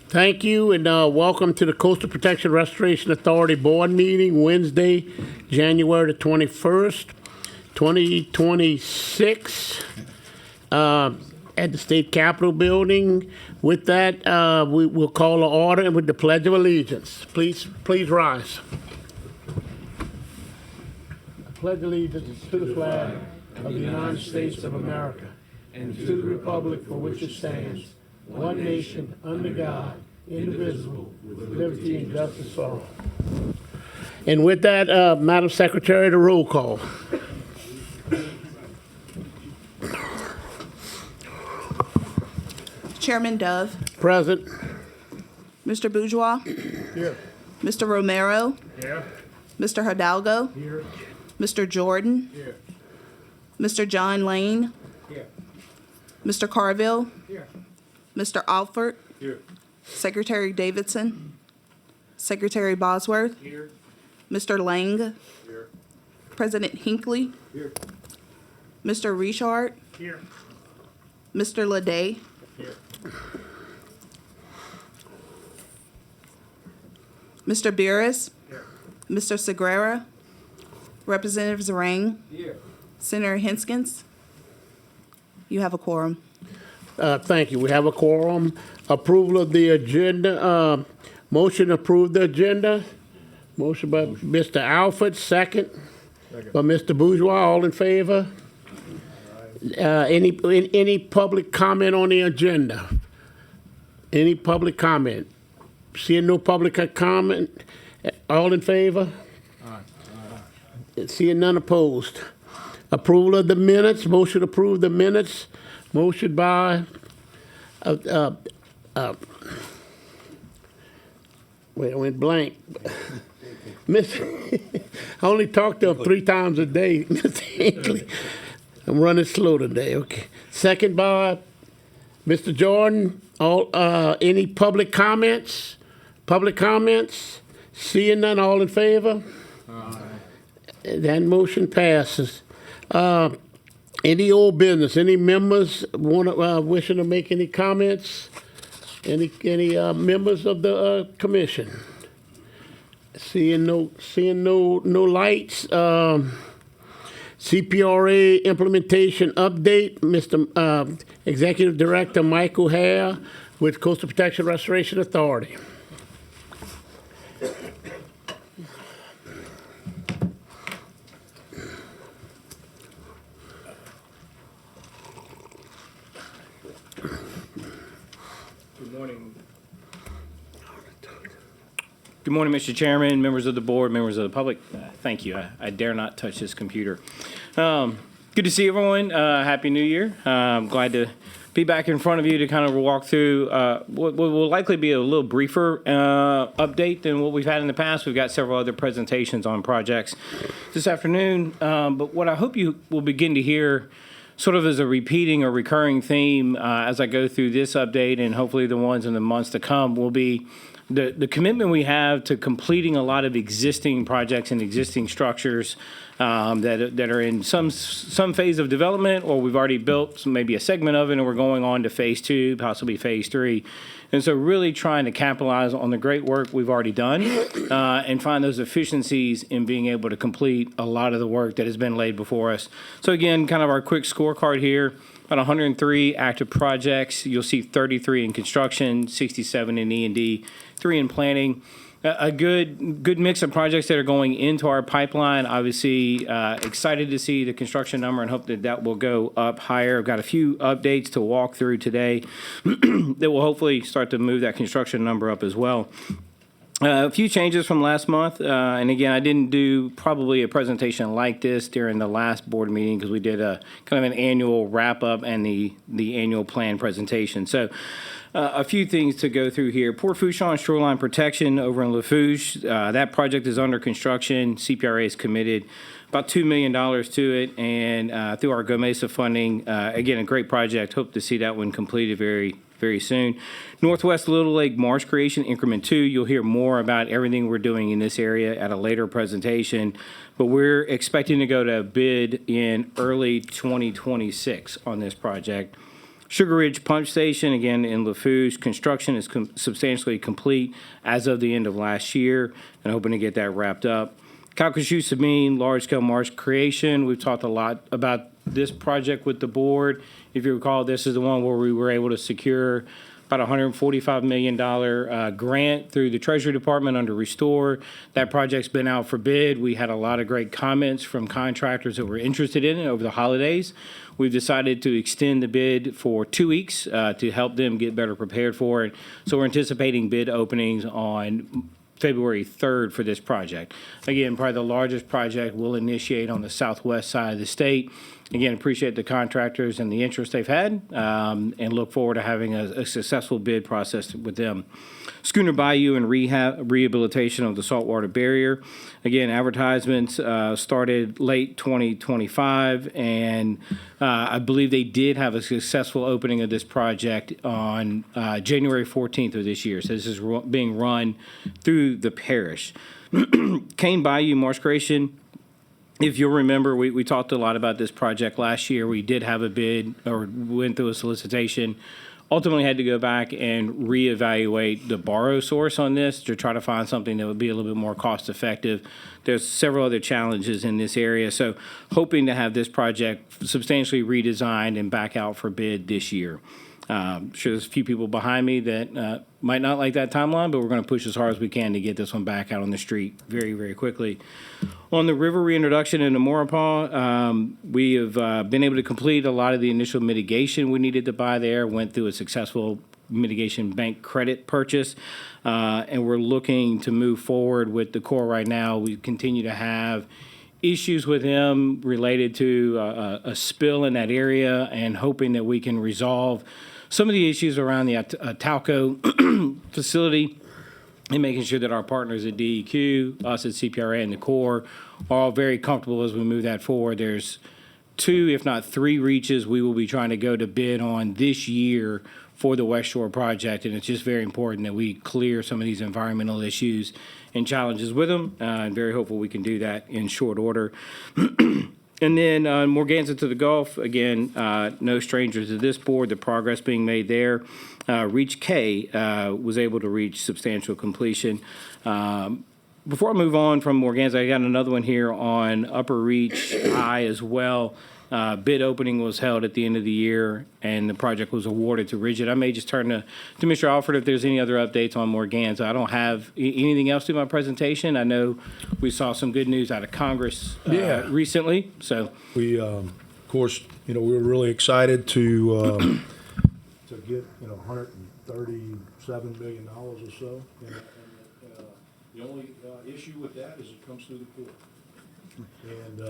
Thank you, and welcome to the Coastal Protection Restoration Authority Board meeting, Wednesday, January the 21st, 2026, at the State Capitol Building. With that, we will call to order with the Pledge of Allegiance. Please rise. I pledge allegiance to the flag of the United States of America and to the republic for which it stands, one nation, under God, indivisible, with liberty and justice for all. And with that, Madam Secretary, the roll call. Chairman Dove, Present. Mr. Bourgeois, Here. Mr. Romero, Here. Mr. Hidalgo, Here. Mr. Jordan, Here. Mr. John Lane, Here. Mr. Carville, Here. Mr. Alford, Here. Secretary Davidson, Secretary Bosworth, Here. Mr. Lang, Here. President Hinckley, Here. Mr. Richard, Here. Mr. Leday, Here. Mr. Beerus, Here. Mr. Segrera, Representative Zarang, Here. Senator Hinskins. You have a quorum. Thank you. We have a quorum. Approval of the agenda. Motion to approve the agenda. Motion by Mr. Alford, second. By Mr. Bourgeois. All in favor? Any public comment on the agenda? Any public comment? Seeing no public comment, all in favor? Seeing none opposed. Approval of the minutes. Motion to approve the minutes. Motion by wait, I went blank. Miss, I only talked to him 3 times a day, Mr. Hinckley. I'm running slow today. Okay. Second by Mr. Jordan. All any public comments? Public comments? Seeing none, all in favor? That motion passes. Any old business? Any members wishing to make any comments? Any members of the commission? Seeing no lights. CPRA implementation update. Mr. Executive Director Michael Hare with Coastal Protection Restoration Authority. Good morning, Mr. Chairman, members of the board, members of the public. Thank you. I dare not touch this computer. Good to see everyone. Happy New Year. I'm glad to be back in front of you to kind of walk through what will likely be a little briefer update than what we've had in the past. We've got several other presentations on projects this afternoon. But what I hope you will begin to hear sort of as a repeating or recurring theme as I go through this update, and hopefully the ones in the months to come, will be the commitment we have to completing a lot of existing projects and existing structures that are in some phase of development, or we've already built maybe a segment of it and we're going on to phase 2, possibly phase 3. And so really trying to capitalize on the great work we've already done and find those efficiencies in being able to complete a lot of the work that has been laid before us. So again, kind of our quick scorecard here. About 103 active projects. You'll see 33 in construction, 67 in E&D, 3 in planning. A good mix of projects that are going into our pipeline. Obviously, excited to see the construction number and hope that will go up higher. I've got a few updates to walk through today that will hopefully start to move that construction number up as well. A few changes from last month, and again, I didn't do probably a presentation like this during the last board meeting because we did a kind of an annual wrap-up and the annual plan presentation. So a few things to go through here. Port Fourchon Shoreline Protection over in Lafourche, that project is under construction. CPRA is committed about $2 million to it, and through our GOMESA funding, again, a great project. Hope to see that one completed very soon. Northwest Little Lake Marsh Creation Increment 2, you'll hear more about everything we're doing in this area at a later presentation, but we're expecting to go to bid in early 2026 on this project. Sugar Ridge Pump Station, again, in Lafourche, construction is substantially complete as of the end of last year, and hoping to get that wrapped up. Calcasieu Sabine, large-scale marsh creation. We've talked a lot about this project with the board. If you recall, this is the one where we were able to secure about $145 million grant through the Treasury Department under Restore. That project's been out for bid. We had a lot of great comments from contractors that were interested in it over the holidays. We've decided to extend the bid for 2 weeks to help them get better prepared for it. So we're anticipating bid openings on February 3rd for this project. Again, probably the largest project we'll initiate on the southwest side of the state. Again, appreciate the contractors and the interest they've had, and look forward to having a successful bid process with them. Schooner Bayou and rehabilitation of the saltwater barrier. Again, advertisements started late 2025, and I believe they did have a successful opening of this project on January 14th of this year. So this is being run through the parish. Cane Bayou Marsh Creation. If you'll remember, we talked a lot about this project last year. We did have a bid, or went through a solicitation. Ultimately had to go back and reevaluate the borrow source on this to try to find something that would be a little bit more cost effective. There's several other challenges in this area, so hoping to have this project substantially redesigned and back out for bid this year. I'm sure there's a few people behind me that might not like that timeline, but we're going to push as hard as we can to get this one back out on the street very, very quickly. On the river reintroduction into Maurepas, we have been able to complete a lot of the initial mitigation we needed to buy there, went through a successful mitigation bank credit purchase, and we're looking to move forward with the Corps right now. We continue to have issues with them related to a spill in that area, and hoping that we can resolve some of the issues around the Talco facility, and making sure that our partners at DEQ, us at CPRA, and the Corps are all very comfortable as we move that forward. There's 2, if not 3 reaches we will be trying to go to bid on this year for the West Shore project, and it's just very important that we clear some of these environmental issues and challenges with them, and very hopeful we can do that in short order. And then Morganza to the Gulf, again, no strangers to this board, the progress being made there. Reach K was able to reach substantial completion. Before I move on from Morganza, I got another one here on Upper Reach I as well. Bid opening was held at the end of the year, and the project was awarded to Rigid. I may just turn to Mr. Alford if there's any other updates on Morganza. I don't have anything else to my presentation. I know we saw some good news out of Congress recently. So we, of course, we were really excited to get $137 million or so. And the only issue with that is it comes through the court. And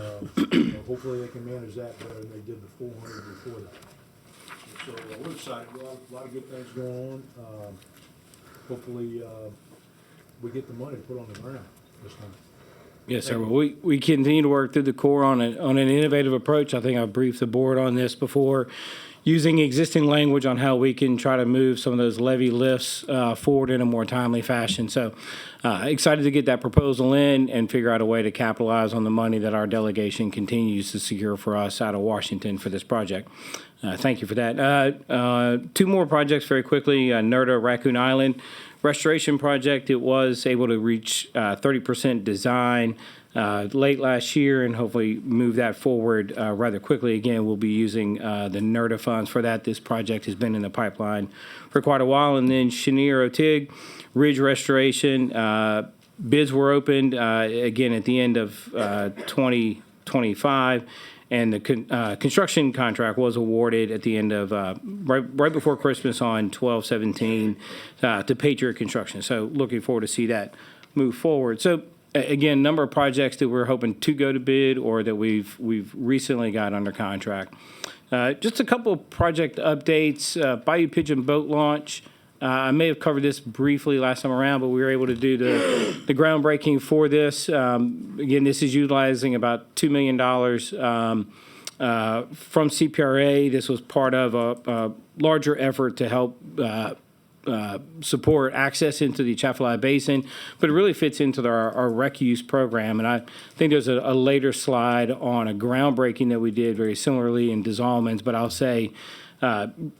hopefully they can manage that better than they did the 400 before that. So we're excited. A lot of good things going on. Hopefully we get the money to put on the ground this time. Yes, sir. Well, we continue to work through the Corps on an innovative approach. I think I've briefed the board on this before, using existing language on how we can try to move some of those levee lifts forward in a more timely fashion. So excited to get that proposal in and figure out a way to capitalize on the money that our delegation continues to secure for us out of Washington for this project. Thank you for that. 2 more projects very quickly. NERDA Raccoon Island restoration project. It was able to reach 30% design late last year, and hopefully move that forward rather quickly. Again, we'll be using the NERDA funds for that. This project has been in the pipeline for quite a while. And then Chenier Otig Ridge restoration, bids were opened again at the end of 2025, and the construction contract was awarded at the end of right before Christmas on 12/17 to Patriot Construction. So looking forward to see that move forward. So again, number of projects that we're hoping to go to bid or that we've recently got under contract. Just a couple of project updates. Bayou Pigeon boat launch. I may have covered this briefly last time around, but we were able to do the groundbreaking for this. Again, this is utilizing about $2 million from CPRA. This was part of a larger effort to help support access into the Atchafalaya Basin, but it really fits into our rec use program. And I think there's a later slide on a groundbreaking that we did very similarly in Des Allemands, but I'll say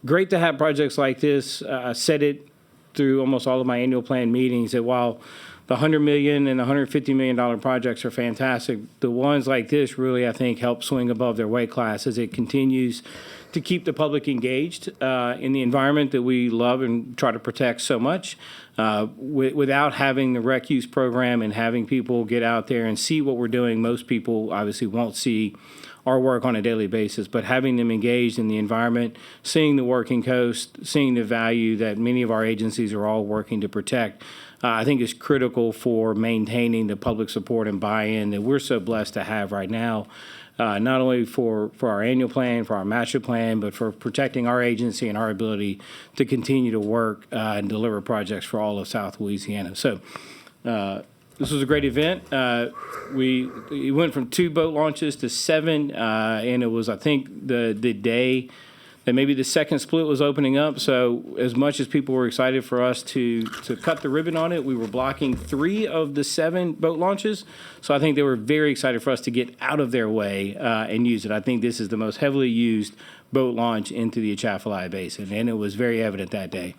great to have projects like this. I said it through almost all of my annual plan meetings that while the $100 million and the $150 million projects are fantastic, the ones like this really, I think, help swing above their weight class as it continues to keep the public engaged in the environment that we love and try to protect so much without having the rec use program and having people get out there and see what we're doing. Most people obviously won't see our work on a daily basis, but having them engaged in the environment, seeing the working coast, seeing the value that many of our agencies are all working to protect, I think is critical for maintaining the public support and buy-in that we're so blessed to have right now. Not only for our annual plan, for our master plan, but for protecting our agency and our ability to continue to work and deliver projects for all of South Louisiana. So this was a great event. We went from 2 boat launches to 7, and it was, I think, the day that maybe the second split was opening up. So as much as people were excited for us to cut the ribbon on it, we were blocking 3 of the 7 boat launches. So I think they were very excited for us to get out of their way and use it. I think this is the most heavily used boat launch into the Atchafalaya Basin, and it was very evident that day.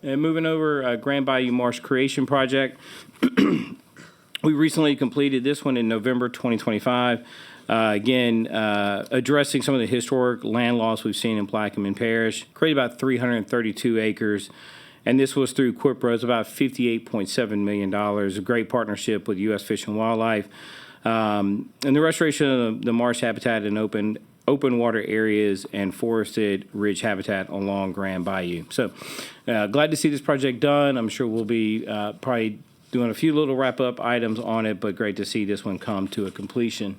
And moving over, Grand Bayou Marsh Creation Project. We recently completed this one in November 2025. Again, addressing some of the historic land loss we've seen in Plaquemine Parish, created about 332 acres, and this was through CPRA. It's about $58.7 million, a great partnership with U.S. Fish and Wildlife, and the restoration of the marsh habitat in open water areas and forested ridge habitat along Grand Bayou. So glad to see this project done. I'm sure we'll be probably doing a few little wrap-up items on it, but great to see this one come to a completion.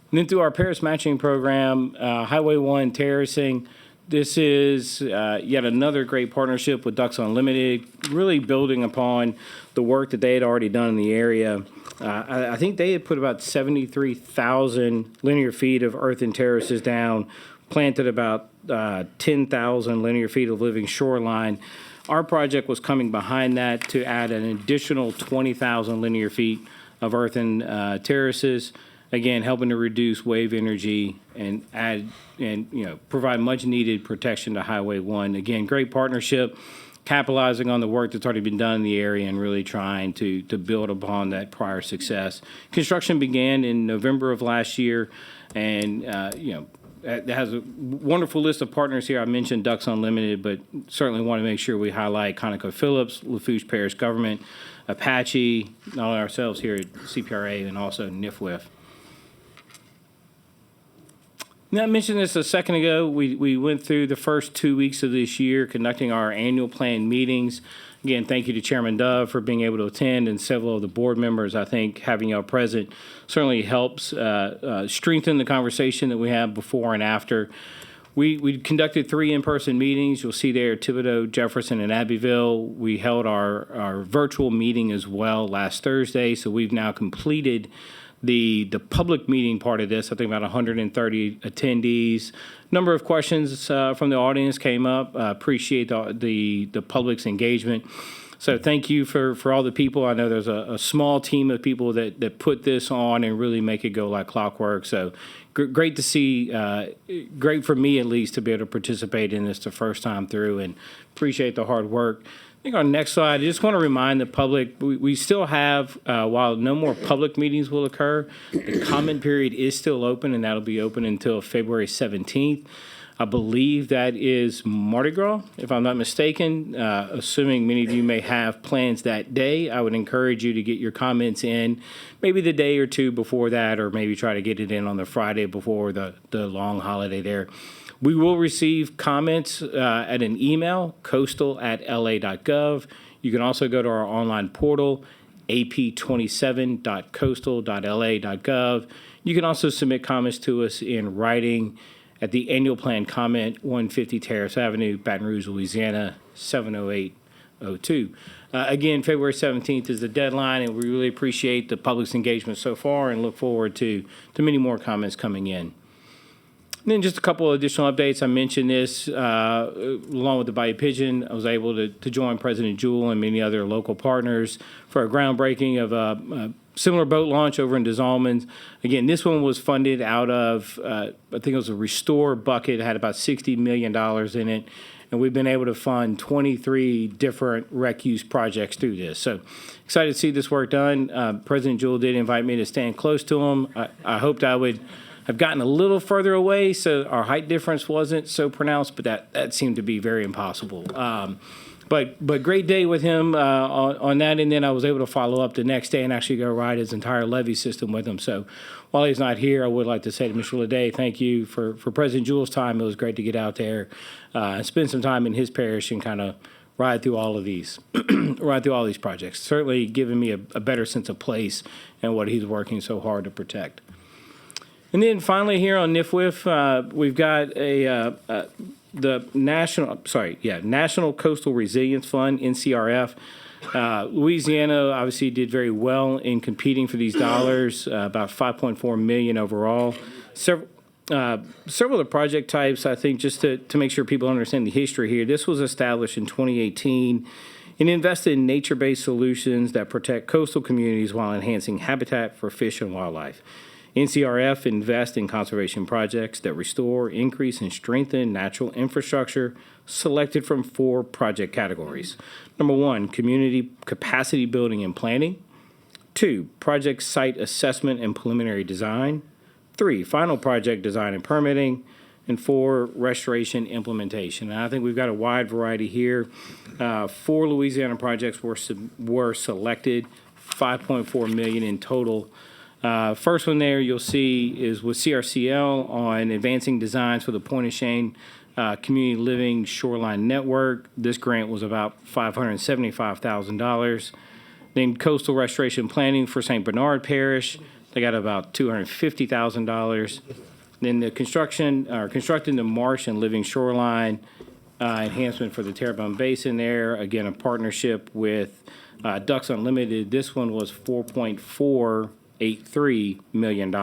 And then through our Paris matching program, Highway 1 terracing, this is yet another great partnership with Ducks Unlimited, really building upon the work that they had already done in the area. I think they had put about 73,000 linear feet of earthen terraces down, planted about 10,000 linear feet of living shoreline. Our project was coming behind that to add an additional 20,000 linear feet of earthen terraces. Again, helping to reduce wave energy and add and provide much needed protection to Highway 1. Again, great partnership, capitalizing on the work that's already been done in the area and really trying to build upon that prior success. Construction began in November of last year, and it has a wonderful list of partners here. I mentioned Ducks Unlimited, but certainly want to make sure we highlight ConocoPhillips, Lafourche Parish Government, Apache, not only ourselves here at CPRA, and also NIFWIF. Now, I mentioned this a second ago. We went through the first 2 weeks of this year conducting our annual plan meetings. Again, thank you to Chairman Dove for being able to attend and several of the board members. I think having y'all present certainly helps strengthen the conversation that we have before and after. We conducted 3 in-person meetings. You'll see there Thibodaux, Jefferson, and Abbeville. We held our virtual meeting as well last Thursday, so we've now completed the public meeting part of this. I think about 130 attendees. Number of questions from the audience came up. Appreciate the public's engagement. So thank you for all the people. I know there's a small team of people that put this on and really make it go like clockwork. So great to see, great for me at least to be able to participate in this the first time through, and appreciate the hard work. I think on the next slide, I just want to remind the public, we still have, while no more public meetings will occur, the comment period is still open, and that'll be open until February 17th. I believe that is Mardi Gras, if I'm not mistaken. Assuming many of you may have plans that day, I would encourage you to get your comments in maybe the day or two before that, or maybe try to get it in on the Friday before the long holiday there. We will receive comments at an email, coastal@la.gov. You can also go to our online portal, ap27.coastal.la.gov. You can also submit comments to us in writing at the annual plan comment, 150 Terrace Avenue, Baton Rouge, Louisiana, 70802. Again, February 17th is the deadline, and we really appreciate the public's engagement so far and look forward to many more comments coming in. then just a couple of additional updates. I mentioned this along with the Bayou Pigeon. I was able to join President Jewell and many other local partners for a groundbreaking of a similar boat launch over in Des Allemands. Again, this one was funded out of, I think it was a Restore bucket. It had about $60 million in it. And we've been able to fund 23 different rec use projects through this. So excited to see this work done. President Jewell did invite me to stand close to him. I hoped I would have gotten a little further away so our height difference wasn't so pronounced, but that seemed to be very impossible. But great day with him on that, and then I was able to follow up the next day and actually go ride his entire levee system with him. So while he's not here, I would like to say to Mr. Leday, thank you for President Jewell's time. It was great to get out there and spend some time in his parish and kind of ride through all of these, ride through all these projects. Certainly giving me a better sense of place and what he's working so hard to protect. And then finally here on NIFWIF, we've got the National Coastal Resilience Fund, NCRF. Louisiana obviously did very well in competing for these dollars, about $5.4 million overall. Several of the project types, I think, just to make sure people understand the history here, this was established in 2018 and invested in nature-based solutions that protect coastal communities while enhancing habitat for fish and wildlife. NCRF invests in conservation projects that restore, increase, and strengthen natural infrastructure selected from 4 project categories. Number 1, community capacity building and planning. 2, project site assessment and preliminary design. 3, final project design and permitting. And 4, restoration implementation. And I think we've got a wide variety here. 4 Louisiana projects were selected, $5.4 million in total. First one there you'll see is with CRCL on advancing designs for the Pointe-aux-Chenes Community Living Shoreline Network. This grant was about $575,000. Then Coastal Restoration Planning for St. Bernard Parish, they got about $250,000. Then the constructing the marsh and living shoreline enhancement for the Terrebonne Basin there. Again, a partnership with Ducks Unlimited. This one was $4.483 million.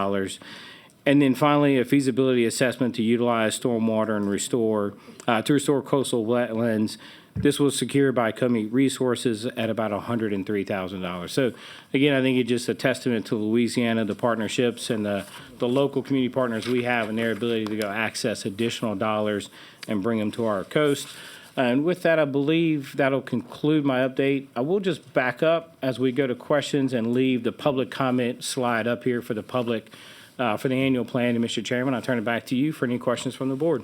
And then finally, a feasibility assessment to utilize stormwater and restore coastal wetlands. This was secured by Comey Resources at about $103,000. So again, I think it's just a testament to Louisiana, the partnerships and the local community partners we have and their ability to go access additional dollars and bring them to our coast. And with that, I believe that'll conclude my update. I will just back up as we go to questions and leave the public comment slide up here for the public for the annual plan. And Mr. Chairman, I'll turn it back to you for any questions from the board.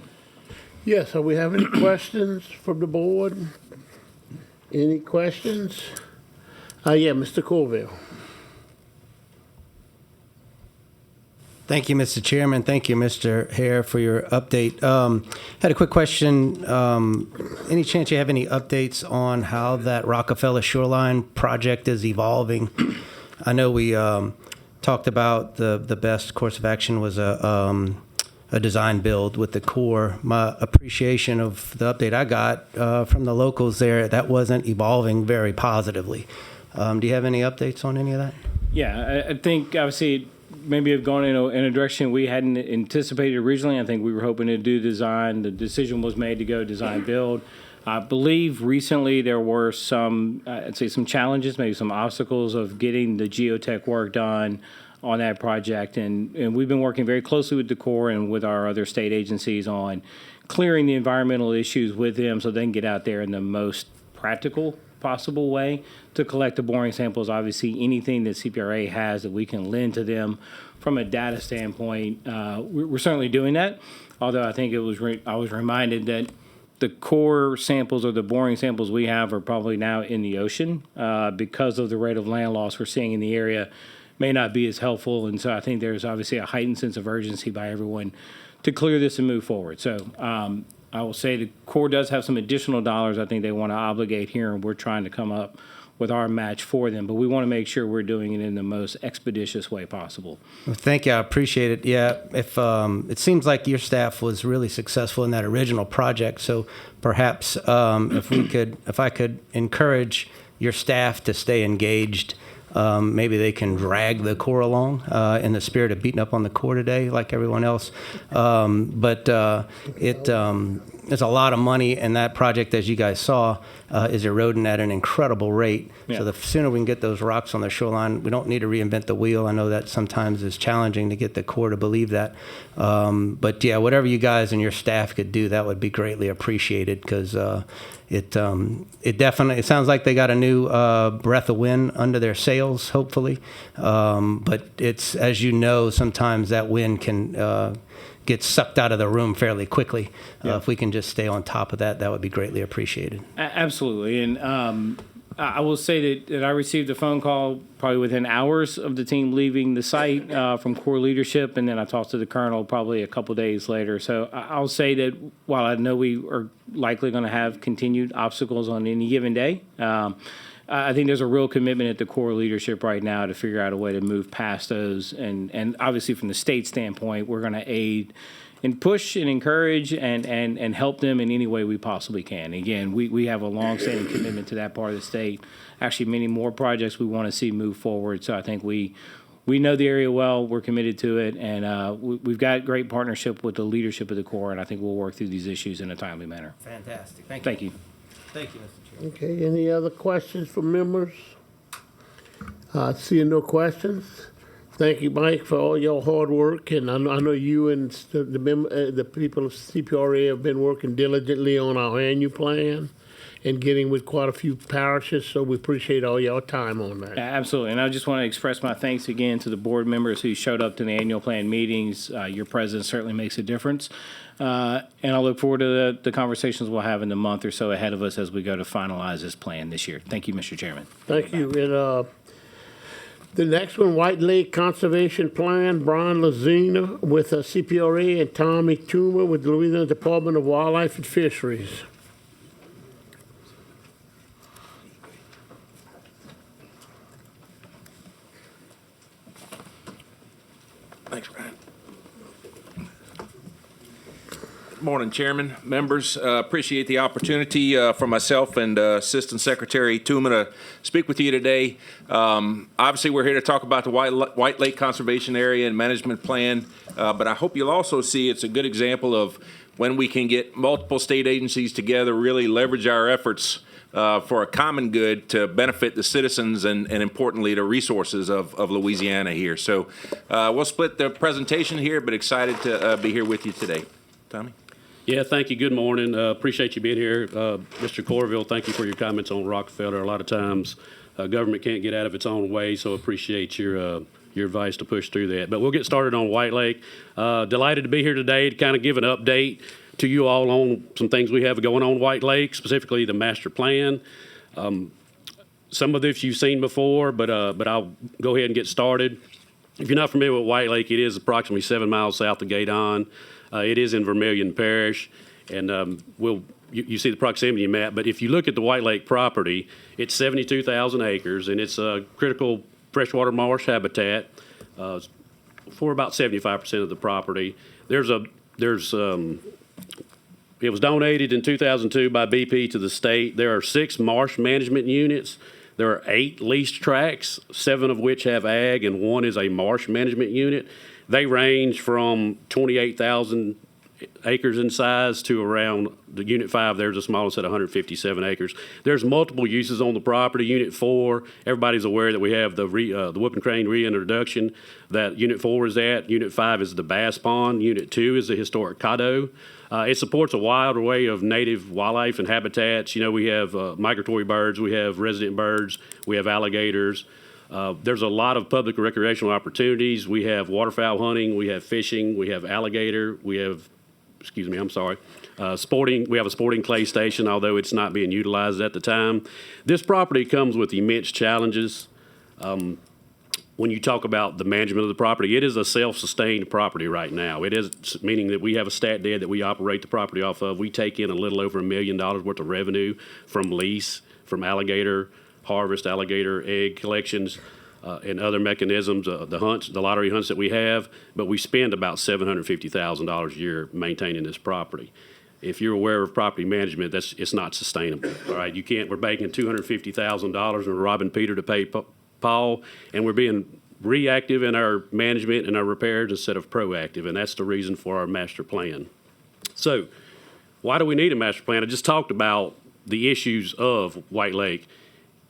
Yes, so we have any questions from the board? Any questions? Yeah, Mr. Colville. Thank you, Mr. Chairman. Thank you, Mr. Hare, for your update. Had a quick question. Any chance you have any updates on how that Rockefeller Shoreline project is evolving? I know we talked about the best course of action was a design build with the Corps. My appreciation of the update I got from the locals there, that wasn't evolving very positively. Do you have any updates on any of that? Yeah, I think obviously maybe have gone in a direction we hadn't anticipated originally. I think we were hoping to do design. The decision was made to go design build. I believe recently there were some, I'd say some challenges, maybe some obstacles of getting the geotech work done on that project. And we've been working very closely with the Corps and with our other state agencies on clearing the environmental issues with them so they can get out there in the most practical possible way to collect the boring samples. Obviously, anything that CPRA has that we can lend to them from a data standpoint, we're certainly doing that. Although I think I was reminded that the core samples or the boring samples we have are probably now in the ocean because of the rate of land loss we're seeing in the area may not be as helpful. And so I think there's obviously a heightened sense of urgency by everyone to clear this and move forward. So I will say the Corps does have some additional dollars I think they want to obligate here, and we're trying to come up with our match for them. But we want to make sure we're doing it in the most expeditious way possible. Well, thank you. I appreciate it. Yeah, if it seems like your staff was really successful in that original project, so perhaps if I could encourage your staff to stay engaged maybe they can drag the core along in the spirit of beating up on the core today, like everyone else. It's a lot of money, and that project, as you guys saw, is eroding at an incredible rate. Yeah. So the sooner we can get those rocks on the shoreline, we don't need to reinvent the wheel. I know that sometimes is challenging to get the Corps to believe that. But yeah, whatever you guys and your staff could do, that would be greatly appreciated, because it sounds like they got a new breath of wind under their sails, hopefully. But it's, as you know, sometimes that wind can get sucked out of the room fairly quickly. If we can just stay on top of that, that would be greatly appreciated. Absolutely. And I will say that I received a phone call probably within hours of the team leaving the site from Corps leadership, and then I talked to the colonel probably a couple days later. So I'll say that while I know we are likely going to have continued obstacles on any given day, I think there's a real commitment at the Corps leadership right now to figure out a way to move past those. And obviously from the state standpoint, we're going to aid and push and encourage and help them in any way we possibly can. Again, we have a long-standing commitment to that part of the state. Actually, many more projects we want to see move forward. So I think we know the area well. We're committed to it. And we've got great partnership with the leadership of the Corps, and I think we'll work through these issues in a timely manner. Fantastic. Thank you. Thank you, Mr. Chairman. Okay, any other questions from members? Seeing no questions, thank you, Mike, for all your hard work, and I know you and the people of CPRA have been working diligently on our annual plan and getting with quite a few parishes, so we appreciate all your time on that. Absolutely. And I just want to express my thanks again to the board members who showed up to the annual plan meetings. Your presence certainly makes a difference. And I look forward to the conversations we'll have in the month or so ahead of us as we go to finalize this plan this year. Thank you, Mr. Chairman. Thank you. And the next one, White Lake Conservation Plan, Brian Lazina with CPRA and Tommy Toomer with the Louisiana Department of Wildlife and Fisheries. Thanks, Brian. Good morning, Chairman, members. Appreciate the opportunity for myself and Assistant Secretary Tooman to speak with you today. Obviously, we're here to talk about the White Lake Conservation Area and Management Plan, but I hope you'll also see it's a good example of when we can get multiple state agencies together, really leverage our efforts for a common good to benefit the citizens and importantly, the resources of Louisiana here. So we'll split the presentation here, but excited to be here with you today. Tommy? Yeah, thank you. Good morning. Appreciate you being here. Mr. Corville, thank you for your comments on Rockefeller. A lot of times government can't get out of its own way, so appreciate your advice to push through that. But we'll get started on White Lake. Delighted to be here today to kind of give an update to you all on some things we have going on White Lake, specifically the master plan. Some of this you've seen before, but I'll go ahead and get started. If you're not familiar with White Lake, it is approximately 7 miles south of Gaydon. It is in Vermilion Parish, and you see the proximity map. But if you look at the White Lake property, it's 72,000 acres, and it's a critical freshwater marsh habitat for about 75% of the property. It was donated in 2002 by BP to the state. There are 6 marsh management units. There are 8 leased tracts, 7 of which have ag, and 1 is a marsh management unit. They range from 28,000 acres in size to around the Unit 5. There's the smallest at 157 acres. There's multiple uses on the property. Unit 4, everybody's aware that we have the whooping crane reintroduction that Unit 4 is at. Unit 5 is the bass pond. Unit 2 is the historic Caddo. It supports a wide array of native wildlife and habitats. You know, we have migratory birds, we have resident birds, we have alligators. There's a lot of public recreational opportunities. We have waterfowl hunting, we have fishing, we have alligator, we have, sporting. We have a sporting clay station, although it's not being utilized at the time. This property comes with immense challenges. When you talk about the management of the property, it is a self-sustained property right now. It is, meaning that we have a stat dead that we operate the property off of. We take in a little over $1 million worth of revenue from lease, from alligator harvest, alligator egg collections, and other mechanisms, the hunts, the lottery hunts that we have. But we spend about $750,000 a year maintaining this property. If you're aware of property management, it's not sustainable. All right, you can't. We're banking $250,000 and we're robbing Peter to pay Paul, and we're being reactive in our management and our repairs instead of proactive, and that's the reason for our master plan. So, why do we need a master plan? I just talked about the issues of White Lake.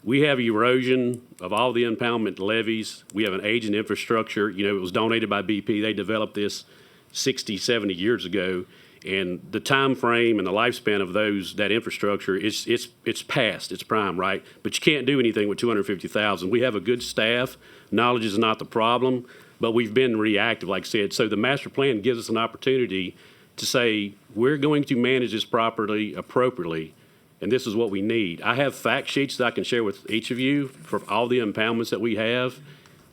We have erosion of all the impoundment levees. We have an aging infrastructure. You know, it was donated by BP. They developed this 60, 70 years ago. And the time frame and the lifespan of that infrastructure, it's past, it's prime, right? But you can't do anything with 250,000. We have a good staff. Knowledge is not the problem, but we've been reactive, like I said. So the master plan gives us an opportunity to say, we're going to manage this property appropriately, and this is what we need. I have fact sheets that I can share with each of you for all the impoundments that we have.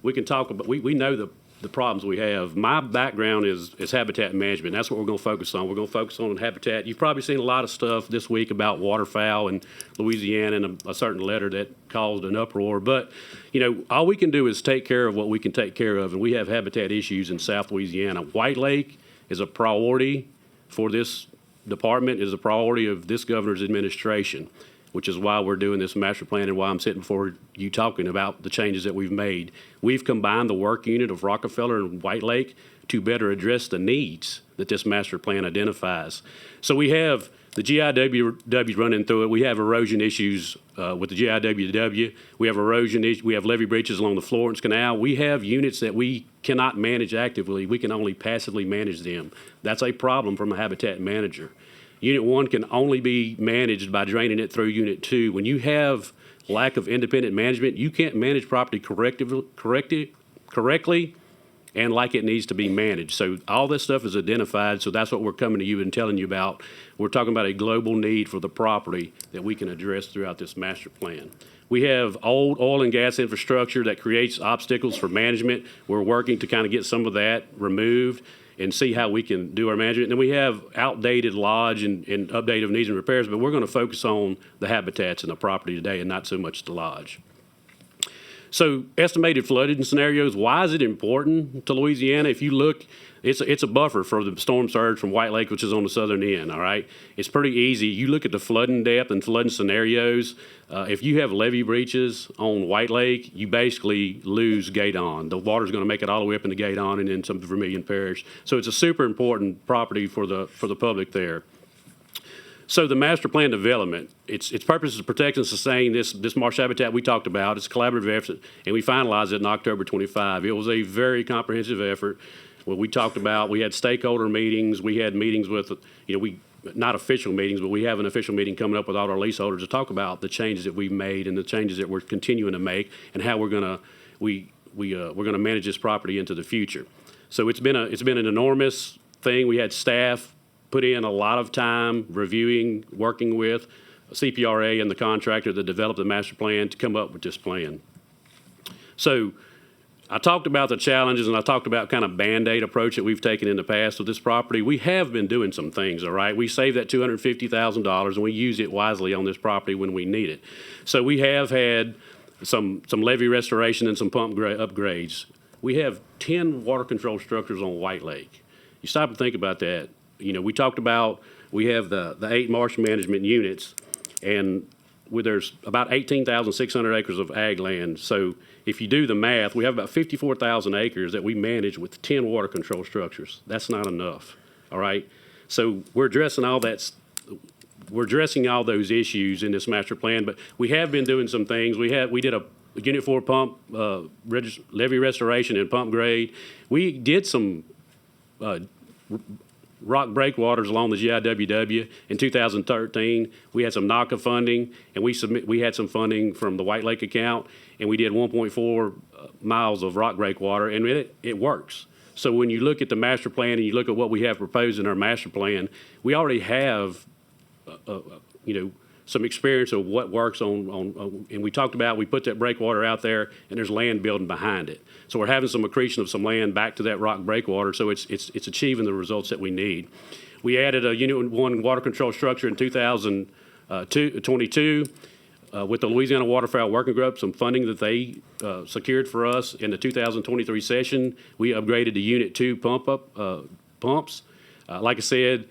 We can talk about, we know the problems we have. My background is habitat management. That's what we're going to focus on. We're going to focus on habitat. You've probably seen a lot of stuff this week about waterfowl in Louisiana and a certain letter that caused an uproar. But, you know, all we can do is take care of what we can take care of, and we have habitat issues in South Louisiana. White Lake is a priority for this department, is a priority of this governor's administration, which is why we're doing this master plan and why I'm sitting before you talking about the changes that we've made. We've combined the work unit of Rockefeller and White Lake to better address the needs that this master plan identifies. So we have the GIWW running through it. We have erosion issues with the GIWW. We have erosion issues. We have levee breaches along the Florence Canal. We have units that we cannot manage actively. We can only passively manage them. That's a problem from a habitat manager. Unit 1 can only be managed by draining it through Unit 2. When you have lack of independent management, you can't manage property correctly and like it needs to be managed. So all this stuff is identified, so that's what we're coming to you and telling you about. We're talking about a global need for the property that we can address throughout this master plan. We have old oil and gas infrastructure that creates obstacles for management. We're working to kind of get some of that removed and see how we can do our management. And then we have outdated lodge and update of needs and repairs, but we're going to focus on the habitats in the property today and not so much the lodge. So estimated flooding scenarios, why is it important to Louisiana? If you look, it's a buffer for the storm surge from White Lake, which is on the southern end, all right? It's pretty easy. You look at the flooding depth and flooding scenarios. If you have levee breaches on White Lake, you basically lose Gaydon. The water's going to make it all the way up into Gaydon and then some to Vermilion Parish. So it's a super important property for the public there. So the master plan development, its purpose is to protect and sustain this marsh habitat we talked about. It's a collaborative effort, and we finalized it in October 25. It was a very comprehensive effort. What we talked about, we had stakeholder meetings. We had meetings with, not official meetings, but we have an official meeting coming up with all our leaseholders to talk about the changes that we've made and the changes that we're continuing to make and how we're gonna manage this property into the future. So it's been an enormous thing. We had staff put in a lot of time reviewing, working with CPRA and the contractor that developed the master plan to come up with this plan. So I talked about the challenges and I talked about kind of Band-Aid approach that we've taken in the past with this property. We have been doing some things, all right? We saved that $250,000 and we use it wisely on this property when we need it. So we have had some levee restoration and some pump upgrades. We have 10 water control structures on White Lake. You stop and think about that. We talked about, we have the 8 marsh management units, and there's about 18,600 acres of ag land. So if you do the math, we have about 54,000 acres that we manage with 10 water control structures. That's not enough, all right? So we're addressing all those issues in this master plan, but we have been doing some things. We did a Unit 4 pump levee restoration and pump grade. We did some rock breakwaters along the GIWW in 2013. We had some NACA funding, and we had some funding from the White Lake account, and we did 1.4 miles of rock breakwater, and it works. So when you look at the master plan and you look at what we have proposed in our master plan, we already have, some experience of what works on, and we talked about, we put that breakwater out there, and there's land building behind it. So we're having some accretion of some land back to that rock breakwater, so it's achieving the results that we need. We added a Unit 1 water control structure in 2022 with the Louisiana Waterfowl Working Group, some funding that they secured for us in the 2023 session. We upgraded the Unit 2 pumps. Like I said,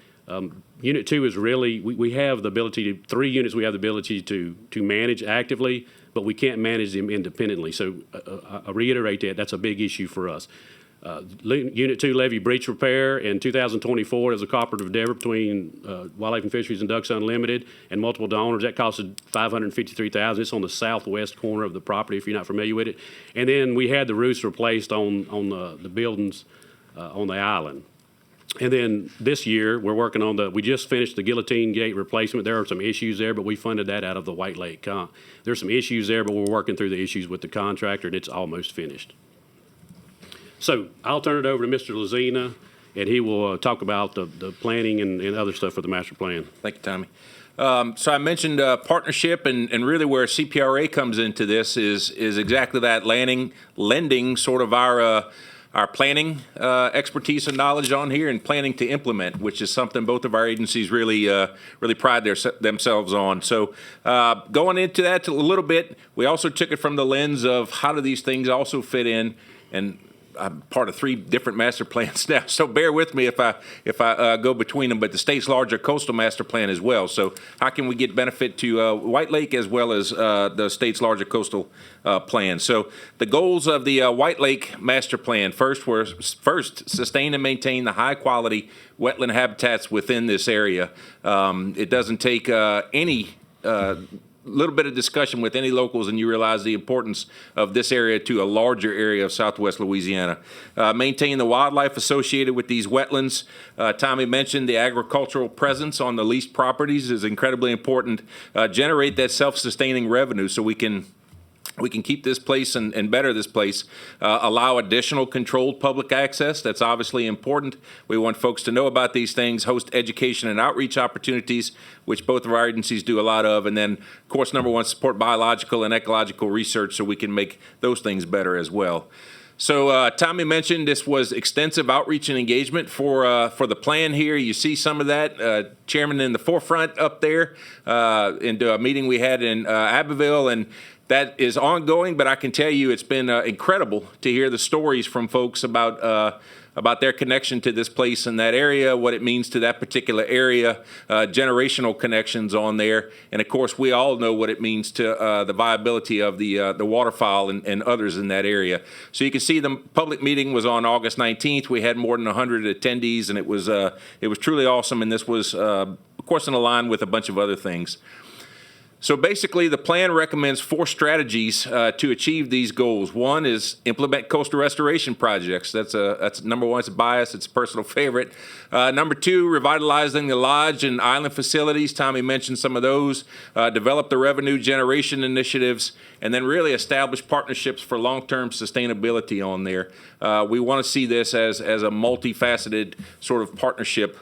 Unit 2 is really, we have the ability to, 3 units we have the ability to manage actively, but we can't manage them independently. So I reiterate that that's a big issue for us. Unit 2 levee breach repair in 2024 is a cooperative endeavor between Wildlife and Fisheries and Ducks Unlimited and multiple donors. That costed $553,000. It's on the southwest corner of the property, if you're not familiar with it. And then we had the roofs replaced on the buildings on the island. And then this year, we're working on we just finished the Guillotine Gate replacement. There are some issues there, but we funded that out of the White Lake. There's some issues there, but we're working through the issues with the contractor, and it's almost finished. So I'll turn it over to Mr. Lazina, and he will talk about the planning and other stuff for the master plan. Thank you, Tommy. So I mentioned partnership, and really where CPRA comes into this is exactly that, lending sort of our planning expertise and knowledge on here, and planning to implement, which is something both of our agencies really pride themselves on. So going into that a little bit, we also took it from the lens of how do these things also fit in, and I'm part of 3 different master plans now, so bear with me if I go between them, but the state's larger coastal master plan as well. So how can we get benefit to White Lake as well as the state's larger coastal plan? So the goals of the White Lake master plan first, sustain and maintain the high quality wetland habitats within this area. It doesn't take any little bit of discussion with any locals, and you realize the importance of this area to a larger area of southwest Louisiana. Maintain the wildlife associated with these wetlands. Tommy mentioned the agricultural presence on the leased properties is incredibly important. Generate that self-sustaining revenue so we can keep this place and better this place. Allow additional controlled public access. That's obviously important. We want folks to know about these things. Host education and outreach opportunities, which both of our agencies do a lot of. And then, of course, number 1, support biological and ecological research so we can make those things better as well. So Tommy mentioned this was extensive outreach and engagement for the plan here. You see some of that. Chairman in the forefront up there into a meeting we had in Abbeville, and that is ongoing, but I can tell you it's been incredible to hear the stories from folks about their connection to this place and that area, what it means to that particular area, generational connections on there. And of course, we all know what it means to the viability of the waterfowl and others in that area. So you can see the public meeting was on August 19th. We had more than 100 attendees, and it was truly awesome. And this was, of course, in line with a bunch of other things. So basically, the plan recommends 4 strategies to achieve these goals. 1 is implement coastal restoration projects. That's number 1. It's a bias. It's a personal favorite. Number 2, revitalizing the lodge and island facilities. Tommy mentioned some of those. Develop the revenue generation initiatives, and then really establish partnerships for long-term sustainability on there. We want to see this as a multifaceted sort of partnership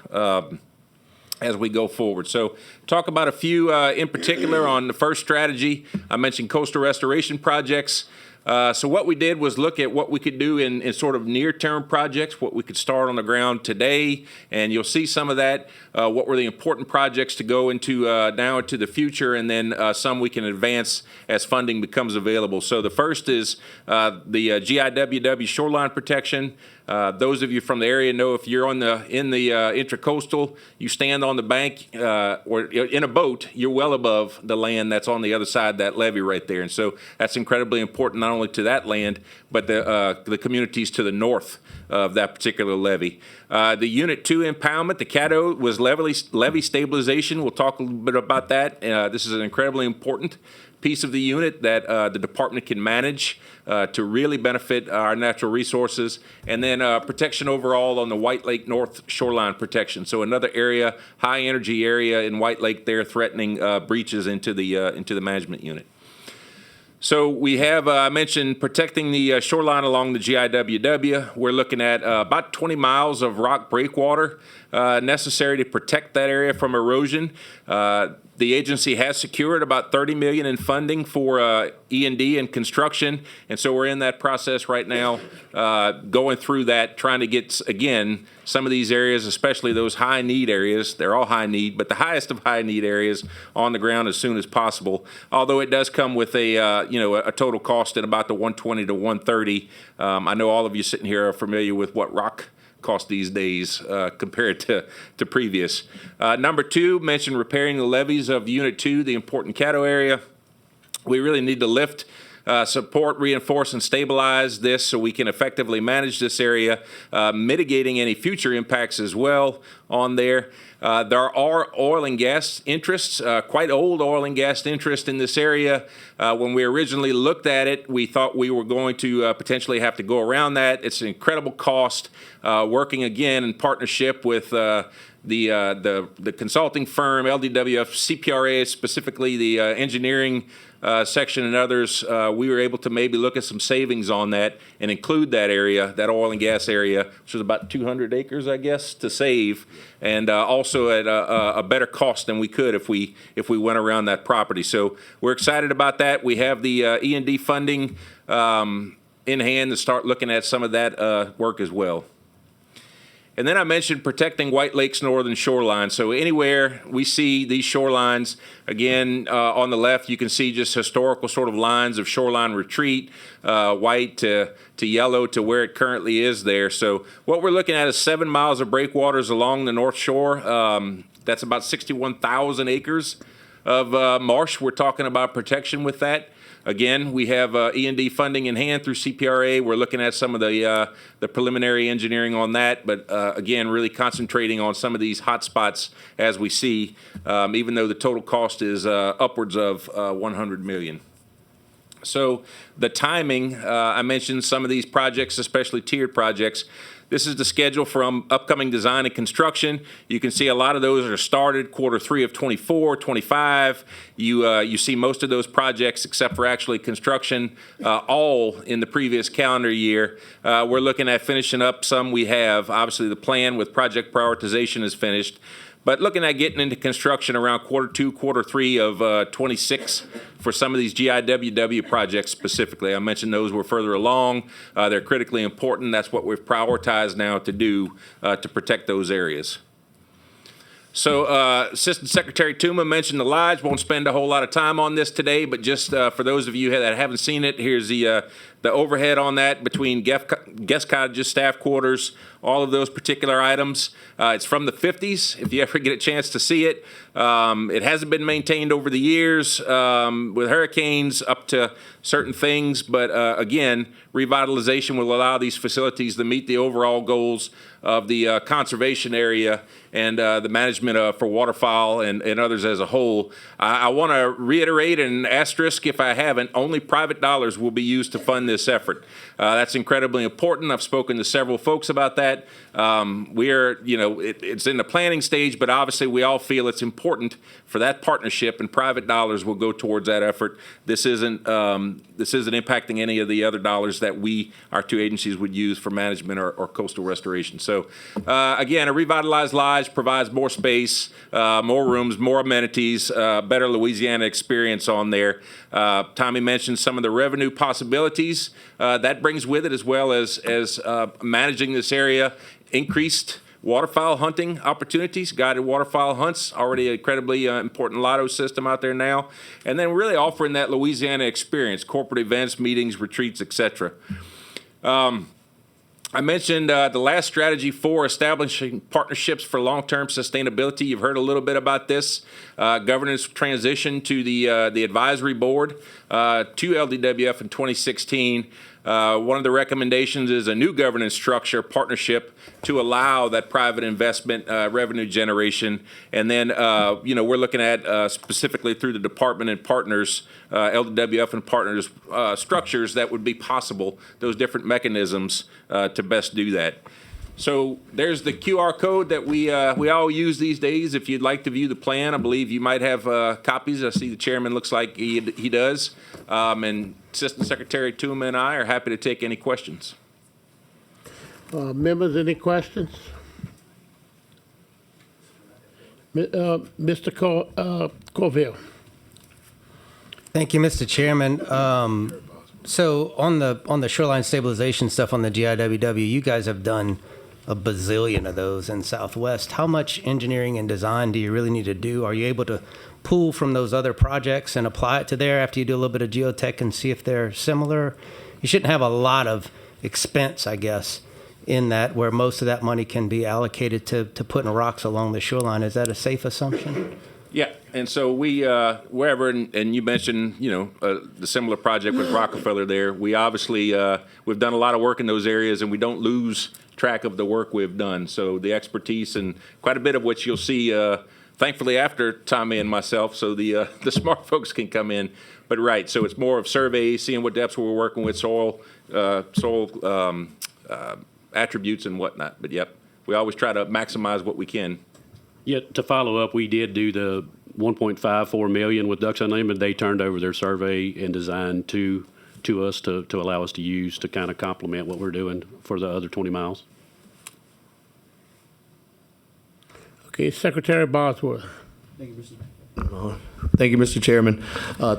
as we go forward. So talk about a few in particular on the first strategy. I mentioned coastal restoration projects. So what we did was look at what we could do in sort of near-term projects, what we could start on the ground today, and you'll see some of that, what were the important projects to go into now into the future, and then some we can advance as funding becomes available. So the first is the GIWW shoreline protection. Those of you from the area know if you're in the intracoastal, you stand on the bank or in a boat, you're well above the land that's on the other side of that levee right there. And so that's incredibly important, not only to that land, but the communities to the north of that particular levee. The Unit 2 impoundment, the CADO, was levee stabilization. We'll talk a little bit about that. This is an incredibly important piece of the unit that the department can manage to really benefit our natural resources, and then protection overall on the White Lake North shoreline protection. So another area, high energy area in White Lake there, threatening breaches into the management unit. So we have, I mentioned protecting the shoreline along the GIWW. We're looking at about 20 miles of rock breakwater necessary to protect that area from erosion. The agency has secured about $30 million in funding for E&D and construction, and so we're in that process right now, going through that, trying to get, again, some of these areas, especially those high need areas, they're all high need, but the highest of high need areas on the ground as soon as possible. Although it does come with a total cost at about the 120 to 130. I know all of you sitting here are familiar with what rock cost these days compared to previous. Number 2, mentioned repairing the levees of Unit 2, the important CADO area. We really need to lift, support, reinforce, and stabilize this so we can effectively manage this area, mitigating any future impacts as well on there. There are oil and gas interests, quite old oil and gas interest in this area. When we originally looked at it, we thought we were going to potentially have to go around that. It's an incredible cost, working again in partnership with the consulting firm, LDWF, CPRA, specifically the engineering section and others. We were able to maybe look at some savings on that and include that area, that oil and gas area, which was about 200 acres, I guess, to save, and also at a better cost than we could if we went around that property. So we're excited about that. We have the E&D funding in hand to start looking at some of that work as well. And then I mentioned protecting White Lake's northern shoreline. So anywhere we see these shorelines, again, on the left, you can see just historical sort of lines of shoreline retreat, white to yellow to where it currently is there. So what we're looking at is 7 miles of breakwaters along the North Shore. That's about 61,000 acres of marsh. We're talking about protection with that. Again, we have E&D funding in hand through CPRA. We're looking at some of the preliminary engineering on that, but again, really concentrating on some of these hot spots as we see, even though the total cost is upwards of $100 million. So the timing, I mentioned some of these projects, especially tiered projects. This is the schedule for upcoming design and construction. You can see a lot of those are started Q3 of 24, 25. You see most of those projects, except for actually construction, all in the previous calendar year. We're looking at finishing up some we have. Obviously, the plan with project prioritization is finished. But looking at getting into construction around Q2, Q3 of 26 for some of these GIWW projects specifically. I mentioned those were further along. They're critically important. That's what we've prioritized now to do to protect those areas. So Assistant Secretary Tuma mentioned the lodge. Won't spend a whole lot of time on this today, but just for those of you that haven't seen it, here's the overhead on that between guest cottages, staff quarters, all of those particular items. It's from the 50s, if you ever get a chance to see it. It hasn't been maintained over the years with hurricanes up to certain things, but again, revitalization will allow these facilities to meet the overall goals of the conservation area and the management for waterfowl and others as a whole. I want to reiterate and asterisk, if I haven't, only private dollars will be used to fund this effort. That's incredibly important. I've spoken to several folks about that. It's in the planning stage, but obviously we all feel it's important for that partnership, and private dollars will go towards that effort. This isn't impacting any of the other dollars that our two agencies would use for management or coastal restoration. So again, a revitalized lodge provides more space, more rooms, more amenities, better Louisiana experience on there. Tommy mentioned some of the revenue possibilities that brings with it, as well as managing this area, increased waterfowl hunting opportunities, guided waterfowl hunts, already an incredibly important lotto system out there now, and then really offering that Louisiana experience, corporate events, meetings, retreats, etc. I mentioned the last strategy for establishing partnerships for long-term sustainability. You've heard a little bit about this. Governance transition to the advisory board to LDWF in 2016. One of the recommendations is a new governance structure partnership to allow that private investment revenue generation. And then, we're looking at specifically through the department and partners, LDWF and partners structures that would be possible, those different mechanisms to best do that. So there's the QR code that we all use these days. If you'd like to view the plan, I believe you might have copies. I see the chairman looks like he does. And Assistant Secretary Tuma and I are happy to take any questions. Members, any questions? Mr. Corville. Thank you, Mr. Chairman. So on the shoreline stabilization stuff on the GIWW, you guys have done a bazillion of those in Southwest. How much engineering and design do you really need to do? Are you able to pull from those other projects and apply it to there after you do a little bit of geotech and see if they're similar? You shouldn't have a lot of expense, I guess, in that, where most of that money can be allocated to putting rocks along the shoreline. Is that a safe assumption? Yeah, and so we, wherever, and you mentioned, the similar project with Rockefeller there, we obviously, we've done a lot of work in those areas, and we don't lose track of the work we've done. So the expertise and quite a bit of which you'll see, thankfully after Tommy and myself, so the smart folks can come in. But right, so it's more of surveys, seeing what depths we're working with, soil attributes and whatnot. But yep, we always try to maximize what we can. Yeah, to follow up, we did do the 1.54 million with Ducks Unlimited. They turned over their survey and design to us to allow us to use to kind of complement what we're doing for the other 20 miles. Okay, Secretary Bosworth. Thank you, Mr. Chairman.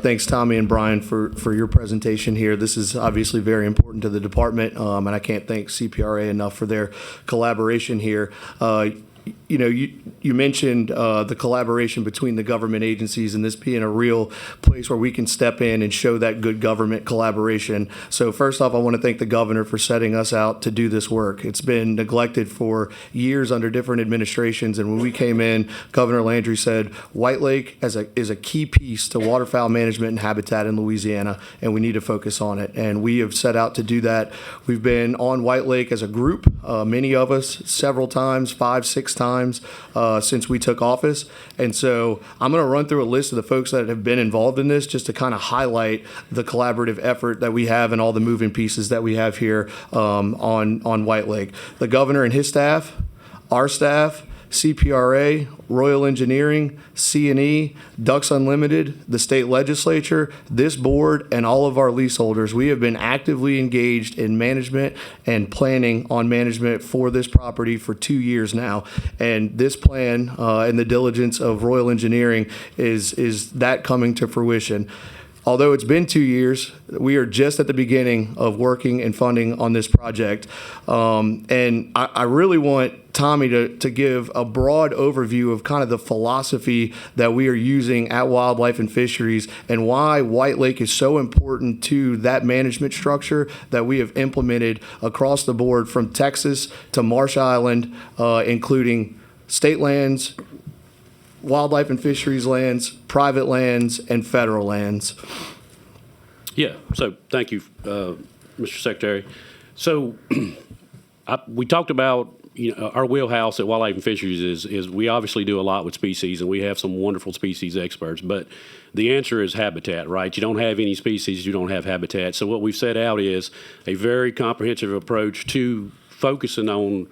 Thanks, Tommy and Brian, for your presentation here. This is obviously very important to the department, and I can't thank CPRA enough for their collaboration here. You mentioned the collaboration between the government agencies and this being a real place where we can step in and show that good government collaboration. So first off, I want to thank the governor for setting us out to do this work. It's been neglected for years under different administrations, and when we came in, Governor Landry said White Lake is a key piece to waterfowl management and habitat in Louisiana, and we need to focus on it. And we have set out to do that. We've been on White Lake as a group, many of us, several times, 5-6 times since we took office. And so I'm going to run through a list of the folks that have been involved in this just to kind of highlight the collaborative effort that we have and all the moving pieces that we have here on White Lake. The governor and his staff, our staff, CPRA, Royal Engineering, C&E, Ducks Unlimited, the state legislature, this board, and all of our leaseholders. We have been actively engaged in management and planning on management for this property for 2 years now. And this plan and the diligence of Royal Engineering is that coming to fruition. Although it's been 2 years, we are just at the beginning of working and funding on this project. And I really want Tommy to give a broad overview of kind of the philosophy that we are using at Wildlife and Fisheries and why White Lake is so important to that management structure that we have implemented across the board from Texas to Marsh Island, including state lands, Wildlife and Fisheries lands, private lands, and federal lands. Yeah, so thank you, Mr. Secretary. So we talked about our wheelhouse at Wildlife and Fisheries is we obviously do a lot with species, and we have some wonderful species experts, but the answer is habitat, right? You don't have any species, you don't have habitat. So what we've set out is a very comprehensive approach to focusing on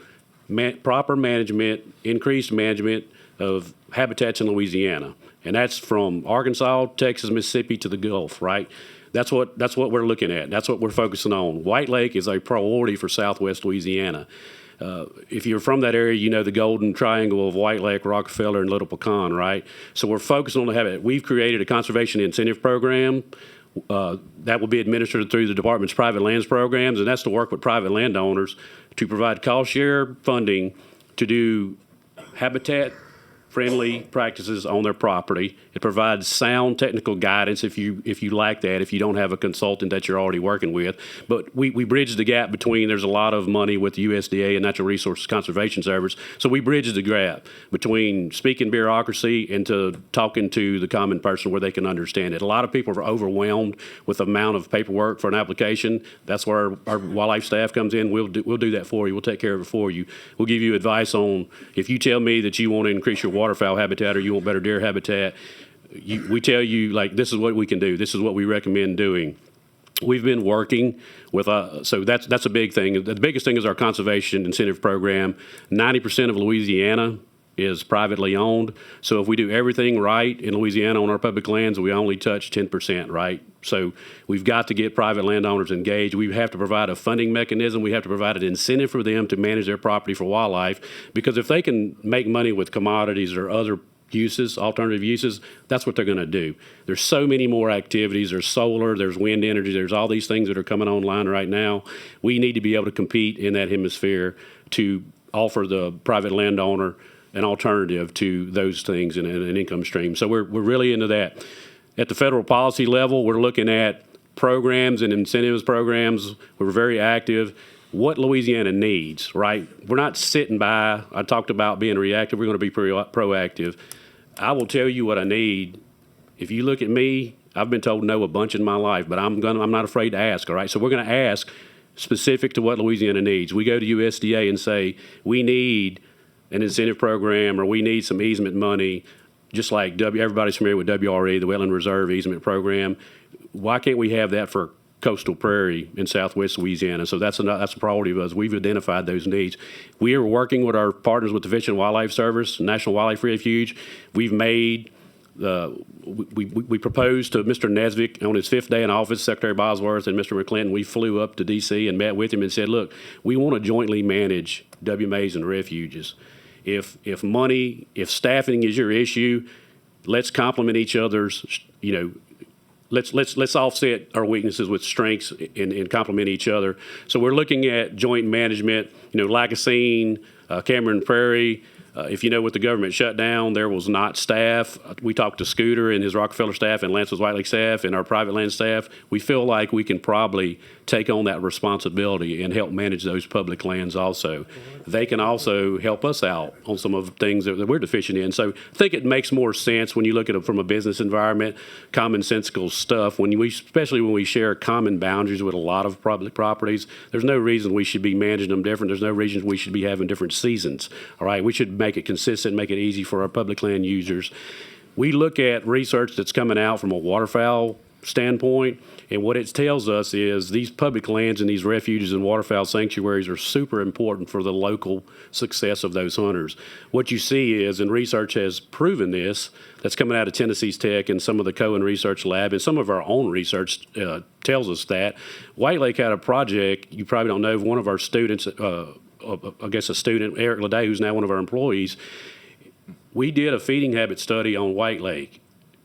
proper management, increased management of habitats in Louisiana. And that's from Arkansas, Texas, Mississippi to the Gulf, right? That's what we're looking at. That's what we're focusing on. White Lake is a priority for Southwest Louisiana. If you're from that area, you know the golden triangle of White Lake, Rockefeller, and Little Pecan, right? So we're focusing on the habitat. We've created a conservation incentive program that will be administered through the department's private lands programs, and that's to work with private landowners to provide cost share funding to do habitat-friendly practices on their property. It provides sound technical guidance if you lack that, if you don't have a consultant that you're already working with. But we bridge the gap between, there's a lot of money with the USDA and Natural Resources Conservation Service, so we bridge the gap between speaking bureaucracy and to talking to the common person where they can understand it. A lot of people are overwhelmed with the amount of paperwork for an application. That's where our wildlife staff comes in. We'll do that for you. We'll take care of it for you. We'll give you advice on, if you tell me that you want to increase your waterfowl habitat or you want better deer habitat, we tell you, like, this is what we can do. This is what we recommend doing. We've been working with, so that's a big thing. The biggest thing is our conservation incentive program. 90% of Louisiana is privately owned. So if we do everything right in Louisiana on our public lands, we only touch 10%, right? So we've got to get private landowners engaged. We have to provide a funding mechanism. We have to provide an incentive for them to manage their property for wildlife, because if they can make money with commodities or other uses, alternative uses, that's what they're going to do. There's so many more activities. There's solar, there's wind energy, there's all these things that are coming online right now. We need to be able to compete in that hemisphere to offer the private landowner an alternative to those things and an income stream. So we're really into that. At the federal policy level, we're looking at programs and incentives programs. We're very active. What Louisiana needs, right? We're not sitting by. I talked about being reactive. We're going to be proactive. I will tell you what I need. If you look at me, I've been told no a bunch in my life, but I'm not afraid to ask, all right? So we're going to ask specific to what Louisiana needs. We go to USDA and say, we need an incentive program, or we need some easement money, just like everybody's familiar with WRE, the Wetland Reserve Easement Program. Why can't we have that for coastal prairie in southwest Louisiana? So that's a priority of us. We've identified those needs. We are working with our partners with the Fish and Wildlife Service, National Wildlife Refuge. We've made we proposed to Mr. Nesvik on his 5th day in office, Secretary Bosworth and Mr. McClinton. We flew up to D.C. and met with him and said, look, we want to jointly manage WMAs and refuges. If staffing is your issue, let's complement each other's, let's offset our weaknesses with strengths and complement each other. So we're looking at joint management, Lacassine, Cameron Prairie. If you know, with the government shutdown, there was not staff. We talked to Scooter and his Rockefeller staff and Lance's White Lake staff and our private land staff. We feel like we can probably take on that responsibility and help manage those public lands also. They can also help us out on some of the things that we're deficient in. So I think it makes more sense when you look at it from a business environment, commonsensical stuff, especially when we share common boundaries with a lot of public properties. There's no reason we should be managing them different. There's no reason we should be having different seasons. All right, we should make it consistent, make it easy for our public land users. We look at research that's coming out from a waterfowl standpoint, and what it tells us is these public lands and these refuges and waterfowl sanctuaries are super important for the local success of those hunters. What you see is, and research has proven this, that's coming out of Tennessee's Tech and some of the Cohen Research Lab, and some of our own research tells us that. White Lake had a project, you probably don't know, one of our students, I guess a student, Eric Leday, who's now one of our employees, we did a feeding habit study on White Lake.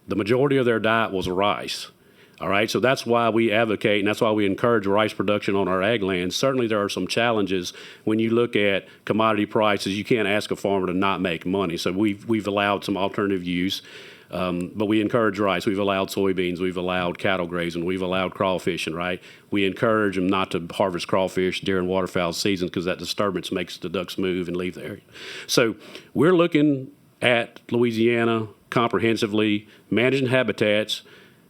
The majority of their diet was rice. All right, so that's why we advocate and that's why we encourage rice production on our ag lands. Certainly there are some challenges when you look at commodity prices. You can't ask a farmer to not make money. So we've allowed some alternative use, but we encourage rice. We've allowed soybeans. We've allowed cattle grazing. We've allowed crawfishing, right? We encourage them not to harvest crawfish during waterfowl season because that disturbance makes the ducks move and leave the area. So we're looking at Louisiana comprehensively, managing habitats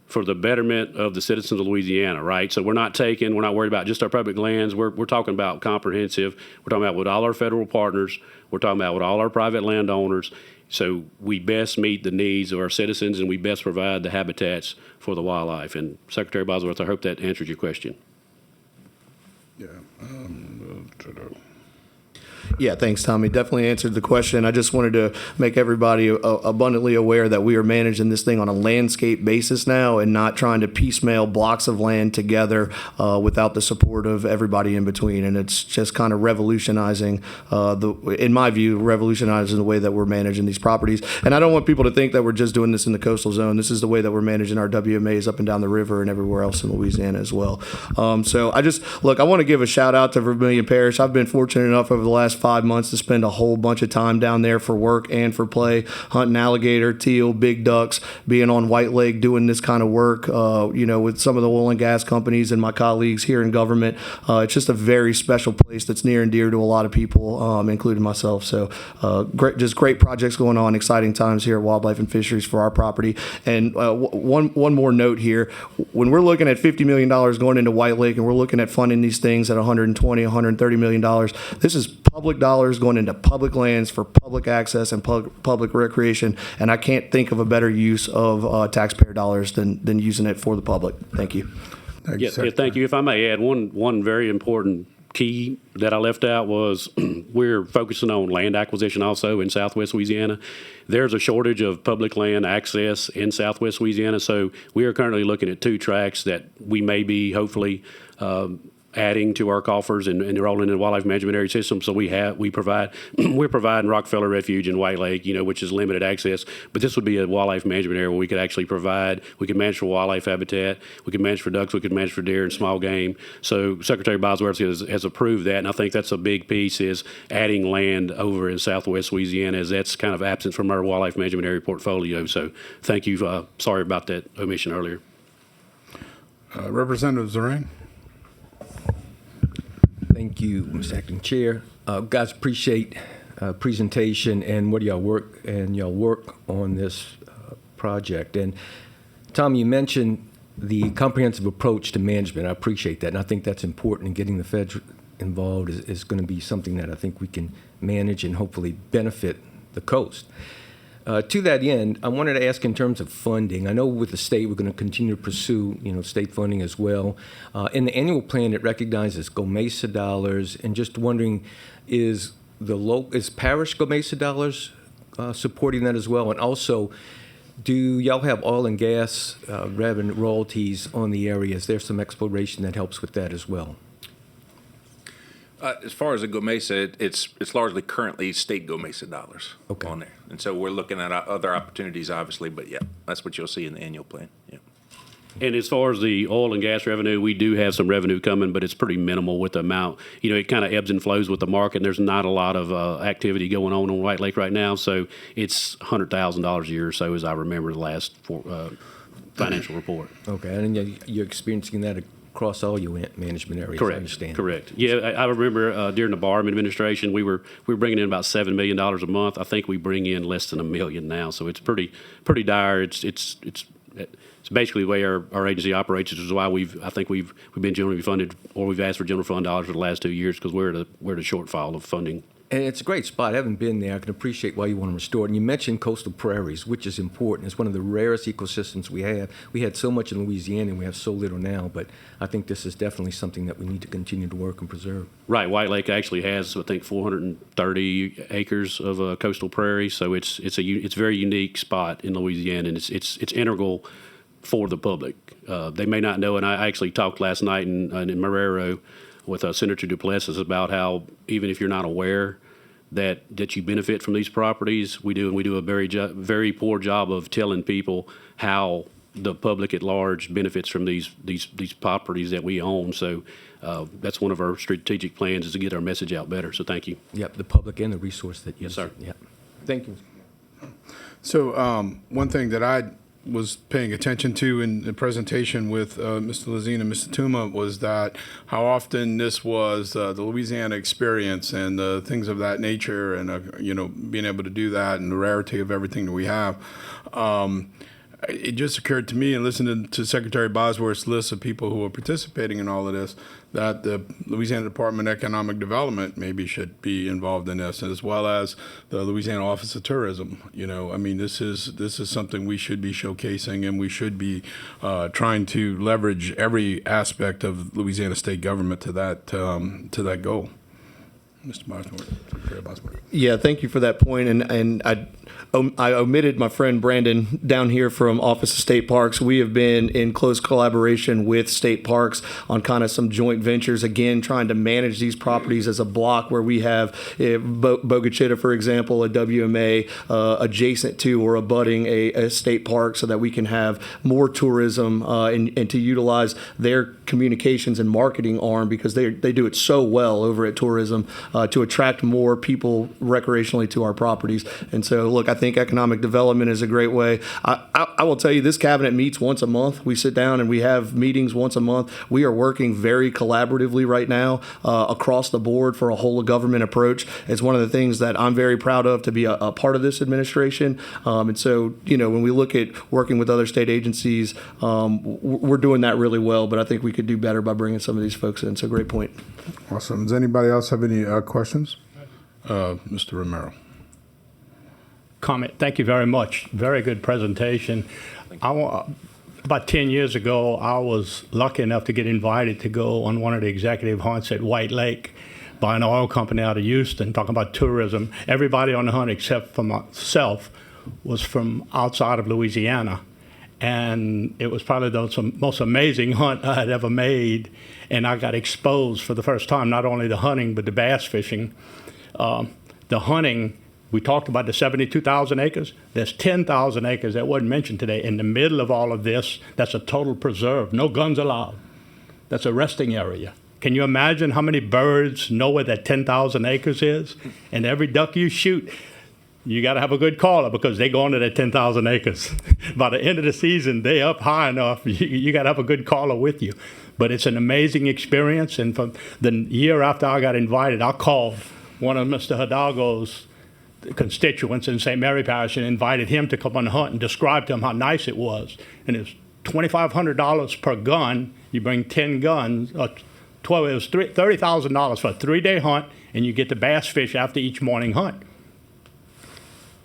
for the betterment of the citizens of Louisiana, right? So we're not worried about just our public lands. We're talking about comprehensive. We're talking about with all our federal partners. We're talking about with all our private landowners. So we best meet the needs of our citizens and we best provide the habitats for the wildlife. And Secretary Bosworth, I hope that answers your question. Yeah. Yeah, thanks, Tommy. Definitely answered the question. I just wanted to make everybody abundantly aware that we are managing this thing on a landscape basis now and not trying to piecemeal blocks of land together without the support of everybody in between. And it's just kind of revolutionizing, in my view, revolutionizing the way that we're managing these properties. And I don't want people to think that we're just doing this in the coastal zone. This is the way that we're managing our WMAs up and down the river and everywhere else in Louisiana as well. So I want to give a shout out to Vermilion Parish. I've been fortunate enough over the last 5 months to spend a whole bunch of time down there for work and for play, hunting alligator, teal, big ducks, being on White Lake, doing this kind of work, with some of the oil and gas companies and my colleagues here in government. It's just a very special place that's near and dear to a lot of people, including myself. So great projects going on, exciting times here at Wildlife and Fisheries for our property. And one more note here. When we're looking at $50 million going into White Lake and we're looking at funding these things at $120, $130 million, this is public dollars going into public lands for public access and public recreation, and I can't think of a better use of taxpayer dollars than using it for the public. Thank you. Thank you. If I may add one very important key that I left out was we're focusing on land acquisition also in Southwest Louisiana. There's a shortage of public land access in Southwest Louisiana, so we are currently looking at 2 tracts that we may be hopefully adding to our coffers and enrolling in the wildlife management area system. So we're providing Rockefeller Refuge in White Lake, which is limited access, but this would be a wildlife management area where we could actually we could manage for wildlife habitat, we could manage for ducks, we could manage for deer and small game. So Secretary Bosworth has approved that, and I think that's a big piece is adding land over in Southwest Louisiana, as that's kind of absent from our wildlife management area portfolio. So thank you. Sorry about that omission earlier. Representative Zarang. Thank you, Mr. Acting Chair. Guys, appreciate presentation and what y'all work on this project. And Tom, you mentioned the comprehensive approach to management. I appreciate that, and I think that's important. And getting the feds involved is going to be something that I think we can manage and hopefully benefit the coast. To that end, I wanted to ask in terms of funding. I know with the state we're going to continue to pursue, state funding as well. In the annual plan, it recognizes GOMESA dollars, and just wondering, is Parish GOMESA dollars supporting that as well? And also, do y'all have oil and gas revenue royalties on the area? Is there some exploration that helps with that as well? As far as the GOMESA, it's largely currently state GOMESA dollars on there. And so we're looking at other opportunities, obviously, but yeah, that's what you'll see in the annual plan. Yeah. And as far as the oil and gas revenue, we do have some revenue coming, but it's pretty minimal with the amount. It kind of ebbs and flows with the market, and there's not a lot of activity going on White Lake right now. So it's $100,000 a year or so, as I remember the last financial report. Okay, and you're experiencing that across all your management areas, Correct. I understand. Correct. Yeah, I remember during the Barham administration, we were bringing in about $7 million a month. I think we bring in less than $1 million now, so it's pretty dire. It's basically the way our agency operates, which is why I think we've been generally funded, or we've asked for general fund dollars for the last 2 years, because we're at a shortfall of funding. And it's a great spot. I haven't been there. I can appreciate why you want to restore it. And you mentioned coastal prairies, which is important. It's one of the rarest ecosystems we have. We had so much in Louisiana, and we have so little now. But I think this is definitely something that we need to continue to work and preserve. Right. White Lake actually has, I think, 430 acres of coastal prairie. So it's a very unique spot in Louisiana, and it's integral for the public. They may not know, and I actually talked last night in Marrero with Senator Duplessis about how even if you're not aware that you benefit from these properties, we do a very poor job of telling people how the public at large benefits from these properties that we own. So that's one of our strategic plans, is to get our message out better. So thank you. Yep, the public and the resource that you Yes, sir. Yep. Thank you. So one thing that I was paying attention to in the presentation with Mr. Lazine and Mr. Tuma was that how often this was the Louisiana experience and things of that nature, and being able to do that, and the rarity of everything that we have. It just occurred to me, and listening to Secretary Bosworth's list of people who are participating in all of this, that the Louisiana Department of Economic Development maybe should be involved in this, as well as the Louisiana Office of Tourism. This is something we should be showcasing, and we should be trying to leverage every aspect of Louisiana state government to that goal. Mr. Bosworth. Yeah, thank you for that point. And I omitted my friend Brandon down here from Office of State Parks. We have been in close collaboration with State Parks on kind of some joint ventures, again, trying to manage these properties as a block where we have Boca Chica, for example, a WMA adjacent to or abutting a state park, so that we can have more tourism and to utilize their communications and marketing arm, because they do it so well over at tourism to attract more people recreationally to our properties. And so, look, I think economic development is a great way. I will tell you, this cabinet meets once a month. We sit down and we have meetings once a month. We are working very collaboratively right now across the board for a whole of government approach. It's one of the things that I'm very proud of, to be a part of this administration. And so, when we look at working with other state agencies, we're doing that really well, but I think we could do better by bringing some of these folks in. So, great point. Awesome. Does anybody else have any questions? Mr. Romero. Comment. Thank you very much. Very good presentation. About 10 years ago, I was lucky enough to get invited to go on one of the executive hunts at White Lake by an oil company out of Houston, talking about tourism. Everybody on the hunt except for myself was from outside of Louisiana. And it was probably the most amazing hunt I had ever made. And I got exposed for the first time, not only the hunting, but the bass fishing. The hunting, we talked about the 72,000 acres. There's 10,000 acres that wasn't mentioned today. In the middle of all of this, that's a total preserve. No guns allowed. That's a resting area. Can you imagine how many birds know where that 10,000 acres is? And every duck you shoot, you got to have a good caller, because they go into that 10,000 acres. By the end of the season, they up high enough, you got to have a good caller with you. But it's an amazing experience. And from the year after I got invited, I called one of Mr. Hidalgo's constituents in St. Mary Parish and invited him to come on the hunt and described to him how nice it was. And it was $2,500 per gun. You bring 10 guns, 12. It was $30,000 for a 3-day hunt, and you get the bass fish after each morning hunt.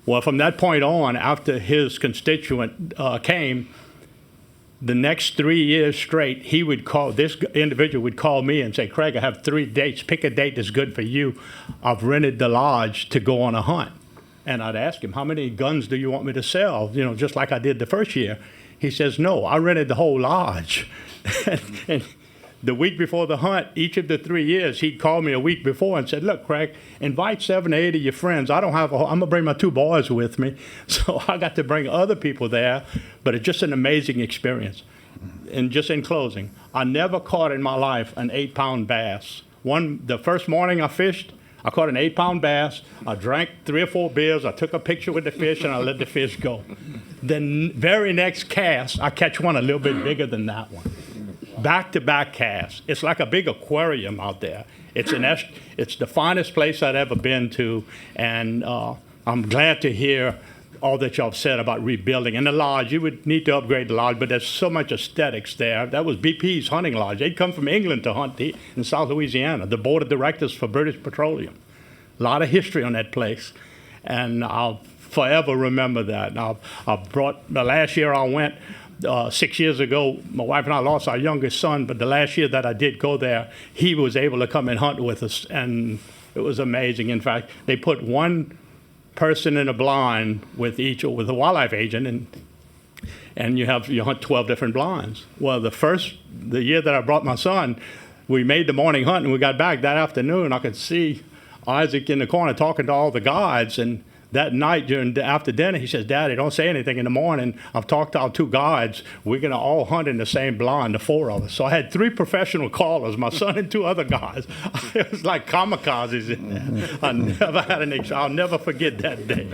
Well, from that point on, after his constituent came, the next 3 years straight, this individual would call me and say, Craig, I have 3 dates. Pick a date that's good for you. I've rented the lodge to go on a hunt. And I'd ask him, how many guns do you want me to sell? You know, just like I did the first year. He says, no, I rented the whole lodge. and the week before the hunt, each of the 3 years, he'd call me a week before and said, look, Craig, invite 7 or 8 of your friends. I'm going to bring my 2 boys with me. So I got to bring other people there, but it's just an amazing experience. And just in closing, I never caught in my life an 8-pound bass. The first morning I fished, I caught an 8-pound bass. I drank 3 or 4 beers. I took a picture with the fish, and I let the fish go. The very next cast, I catch one a little bit bigger than that one. Back-to-back casts. It's like a big aquarium out there. It's the finest place I'd ever been to, and I'm glad to hear all that y'all said about rebuilding. And the lodge, you would need to upgrade the lodge, but there's so much aesthetics there. That was BP's hunting lodge. They'd come from England to hunt in South Louisiana, the board of directors for British Petroleum. A lot of history on that place, and I'll forever remember that. The last year I went, 6 years ago, my wife and I lost our youngest son, but the last year that I did go there, he was able to come and hunt with us, and it was amazing. In fact, they put one person in a blind with a wildlife agent, and you hunt 12 different blinds. Well, the year that I brought my son, we made the morning hunt, and we got back that afternoon. I could see Isaac in the corner talking to all the guides, and that night after dinner, he says, Daddy, don't say anything in the morning. I've talked to our 2 guides. We're going to all hunt in the same blind, the 4 of us. So I had 3 professional callers, my son and 2 other guys. It was like kamikazes in there. I'll never forget that day.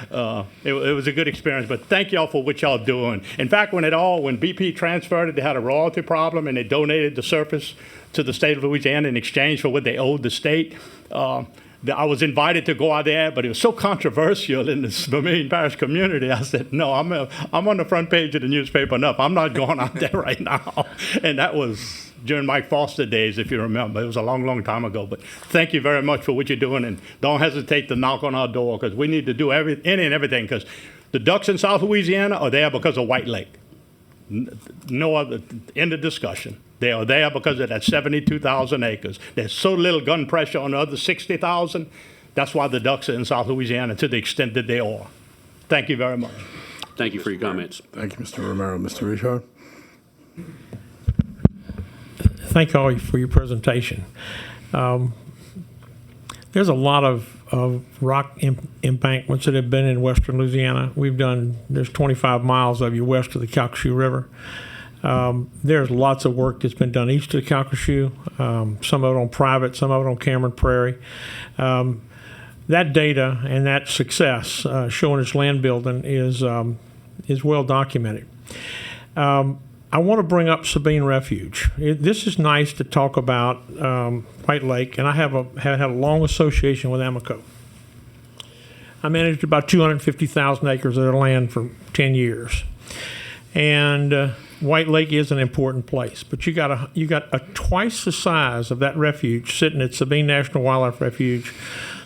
But, it was a good experience. But thank y'all for what y'all doing. In fact, when BP transferred it, they had a royalty problem, and they donated the surface to the state of Louisiana in exchange for what they owed the state. I was invited to go out there, but it was so controversial in the Vermilion Parish community. I said, no, I'm on the front page of the newspaper enough. I'm not going out there right now. And that was during Mike Foster days, if you remember. It was a long, long time ago. But thank you very much for what you're doing, and don't hesitate to knock on our door, because we need to do any and everything, because the ducks in South Louisiana are there because of White Lake. No other, end of discussion. They are there because of that 72,000 acres. There's so little gun pressure on the other 60,000. That's why the ducks are in South Louisiana to the extent that they are. Thank you very much. Thank you for your comments. Thank you, Mr. Romero. Mr. Richard? Thank you all for your presentation. There's a lot of rock embankments that have been in western Louisiana. There's 25 miles of you west of the Calcasieu River. There's lots of work that's been done east of the Calcasieu, some of it on private, some of it on Cameron Prairie. That data and that success showing its land building is well documented. I want to bring up Sabine Refuge. This is nice to talk about White Lake, and I have had a long association with Amoco. I managed about 250,000 acres of their land for 10 years. And White Lake is an important place, but you got a twice the size of that refuge sitting at Sabine National Wildlife Refuge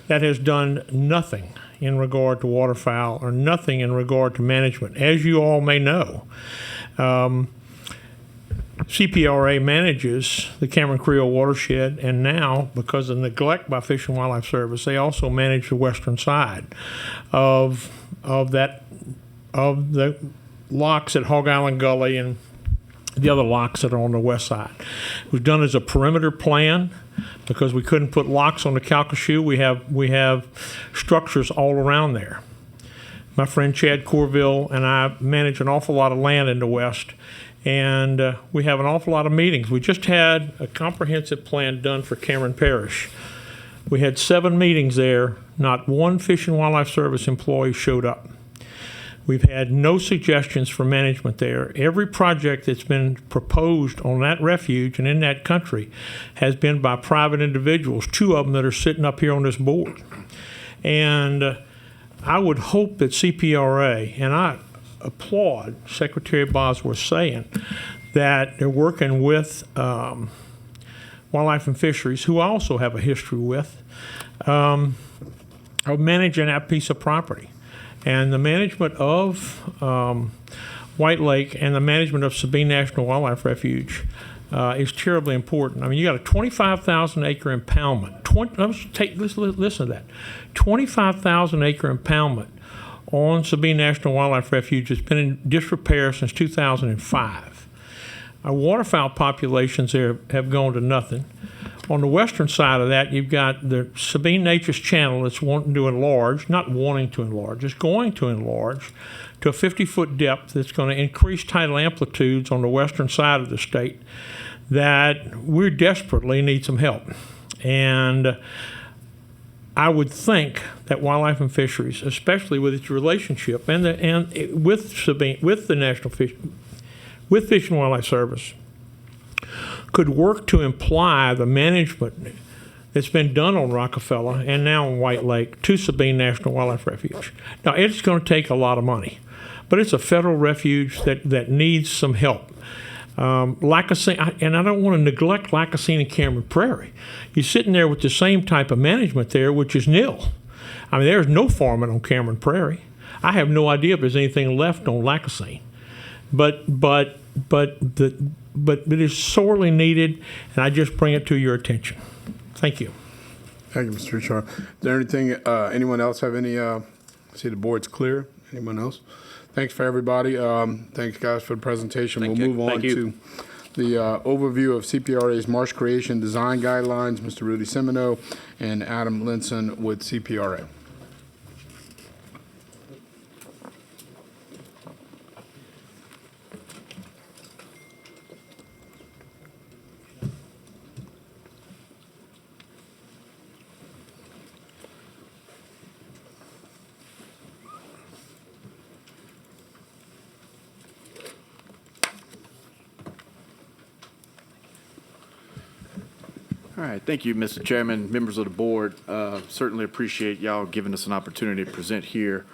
that has done nothing in regard to waterfowl or nothing in regard to management. As you all may know, CPRA manages the Cameron Creole watershed, and now, because of neglect by Fish and Wildlife Service, they also manage the western side of the locks at Hog Island Gully and the other locks that are on the west side. It was done as a perimeter plan because we couldn't put locks on the Calcasieu. We have structures all around there. My friend Chad Corville and I manage an awful lot of land in the west, and we have an awful lot of meetings. We just had a comprehensive plan done for Cameron Parish. We had 7 meetings there. Not one Fish and Wildlife Service employee showed up. We've had no suggestions for management there. Every project that's been proposed on that refuge and in that country has been by private individuals, 2 of them that are sitting up here on this board. And I would hope that CPRA, and I applaud Secretary Bosworth saying that they're working with Wildlife and Fisheries, who I also have a history with, of managing that piece of property. And the management of White Lake and the management of Sabine National Wildlife Refuge is terribly important. I mean, you got a 25,000 acre impoundment. Let's listen to that. 25,000 acre impoundment on Sabine National Wildlife Refuge has been in disrepair since 2005. Our waterfowl populations there have gone to nothing. On the western side of that, you've got the Sabine Nature's Channel that's wanting to enlarge, not wanting to enlarge, it's going to enlarge to a 50-foot depth that's going to increase tidal amplitudes on the western side of the state that we desperately need some help. And I would think that Wildlife and Fisheries, especially with its relationship with Sabine, with the National Fish, with Fish and Wildlife Service, could work to imply the management that's been done on Rockefeller and now on White Lake to Sabine National Wildlife Refuge. Now, it's going to take a lot of money, but it's a federal refuge that needs some help. Lacassine, and I don't want to neglect Lacassine and Cameron Prairie. You're sitting there with the same type of management there, which is nil. I mean, there's no farming on Cameron Prairie. I have no idea if there's anything left on Lacassine. But it is sorely needed, and I just bring it to your attention. Thank you. Thank you, Mr. Richard. Is there anything, anyone else have any, see the board's clear? Anyone else? Thanks for everybody. Thanks, guys, for the presentation. We'll move on to the overview of CPRA's marsh creation design guidelines. Mr. Rudy Semino and Adam Linson with CPRA. All right, thank you, Mr. Chairman, members of the board. Certainly appreciate y'all giving us an opportunity to present here.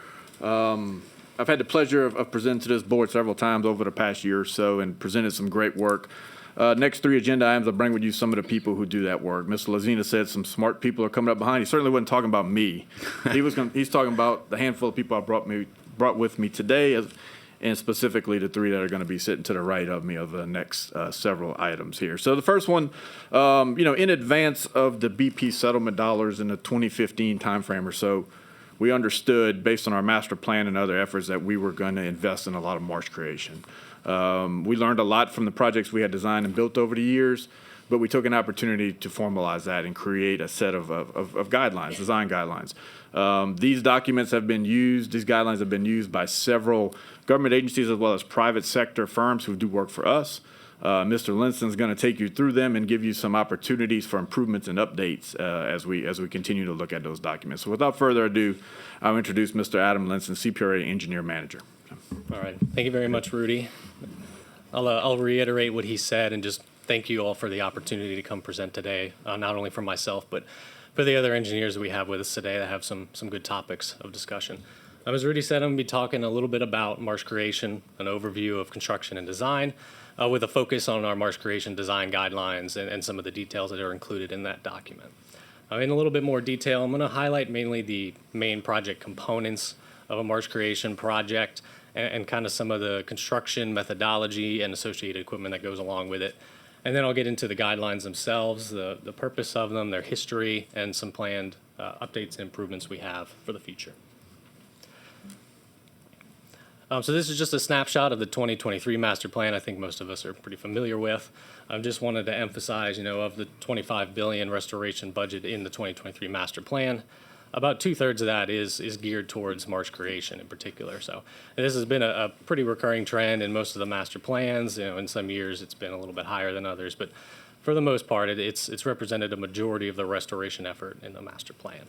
I've had the pleasure of presenting to this board several times over the past year or so and presented some great work. Next three agenda items, I'll bring with you some of the people who do that work. Mr. Lazina said some smart people are coming up behind. He certainly wasn't talking about me. He's talking about the handful of people I brought with me today, and specifically the three that are going to be sitting to the right of me of the next several items here. So the first one, in advance of the BP settlement dollars in the 2015 timeframe or so, we understood, based on our master plan and other efforts, that we were going to invest in a lot of marsh creation. We learned a lot from the projects we had designed and built over the years, but we took an opportunity to formalize that and create a set of guidelines, design guidelines. These documents have been used, these guidelines have been used by several government agencies as well as private sector firms who do work for us. Mr. Linson is going to take you through them and give you some opportunities for improvements and updates as we continue to look at those documents. So without further ado, I'll introduce Mr. Adam Linson, CPRA Engineer Manager. All right. Thank you very much, Rudy. I'll reiterate what he said and just thank you all for the opportunity to come present today, not only for myself, but for the other engineers that we have with us today that have some good topics of discussion. As Rudy said, I'm going to be talking a little bit about marsh creation, an overview of construction and design, with a focus on our marsh creation design guidelines and some of the details that are included in that document. In a little bit more detail, I'm going to highlight mainly the main project components of a marsh creation project and kind of some of the construction methodology and associated equipment that goes along with it. And then I'll get into the guidelines themselves, the purpose of them, their history, and some planned updates and improvements we have for the future. So this is just a snapshot of the 2023 master plan. I think most of us are pretty familiar with. I just wanted to emphasize, of the $25 billion restoration budget in the 2023 master plan, about 2/3 of that is geared towards marsh creation in particular. So this has been a pretty recurring trend in most of the master plans. In some years it's been a little bit higher than others, but for the most part, it's represented a majority of the restoration effort in the master plan.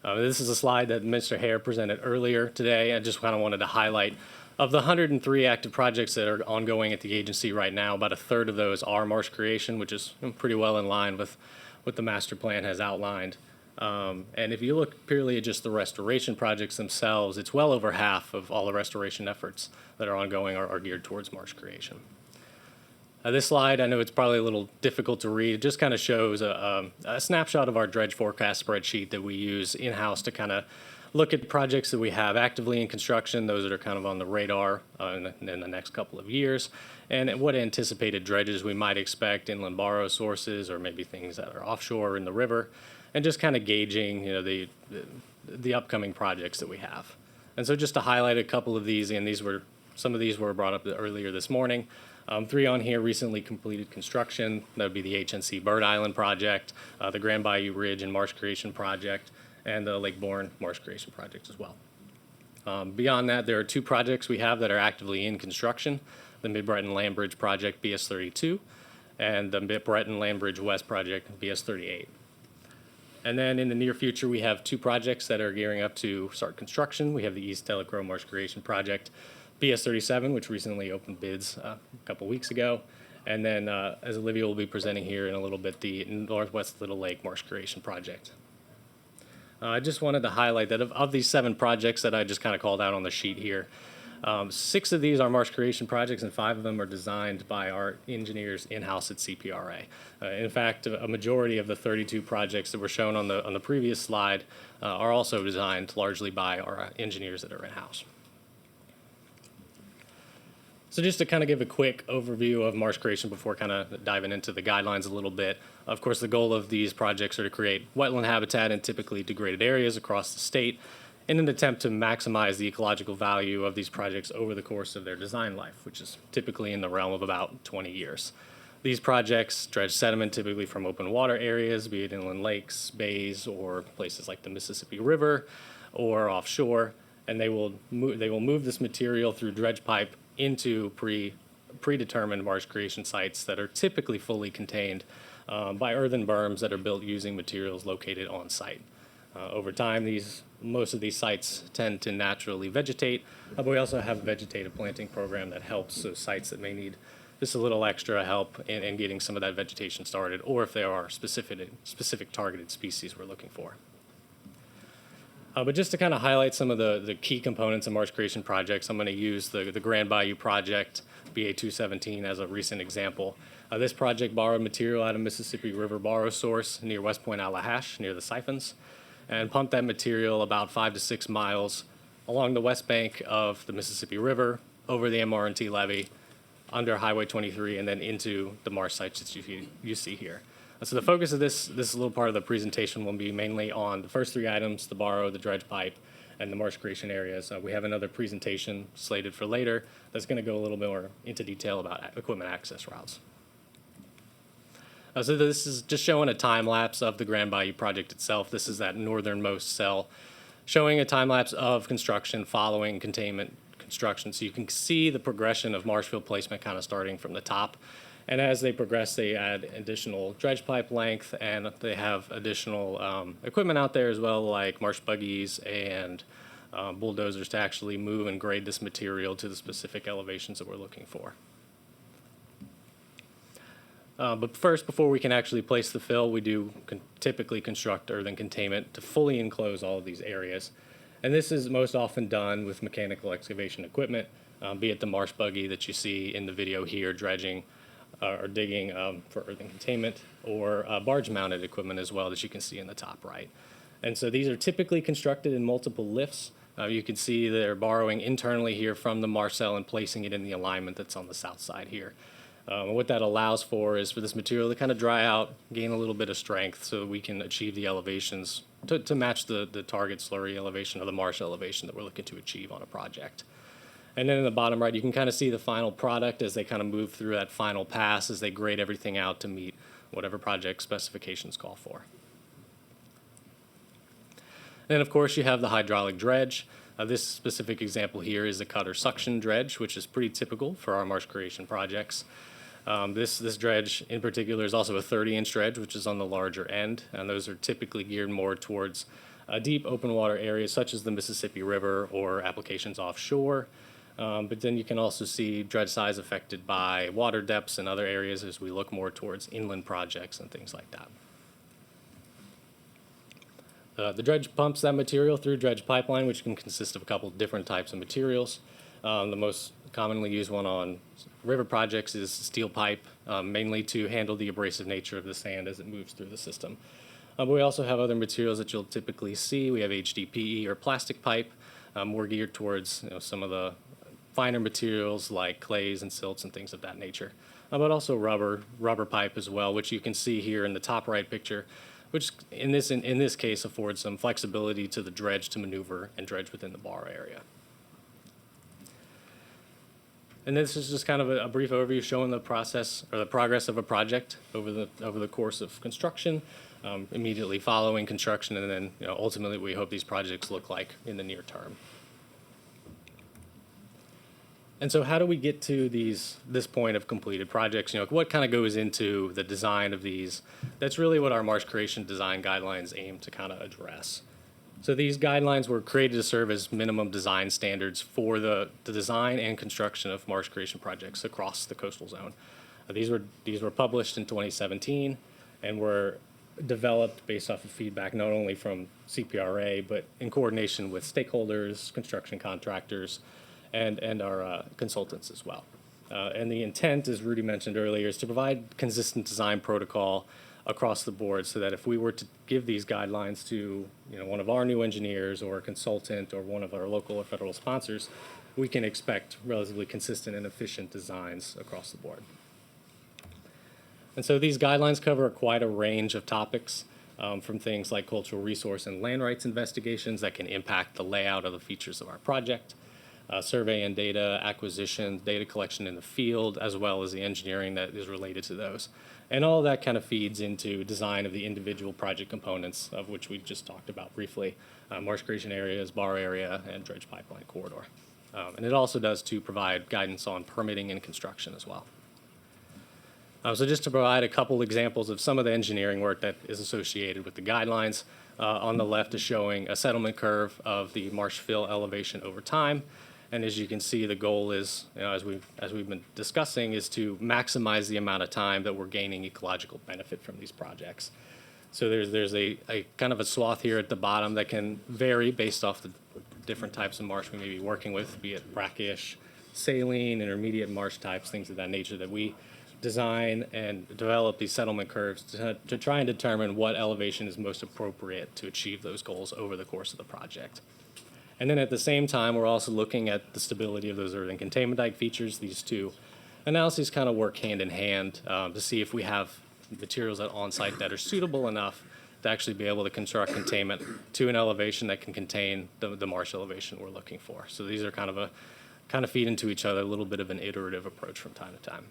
This is a slide that Mr. Hare presented earlier today. I just kind of wanted to highlight of the 103 active projects that are ongoing at the agency right now, about 1/3 of those are marsh creation, which is pretty well in line with what the master plan has outlined. And if you look purely at just the restoration projects themselves, it's well over half of all the restoration efforts that are ongoing are geared towards marsh creation. This slide, I know it's probably a little difficult to read. It just kind of shows a snapshot of our dredge forecast spreadsheet that we use in-house to kind of look at projects that we have actively in construction, those that are kind of on the radar in the next couple of years, and what anticipated dredges we might expect, inland borrow sources, or maybe things that are offshore in the river, and just kind of gauging, the upcoming projects that we have. And so just to highlight a couple of these, and some of these were brought up earlier this morning. 3 on here recently completed construction. That would be the HNC Bird Island project, the Grand Bayou Ridge and Marsh Creation project, and the Lake Bourne Marsh Creation project as well. Beyond that, there are 2 projects we have that are actively in construction, the Mid-Breton Land Bridge project, BS32, and the Mid-Breton Land Bridge West project, BS38. And then in the near future, we have 2 projects that are gearing up to start construction. We have the East Delacroix Marsh Creation project, BS37, which recently opened bids a couple weeks ago. And then, as Olivia will be presenting here in a little bit, the Northwest Little Lake Marsh Creation project. I just wanted to highlight that of these 7 projects that I just kind of called out on the sheet here, 6 of these are marsh creation projects, and 5 of them are designed by our engineers in-house at CPRA. In fact, a majority of the 32 projects that were shown on the previous slide are also designed largely by our engineers that are in-house. So just to kind of give a quick overview of marsh creation before kind of diving into the guidelines a little bit. Of course, the goal of these projects are to create wetland habitat in typically degraded areas across the state in an attempt to maximize the ecological value of these projects over the course of their design life, which is typically in the realm of about 20 years. These projects dredge sediment typically from open water areas, be it inland lakes, bays, or places like the Mississippi River or offshore, and they will move this material through dredge pipe into predetermined marsh creation sites that are typically fully contained by earthen berms that are built using materials located on site. Over time, most of these sites tend to naturally vegetate, but we also have a vegetative planting program that helps those sites that may need just a little extra help in getting some of that vegetation started, or if there are specific targeted species we're looking for. But just to kind of highlight some of the key components of marsh creation projects, I'm going to use the Grand Bayou project, BA217, as a recent example. This project borrowed material out of Mississippi River borrow source near West Point, Allahash, near the siphons, and pumped that material about 5 to 6 miles along the west bank of the Mississippi River, over the MR&T levee, under Highway 23, and then into the marsh sites that you see here. So the focus of this little part of the presentation will be mainly on the first 3 items, the borrow, the dredge pipe, and the marsh creation areas. We have another presentation slated for later that's going to go a little bit more into detail about equipment access routes. So this is just showing a time lapse of the Grand Bayou project itself. This is that northernmost cell, showing a time lapse of construction following containment construction. So you can see the progression of marsh field placement kind of starting from the top. And as they progress, they add additional dredge pipe length, and they have additional equipment out there as well, like marsh buggies and bulldozers to actually move and grade this material to the specific elevations that we're looking for. But first, before we can actually place the fill, we do typically construct earthen containment to fully enclose all of these areas. And this is most often done with mechanical excavation equipment, be it the marsh buggy that you see in the video here dredging or digging for earthen containment, or barge-mounted equipment as well that you can see in the top right. And so these are typically constructed in multiple lifts. You can see they're borrowing internally here from the marsh cell and placing it in the alignment that's on the south side here. What that allows for is for this material to kind of dry out, gain a little bit of strength so that we can achieve the elevations to match the target slurry elevation or the marsh elevation that we're looking to achieve on a project. And then in the bottom right, you can kind of see the final product as they kind of move through that final pass as they grade everything out to meet whatever project specifications call for. And of course, you have the hydraulic dredge. This specific example here is a cutter suction dredge, which is pretty typical for our marsh creation projects. This dredge in particular is also a 30-inch dredge, which is on the larger end, and those are typically geared more towards deep open water areas such as the Mississippi River or applications offshore. But then you can also see dredge size affected by water depths in other areas as we look more towards inland projects and things like that. The dredge pumps that material through dredge pipeline, which can consist of a couple different types of materials. The most commonly used one on river projects is steel pipe, mainly to handle the abrasive nature of the sand as it moves through the system. But we also have other materials that you'll typically see. We have HDPE or plastic pipe, more geared towards some of the finer materials like clays and silts and things of that nature. But also rubber pipe as well, which you can see here in the top right picture, which in this case affords some flexibility to the dredge to maneuver and dredge within the bar area. And this is just kind of a brief overview showing the process or the progress of a project over the course of construction, immediately following construction, and then ultimately we hope these projects look like in the near term. And so how do we get to this point of completed projects? What kind of goes into the design of these? That's really what our marsh creation design guidelines aim to kind of address. So these guidelines were created to serve as minimum design standards for the design and construction of marsh creation projects across the coastal zone. These were published in 2017 and were developed based off of feedback not only from CPRA, but in coordination with stakeholders, construction contractors, and our consultants as well. And the intent, as Rudy mentioned earlier, is to provide consistent design protocol across the board so that if we were to give these guidelines to one of our new engineers or a consultant or one of our local or federal sponsors, we can expect relatively consistent and efficient designs across the board. And so these guidelines cover quite a range of topics, from things like cultural resource and land rights investigations that can impact the layout of the features of our project, survey and data acquisition, data collection in the field, as well as the engineering that is related to those. And all that kind of feeds into design of the individual project components, of which we just talked about briefly, marsh creation areas, bar area, and dredge pipeline corridor. And it also does to provide guidance on permitting and construction as well. So just to provide a couple examples of some of the engineering work that is associated with the guidelines, on the left is showing a settlement curve of the marsh fill elevation over time. And as you can see, the goal is, as we've been discussing, is to maximize the amount of time that we're gaining ecological benefit from these projects. So there's a kind of a swath here at the bottom that can vary based off the different types of marsh we may be working with, be it brackish, saline, intermediate marsh types, things of that nature, that we design and develop these settlement curves to try and determine what elevation is most appropriate to achieve those goals over the course of the project. And then at the same time, we're also looking at the stability of those earthen containment dike features. These two analyses kind of work hand in hand to see if we have materials on site that are suitable enough to actually be able to construct containment to an elevation that can contain the marsh elevation we're looking for. So these are kind of feed into each other, a little bit of an iterative approach from time to time.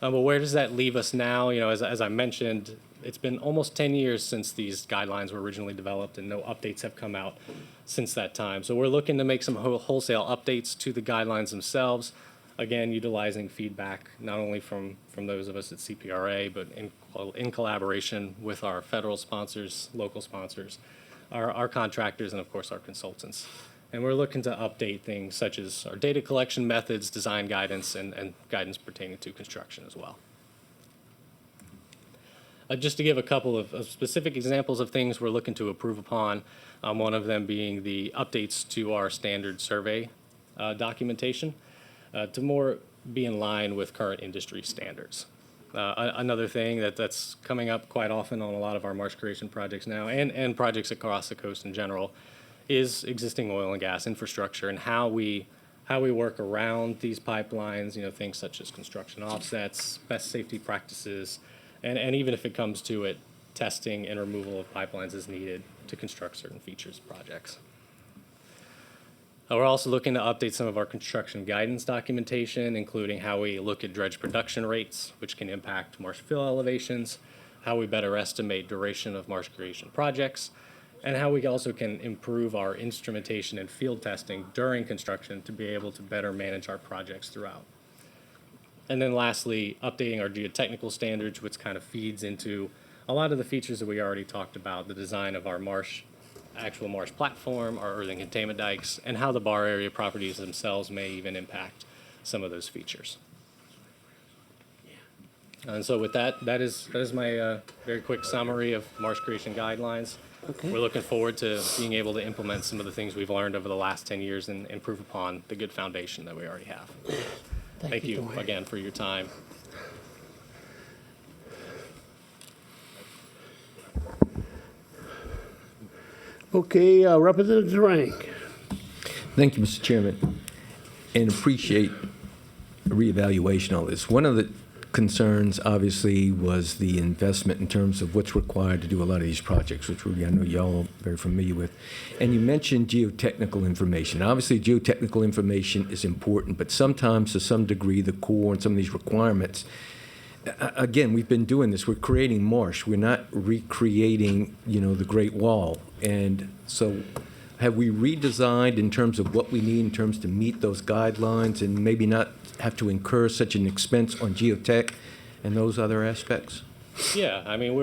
But where does that leave us now? As I mentioned, it's been almost 10 years since these guidelines were originally developed, and no updates have come out since that time. So we're looking to make some wholesale updates to the guidelines themselves, again, utilizing feedback not only from those of us at CPRA, but in collaboration with our federal sponsors, local sponsors, our contractors, and of course our consultants. And we're looking to update things such as our data collection methods, design guidance, and guidance pertaining to construction as well. Just to give a couple of specific examples of things we're looking to improve upon, one of them being the updates to our standard survey documentation to more be in line with current industry standards. Another thing that's coming up quite often on a lot of our marsh creation projects now and projects across the coast in general is existing oil and gas infrastructure and how we work around these pipelines, things such as construction offsets, best safety practices, and even if it comes to it, testing and removal of pipelines is needed to construct certain features of projects. We're also looking to update some of our construction guidance documentation, including how we look at dredge production rates, which can impact marsh fill elevations, how we better estimate duration of marsh creation projects, and how we also can improve our instrumentation and field testing during construction to be able to better manage our projects throughout. And then lastly, updating our geotechnical standards, which kind of feeds into a lot of the features that we already talked about, the design of our actual marsh platform, our earthen containment dikes, and how the bar area properties themselves may even impact some of those features. And so with that is my very quick summary of marsh creation guidelines. we're looking forward to being able to implement some of the things we've learned over the last 10 years and improve upon the good foundation that we already have. Thank you Dwayne. again for your time. Okay, Representative Rank. Thank you, Mr. Chairman, and appreciate a reevaluation on this. One of the concerns, obviously, was the investment in terms of what's required to do a lot of these projects, which Rudy, I know y'all are very familiar with. And you mentioned geotechnical information. Obviously, geotechnical information is important, but sometimes, to some degree, the Corps and some of these requirements, again, we've been doing this. We're creating marsh. We're not recreating, the Great Wall. And so have we redesigned in terms of what we need in terms to meet those guidelines and maybe not have to incur such an expense on geotech and those other aspects? Yeah, I mean,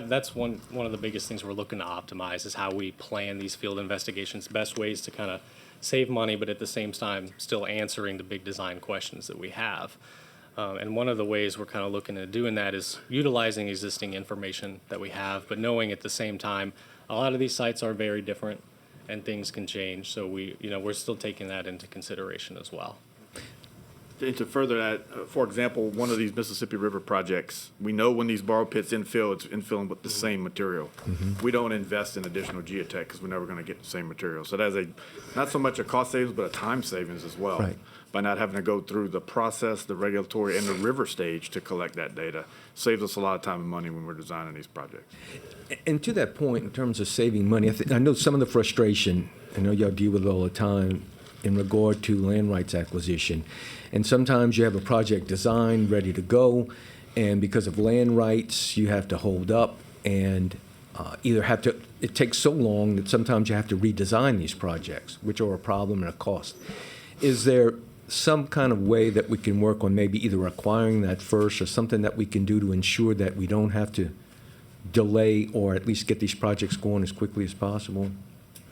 that's one of the biggest things we're looking to optimize is how we plan these field investigations, best ways to kind of save money, but at the same time still answering the big design questions that we have. And one of the ways we're kind of looking at doing that is utilizing existing information that we have, but knowing at the same time a lot of these sites are very different and things can change. So we're still taking that into consideration as well. And to further that, for example, one of these Mississippi River projects, we know when these borrow pits infill, it's infilling with the same material. We don't invest in additional geotech because we're never going to get the same material. So that's not so much a cost savings, but a time savings as well. Right. By not having to go through the process, the regulatory, and the river stage to collect that data. Saves us a lot of time and money when we're designing these projects. And to that point, in terms of saving money, I know some of the frustration, I know y'all deal with it all the time, in regard to land rights acquisition. And sometimes you have a project designed, ready to go, and because of land rights, you have to hold up and it takes so long that sometimes you have to redesign these projects, which are a problem and a cost. Is there some kind of way that we can work on maybe either acquiring that first or something that we can do to ensure that we don't have to delay or at least get these projects going as quickly as possible?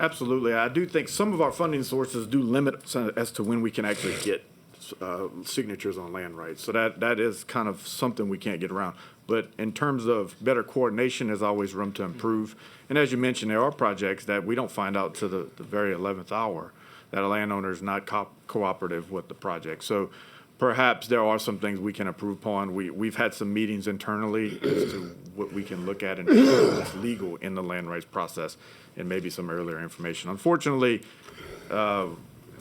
Absolutely. I do think some of our funding sources do limit us as to when we can actually get signatures on land rights. So that is kind of something we can't get around. But in terms of better coordination, there's always room to improve. And as you mentioned, there are projects that we don't find out to the very 11th hour that a landowner is not cooperative with the project. So perhaps there are some things we can improve upon. We've had some meetings internally as to what we can look at and what's legal in the land rights process and maybe some earlier information. Unfortunately, the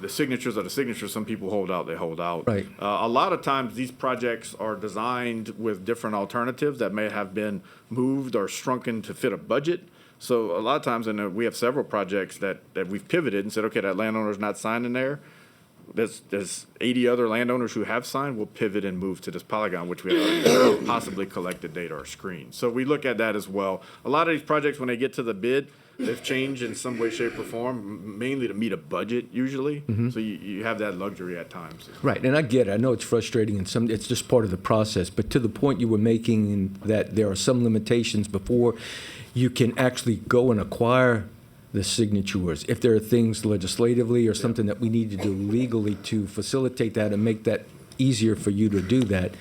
signatures are the signatures. Some people hold out, they hold out. Right. A lot of times these projects are designed with different alternatives that may have been moved or shrunken to fit a budget. So a lot of times, and we have several projects that we've pivoted and said, okay, that landowner's not signing there. There's 80 other landowners who have signed. We'll pivot and move to this polygon, which we have possibly collected data or screened. So we look at that as well. A lot of these projects, when they get to the bid, they've changed in some way, shape, or form, mainly to meet a budget usually. So you have that luxury at times. Right, and I get it. I know it's frustrating and it's just part of the process. But to the point you were making in that there are some limitations before you can actually go and acquire the signatures. If there are things legislatively or something that we need to do legally to facilitate that and make that easier for you to do that,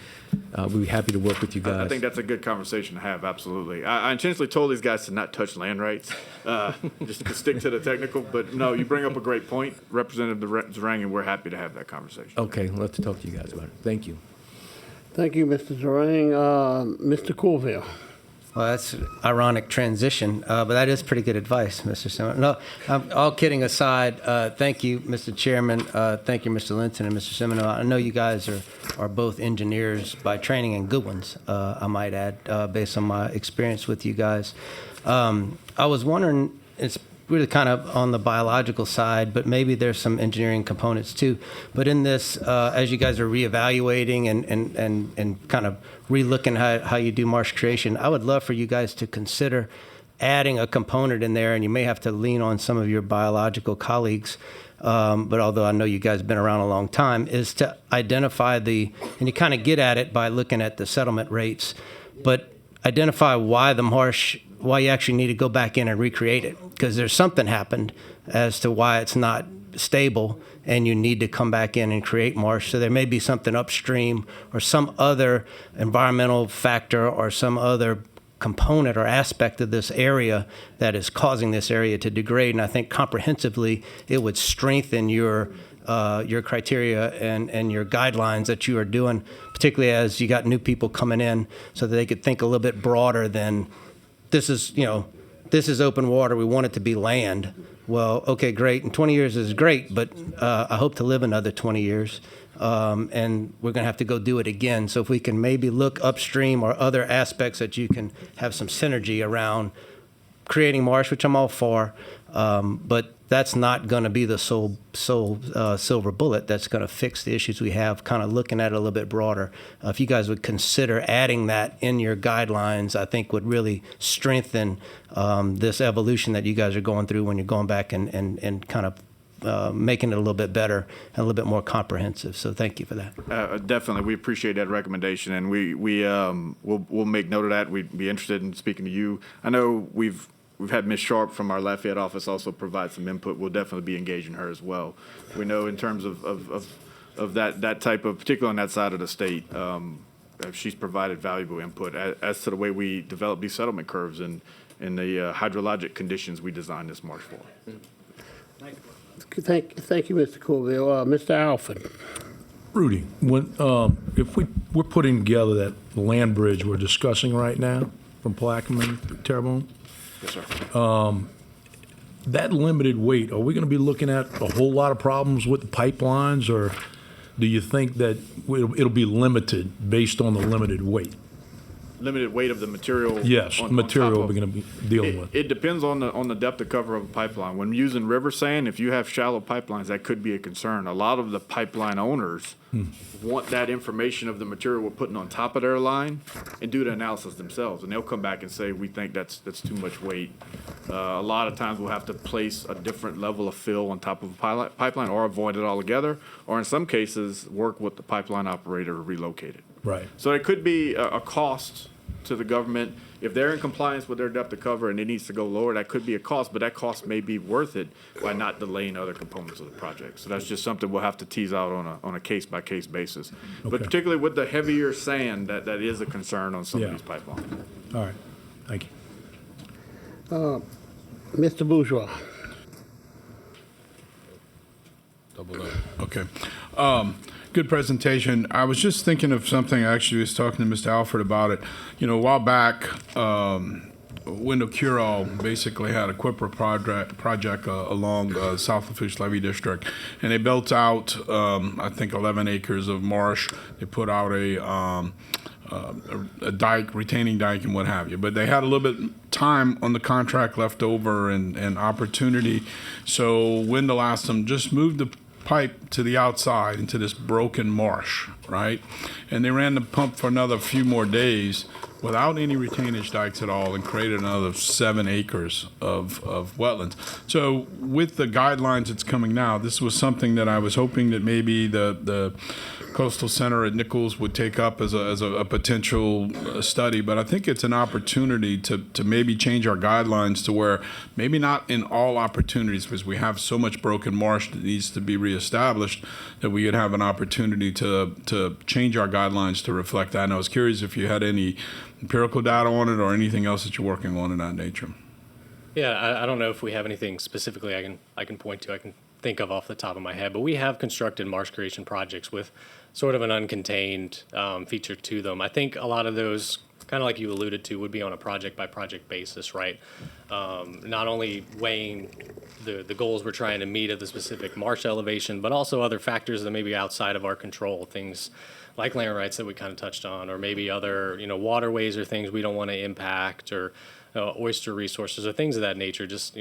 we'd be happy to work with you guys. I think that's a good conversation to have, absolutely. I intentionally told these guys to not touch land rights, just to stick to the technical. But no, you bring up a great point, Representative Zarang, and we're happy to have that conversation. Okay, I'll have to talk to you guys about it. Thank you. Thank you, Mr. Zarang. Mr. Colville. Well, that's an ironic transition, but that is pretty good advice, Mr. Simmons. No, all kidding aside, thank you, Mr. Chairman. Thank you, Mr. Linton and Mr. Semino. I know you guys are both engineers by training and good ones, I might add, based on my experience with you guys. I was wondering, it's really kind of on the biological side, but maybe there's some engineering components too. But in this, as you guys are reevaluating and kind of relooking how you do marsh creation, I would love for you guys to consider adding a component in there, and you may have to lean on some of your biological colleagues, but although I know you guys have been around a long time, is to identify and you kind of get at it by looking at the settlement rates, but identify why you actually need to go back in and recreate it, because there's something happened as to why it's not stable and you need to come back in and create marsh. So there may be something upstream or some other environmental factor or some other component or aspect of this area that is causing this area to degrade. And I think comprehensively, it would strengthen your criteria and your guidelines that you are doing, particularly as you got new people coming in, so that they could think a little bit broader than this is open water. We want it to be land. Well, okay, great. And 20 years is great, but I hope to live another 20 years. And we're going to have to go do it again. So if we can maybe look upstream or other aspects that you can have some synergy around creating marsh, which I'm all for, but that's not going to be the sole silver bullet that's going to fix the issues we have, kind of looking at it a little bit broader. If you guys would consider adding that in your guidelines, I think would really strengthen this evolution that you guys are going through when you're going back and kind of making it a little bit better and a little bit more comprehensive. So thank you for that. Definitely, we appreciate that recommendation, and we'll make note of that. We'd be interested in speaking to you. I know we've had Ms. Sharp from our Lafayette office also provide some input. We'll definitely be engaging her as well. We know in terms of that type of, particularly on that side of the state, she's provided valuable input as to the way we develop these settlement curves and the hydrologic conditions we designed this marsh for. Thank you, Mr. Corville. Mr. Alford. Rudy, when, if we're putting together that land bridge we're discussing right now from Plaquemine to Terrebonne, Yes, sir. that limited weight, are we going to be looking at a whole lot of problems with the pipelines, or do you think that it'll be limited based on the limited weight? Limited weight of the material. Yes, on material top of- we're going to be dealing with. It depends on the depth of cover of a pipeline. When using river sand, if you have shallow pipelines, that could be a concern. A lot of the pipeline owners want that information of the material we're putting on top of their line and do the analysis themselves. And they'll come back and say, we think that's too much weight. A lot of times we'll have to place a different level of fill on top of a pipeline or avoid it altogether, or in some cases, work with the pipeline operator to relocate it. Right. So it could be a cost to the government. If they're in compliance with their depth of cover and it needs to go lower, that could be a cost, but that cost may be worth it by not delaying other components of the project. So that's just something we'll have to tease out on a case-by-case basis. But Okay. particularly with the heavier sand, that is a concern on some of Yeah. these pipelines. All right, thank you. Mr. Bourgeois. Okay. Good presentation. I was just thinking of something, I actually was talking to Mr. Alford about it. You know, a while back, Wendell Curall basically had a CPRA project along South Lafourche Levee District, and they built out, I think, 11 acres of marsh. They put out a dike, retaining dike, and what have you. But they had a little bit time on the contract left over and opportunity. So Wendell asked them, just move the pipe to the outside into this broken marsh, right? And they ran the pump for another few more days without any retainage dikes at all and created another 7 acres of wetlands. So with the guidelines that's coming now, this was something that I was hoping that maybe the Coastal Center at Nichols would take up as a potential study, but I think it's an opportunity to maybe change our guidelines to where maybe not in all opportunities, because we have so much broken marsh that needs to be reestablished, that we could have an opportunity to change our guidelines to reflect that. And I was curious if you had any empirical data on it or anything else that you're working on in that nature. Yeah, I don't know if we have anything specifically I can point to. I can think of off the top of my head, but we have constructed marsh creation projects with sort of an uncontained feature to them. I think a lot of those, kind of like you alluded to, would be on a project by project basis, right? Not only weighing the goals we're trying to meet at the specific marsh elevation, but also other factors that may be outside of our control, things like land rights that we kind of touched on, or maybe other, waterways or things we don't want to impact, or oyster resources or things of that nature. Just,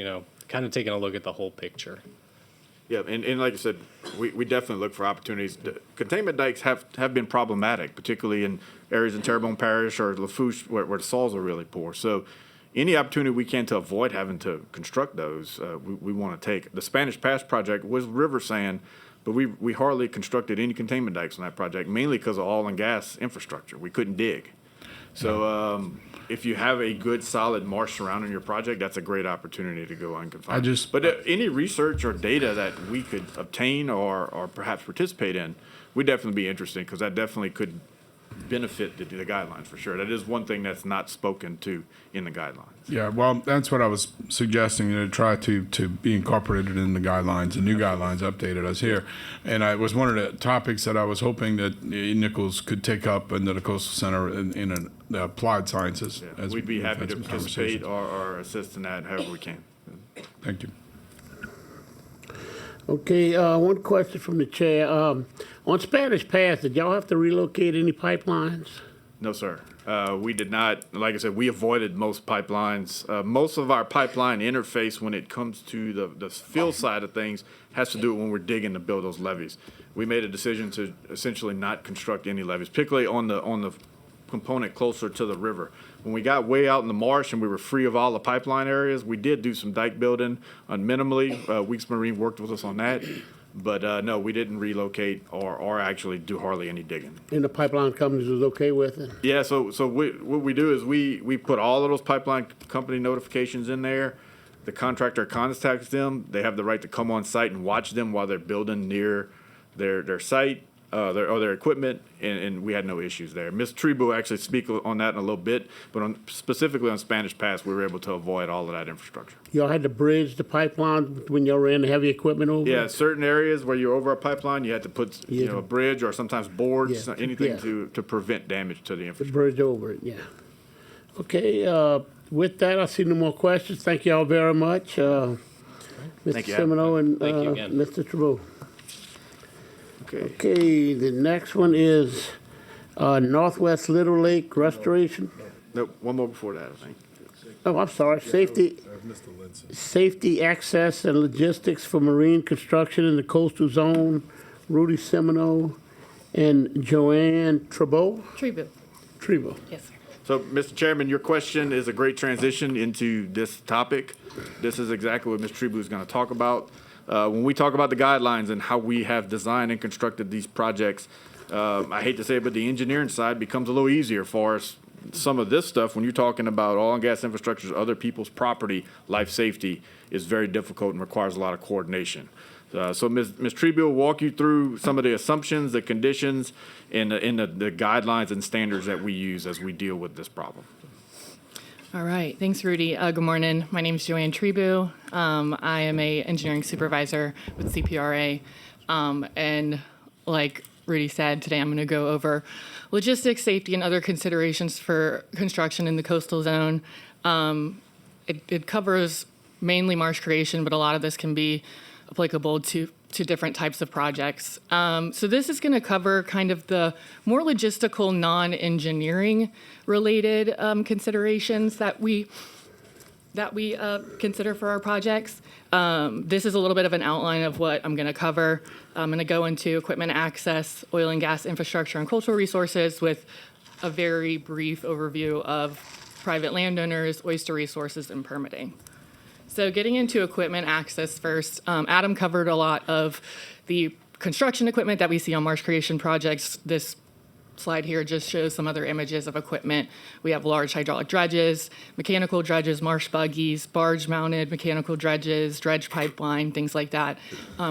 kind of taking a look at the whole picture. Yeah, and like I said, we definitely look for opportunities. The containment dikes have been problematic, particularly in areas in Terrebonne Parish or Lafourche where the soils are really poor. So any opportunity we can to avoid having to construct those, we want to take. The Spanish Pass project was river sand, but we hardly constructed any containment dikes on that project, mainly because of oil and gas infrastructure. We couldn't dig. So if you have a good, solid marsh surrounding your project, that's a great opportunity to go unconfined. But any research or data that we could obtain or perhaps participate in, we'd definitely be interested, because that definitely could benefit the guidelines for sure. That is one thing that's not spoken to in the guidelines. Yeah, well, that's what I was suggesting, to try to be incorporated in the guidelines, the new guidelines updated us here. And it was one of the topics that I was hoping that Nichols could take up into the Coastal Center in the applied sciences. Yeah, as we'd be we've happy had to some participate conversations. or assist in that however we can. Thank you. Okay, one question from the chair. On Spanish Pass, did y'all have to relocate any pipelines? No, sir. We did not. Like I said, we avoided most pipelines. Most of our pipeline interface when it comes to the field side of things has to do with when we're digging to build those levees. We made a decision to essentially not construct any levees, particularly on the component closer to the river. When we got way out in the marsh and we were free of all the pipeline areas, we did do some dike building minimally. Weeks Marine worked with us on that. But no, we didn't relocate or actually do hardly any digging. And the pipeline companies was okay with it? Yeah, so what we do is we put all of those pipeline company notifications in there. The contractor contacts them. They have the right to come on site and watch them while they're building near their site, their equipment, and we had no issues there. Ms. Trebu will actually speak on that in a little bit, but specifically on Spanish Pass, we were able to avoid all of that infrastructure. Y'all had to bridge the pipeline when y'all ran the heavy equipment over? Yeah, certain areas where you're over a pipeline, you had to put a bridge or sometimes boards, anything to prevent damage to the The infrastructure. bridge over it, yeah. Okay, with that, I see no more questions. Thank you all very much. Mr. Thank you, Adam. Semino and Thank you again. Mr. Trebo. Okay. Okay, the next one is Northwest Little Lake Restoration. Nope, one more before that, I think. Oh, I'm sorry, safety access and logistics for marine construction in the coastal zone, Rudy Semino and Joanne Trebo. Trebo. Yes, sir. So, Mr. Chairman, your question is a great transition into this topic. This is exactly what Ms. Trebu is going to talk about. When we talk about the guidelines and how we have designed and constructed these projects, I hate to say it, but the engineering side becomes a little easier for us. Some of this stuff, when you're talking about oil and gas infrastructures, other people's property, life safety, is very difficult and requires a lot of coordination. So Ms. Trebu will walk you through some of the assumptions, the conditions, and the guidelines and standards that we use as we deal with this problem. All right. Thanks, Rudy. Good morning. My name is Joanne Trebu. I am a engineering supervisor with CPRA. And like Rudy said, today I'm going to go over logistics, safety, and other considerations for construction in the coastal zone. It covers mainly marsh creation, but a lot of this can be applicable to different types of projects. So this is going to cover kind of the more logistical, non-engineering related considerations that we consider for our projects. This is a little bit of an outline of what I'm going to cover. I'm going to go into equipment access, oil and gas infrastructure, and cultural resources with a very brief overview of private landowners, oyster resources, and permitting. So getting into equipment access first, Adam covered a lot of the construction equipment that we see on marsh creation projects. This slide here just shows some other images of equipment. We have large hydraulic dredges, mechanical dredges, marsh buggies, barge-mounted mechanical dredges, dredge pipeline, things like that.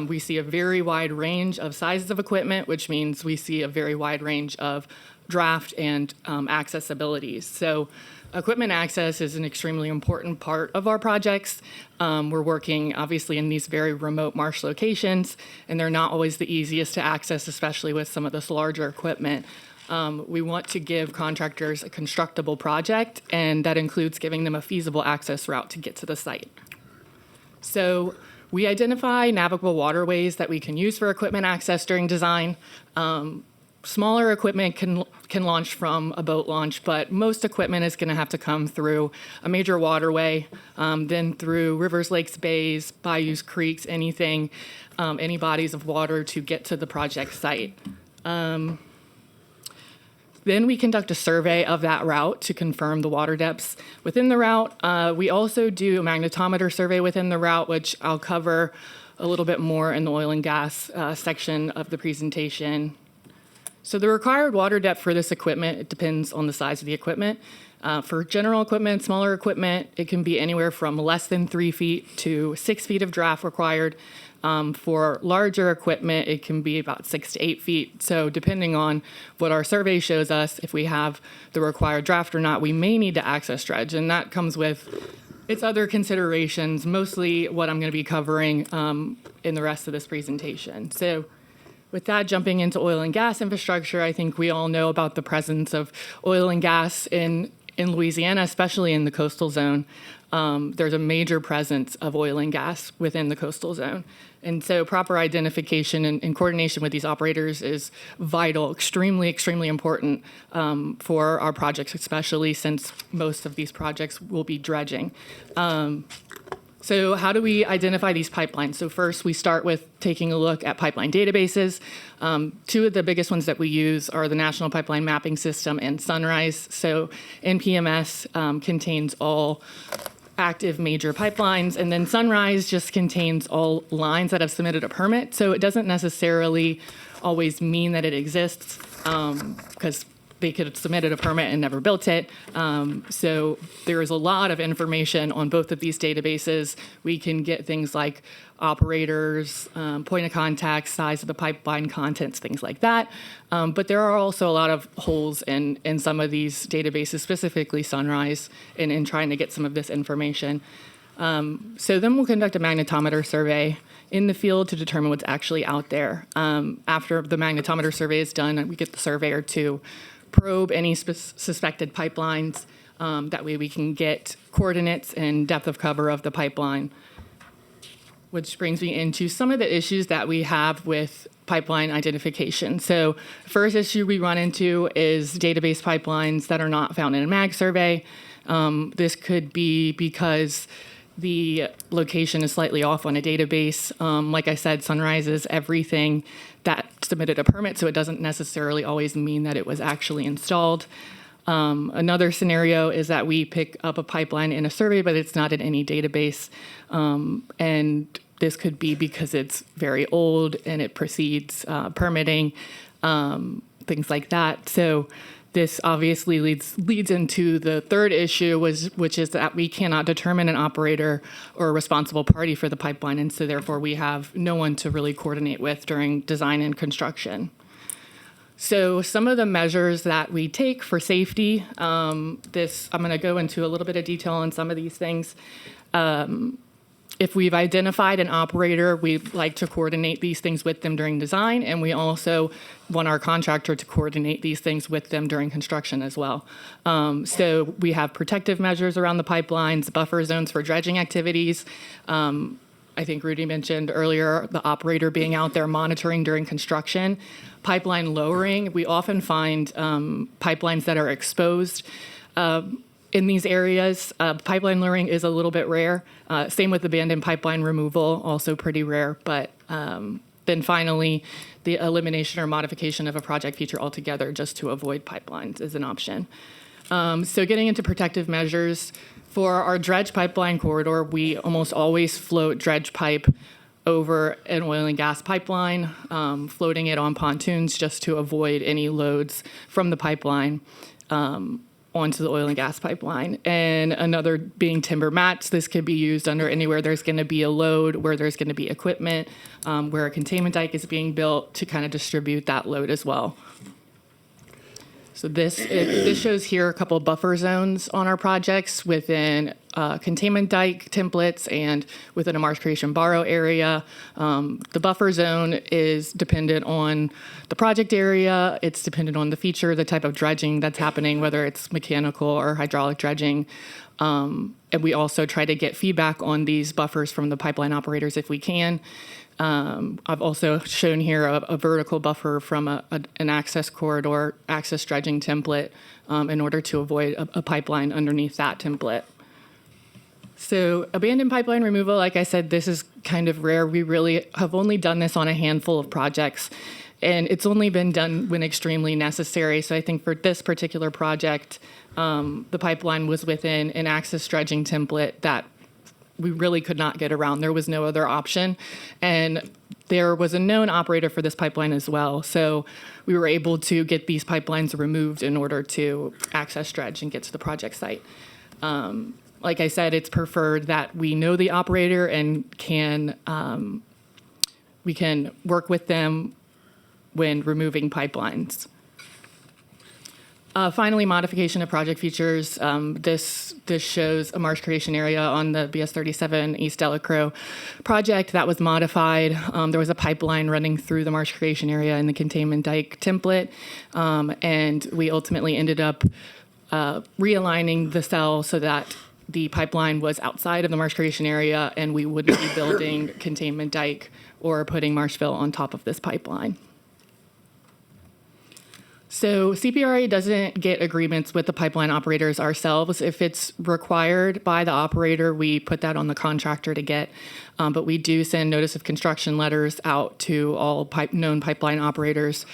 We see a very wide range of sizes of equipment, which means we see a very wide range of draft and access abilities. So equipment access is an extremely important part of our projects. We're working obviously in these very remote marsh locations, and they're not always the easiest to access, especially with some of this larger equipment. We want to give contractors a constructible project, and that includes giving them a feasible access route to get to the site. So we identify navigable waterways that we can use for equipment access during design. Smaller equipment can launch from a boat launch, but most equipment is going to have to come through a major waterway, then through rivers, lakes, bays, bayous, creeks, anything, any bodies of water to get to the project site. Then we conduct a survey of that route to confirm the water depths within the route. We also do a magnetometer survey within the route, which I'll cover a little bit more in the oil and gas section of the presentation. So the required water depth for this equipment, it depends on the size of the equipment. For general equipment, smaller equipment, it can be anywhere from less than 3 feet to 6 feet of draft required. For larger equipment, it can be about 6 to 8 feet. So depending on what our survey shows us, if we have the required draft or not, we may need to access dredge. And that comes with its other considerations, mostly what I'm going to be covering in the rest of this presentation. So with that, jumping into oil and gas infrastructure, I think we all know about the presence of oil and gas in Louisiana, especially in the coastal zone. There's a major presence of oil and gas within the coastal zone. And so proper identification and coordination with these operators is vital, extremely, extremely important for our projects, especially since most of these projects will be dredging. So how do we identify these pipelines? So first, we start with taking a look at pipeline databases. Two of the biggest ones that we use are the National Pipeline Mapping System and Sunrise. So NPMS contains all active major pipelines, and then Sunrise just contains all lines that have submitted a permit. So it doesn't necessarily always mean that it exists, because they could have submitted a permit and never built it. So there is a lot of information on both of these databases. We can get things like operators, point of contact, size of the pipeline, contents, things like that. But there are also a lot of holes in some of these databases, specifically Sunrise, in trying to get some of this information. So then we'll conduct a magnetometer survey in the field to determine what's actually out there. After the magnetometer survey is done, we get the surveyor to probe any suspected pipelines. That way we can get coordinates and depth of cover of the pipeline. Which brings me into some of the issues that we have with pipeline identification. So first issue we run into is database pipelines that are not found in a mag survey. This could be because the location is slightly off on a database. Like I said, Sunrise is everything that submitted a permit, so it doesn't necessarily always mean that it was actually installed. Another scenario is that we pick up a pipeline in a survey, but it's not in any database. And this could be because it's very old and it precedes permitting, things like that. So this obviously leads into the third issue, which is that we cannot determine an operator or a responsible party for the pipeline, and so therefore we have no one to really coordinate with during design and construction. So some of the measures that we take for safety, I'm going to go into a little bit of detail on some of these things. If we've identified an operator, we'd like to coordinate these things with them during design, and we also want our contractor to coordinate these things with them during construction as well. So we have protective measures around the pipelines, buffer zones for dredging activities. I think Rudy mentioned earlier the operator being out there monitoring during construction. Pipeline lowering, we often find pipelines that are exposed in these areas. Pipeline lowering is a little bit rare. Same with abandoned pipeline removal, also pretty rare. But then finally, the elimination or modification of a project feature altogether just to avoid pipelines is an option. So getting into protective measures, for our dredge pipeline corridor, we almost always float dredge pipe over an oil and gas pipeline, floating it on pontoons just to avoid any loads from the pipeline onto the oil and gas pipeline. And another being timber mats. This could be used under anywhere there's going to be a load, where there's going to be equipment, where a containment dike is being built to kind of distribute that load as well. So this shows here a couple of buffer zones on our projects within containment dike templates and within a marsh creation borrow area. The buffer zone is dependent on the project area. It's dependent on the feature, the type of dredging that's happening, whether it's mechanical or hydraulic dredging. And we also try to get feedback on these buffers from the pipeline operators if we can. I've also shown here a vertical buffer from an access corridor, access dredging template, in order to avoid a pipeline underneath that template. So abandoned pipeline removal, like I said, this is kind of rare. We really have only done this on a handful of projects, and it's only been done when extremely necessary. So I think for this particular project, the pipeline was within an access dredging template that we really could not get around. There was no other option. And there was a known operator for this pipeline as well. So we were able to get these pipelines removed in order to access dredge and get to the project site. Like I said, it's preferred that we know the operator and can we can work with them when removing pipelines. Finally, modification of project features. This shows a marsh creation area on the BS 37 East Delacroix project that was modified. There was a pipeline running through the marsh creation area in the containment dike template, and we ultimately ended up realigning the cell so that the pipeline was outside of the marsh creation area, and we wouldn't be building containment dike or putting marsh fill on top of this pipeline. So CPRA doesn't get agreements with the pipeline operators ourselves. If it's required by the operator, we put that on the contractor to get. But we do send notice of construction letters out to all known pipeline operators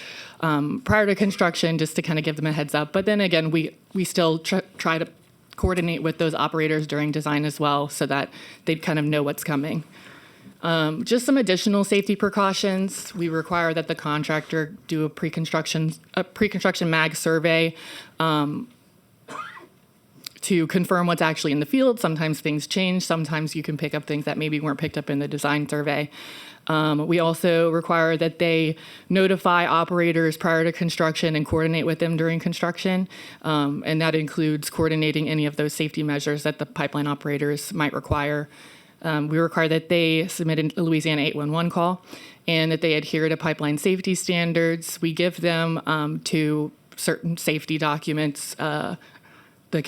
prior to construction, just to kind of give them a heads up. But then again, we still try to coordinate with those operators during design as well, so that they'd kind of know what's coming. Just some additional safety precautions. We require that the contractor do a pre-construction mag survey to confirm what's actually in the field. Sometimes things change. Sometimes you can pick up things that maybe weren't picked up in the design survey. We also require that they notify operators prior to construction and coordinate with them during construction. And that includes coordinating any of those safety measures that the pipeline operators might require. We require that they submit a Louisiana 811 call and that they adhere to pipeline safety standards. We give them to certain safety documents, from the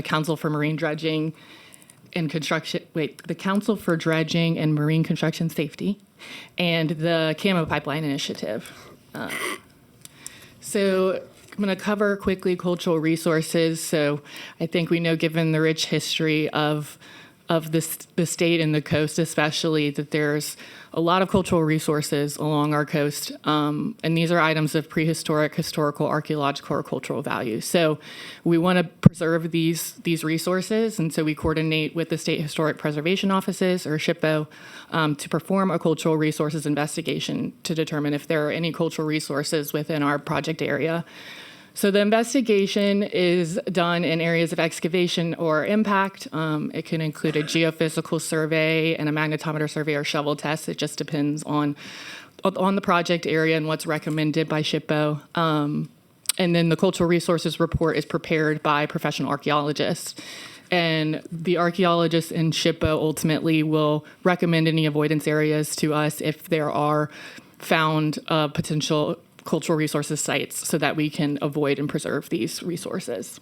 Council for Marine Dredging and Construction, the Council for Dredging and Marine Construction Safety, and the CAMO Pipeline Initiative. So I'm going to cover quickly cultural resources. So I think we know, given the rich history of the state and the coast especially, that there's a lot of cultural resources along our coast. And these are items of prehistoric, historical, archaeological, or cultural value. So we want to preserve these resources. And so we coordinate with the State Historic Preservation Offices, or SHPO, to perform a cultural resources investigation to determine if there are any cultural resources within our project area. So the investigation is done in areas of excavation or impact. It can include a geophysical survey and a magnetometer survey or shovel test. It just depends on the project area and what's recommended by SHPO. And then the cultural resources report is prepared by professional archaeologists. And the archaeologists in SHPO ultimately will recommend any avoidance areas to us if there are found potential cultural resources sites, so that we can avoid and preserve these resources.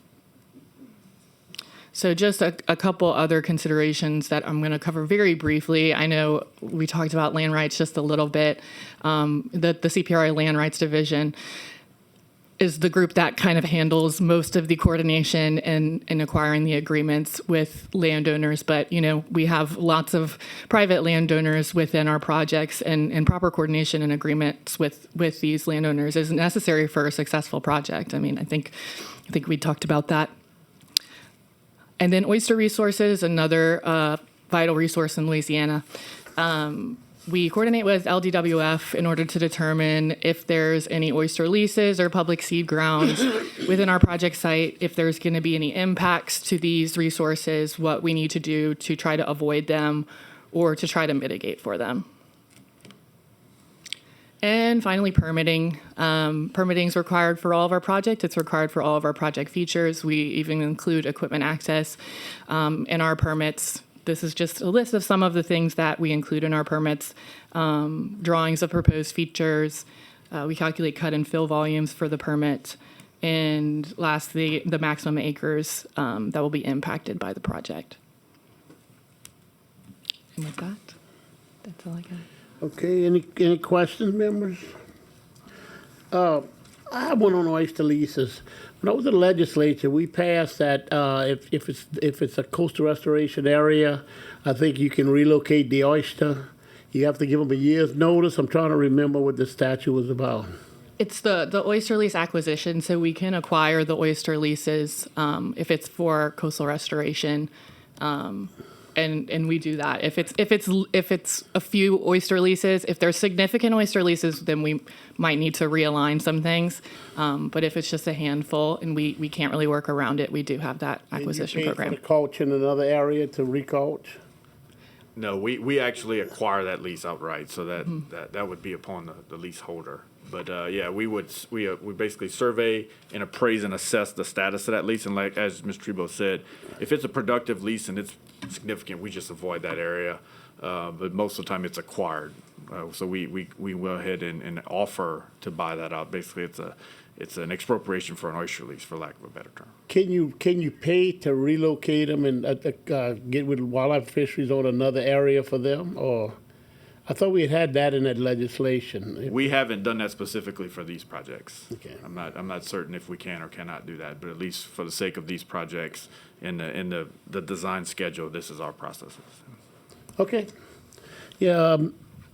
So just a couple other considerations that I'm going to cover very briefly. I know we talked about land rights just a little bit. The CPRA Land Rights Division is the group that kind of handles most of the coordination and acquiring the agreements with landowners. But, we have lots of private landowners within our projects, and proper coordination and agreements with these landowners is necessary for a successful project. I think we talked about that. And then oyster resources, another vital resource in Louisiana. We coordinate with LDWF in order to determine if there's any oyster leases or public seed grounds within our project site, if there's going to be any impacts to these resources, what we need to do to try to avoid them or to try to mitigate for them. And finally, permitting. Permitting is required for all of our projects. It's required for all of our project features. We even include equipment access in our permits. This is just a list of some of the things that we include in our permits. Drawings of proposed features. We calculate cut and fill volumes for the permit. And lastly, the maximum acres that will be impacted by the project. And with that, that's all I got. Okay, any questions, members? I have one on oyster leases. When I was in the legislature, we passed that if it's a coastal restoration area, I think you can relocate the oyster. You have to give them a year's notice. I'm trying to remember what the statute was about. It's the oyster lease acquisition, so we can acquire the oyster leases if it's for coastal restoration, and we do that. If it's a few oyster leases, if there's significant oyster leases, then we might need to realign some things. But if it's just a handful and we can't really work around it, we do have that acquisition program. And you pay for the culch in another area to reculch? No, we actually acquire that lease outright, so that would be upon the leaseholder. But yeah, we basically survey and appraise and assess the status of that lease, and like as Mr. Trebo said, if it's a productive lease and it's significant, we just avoid that area. But most of the time, it's acquired, so we go ahead and offer to buy that out. Basically, it's an expropriation for an oyster lease, for lack of a better term. Can you pay to relocate them and get with wildlife fisheries on another area for them? Or I thought we had that in that legislation. We haven't done that specifically for these projects. Okay. I'm not certain if we can or cannot do that, but at least for the sake of these projects in the design schedule, this is our processes. Okay. Yeah,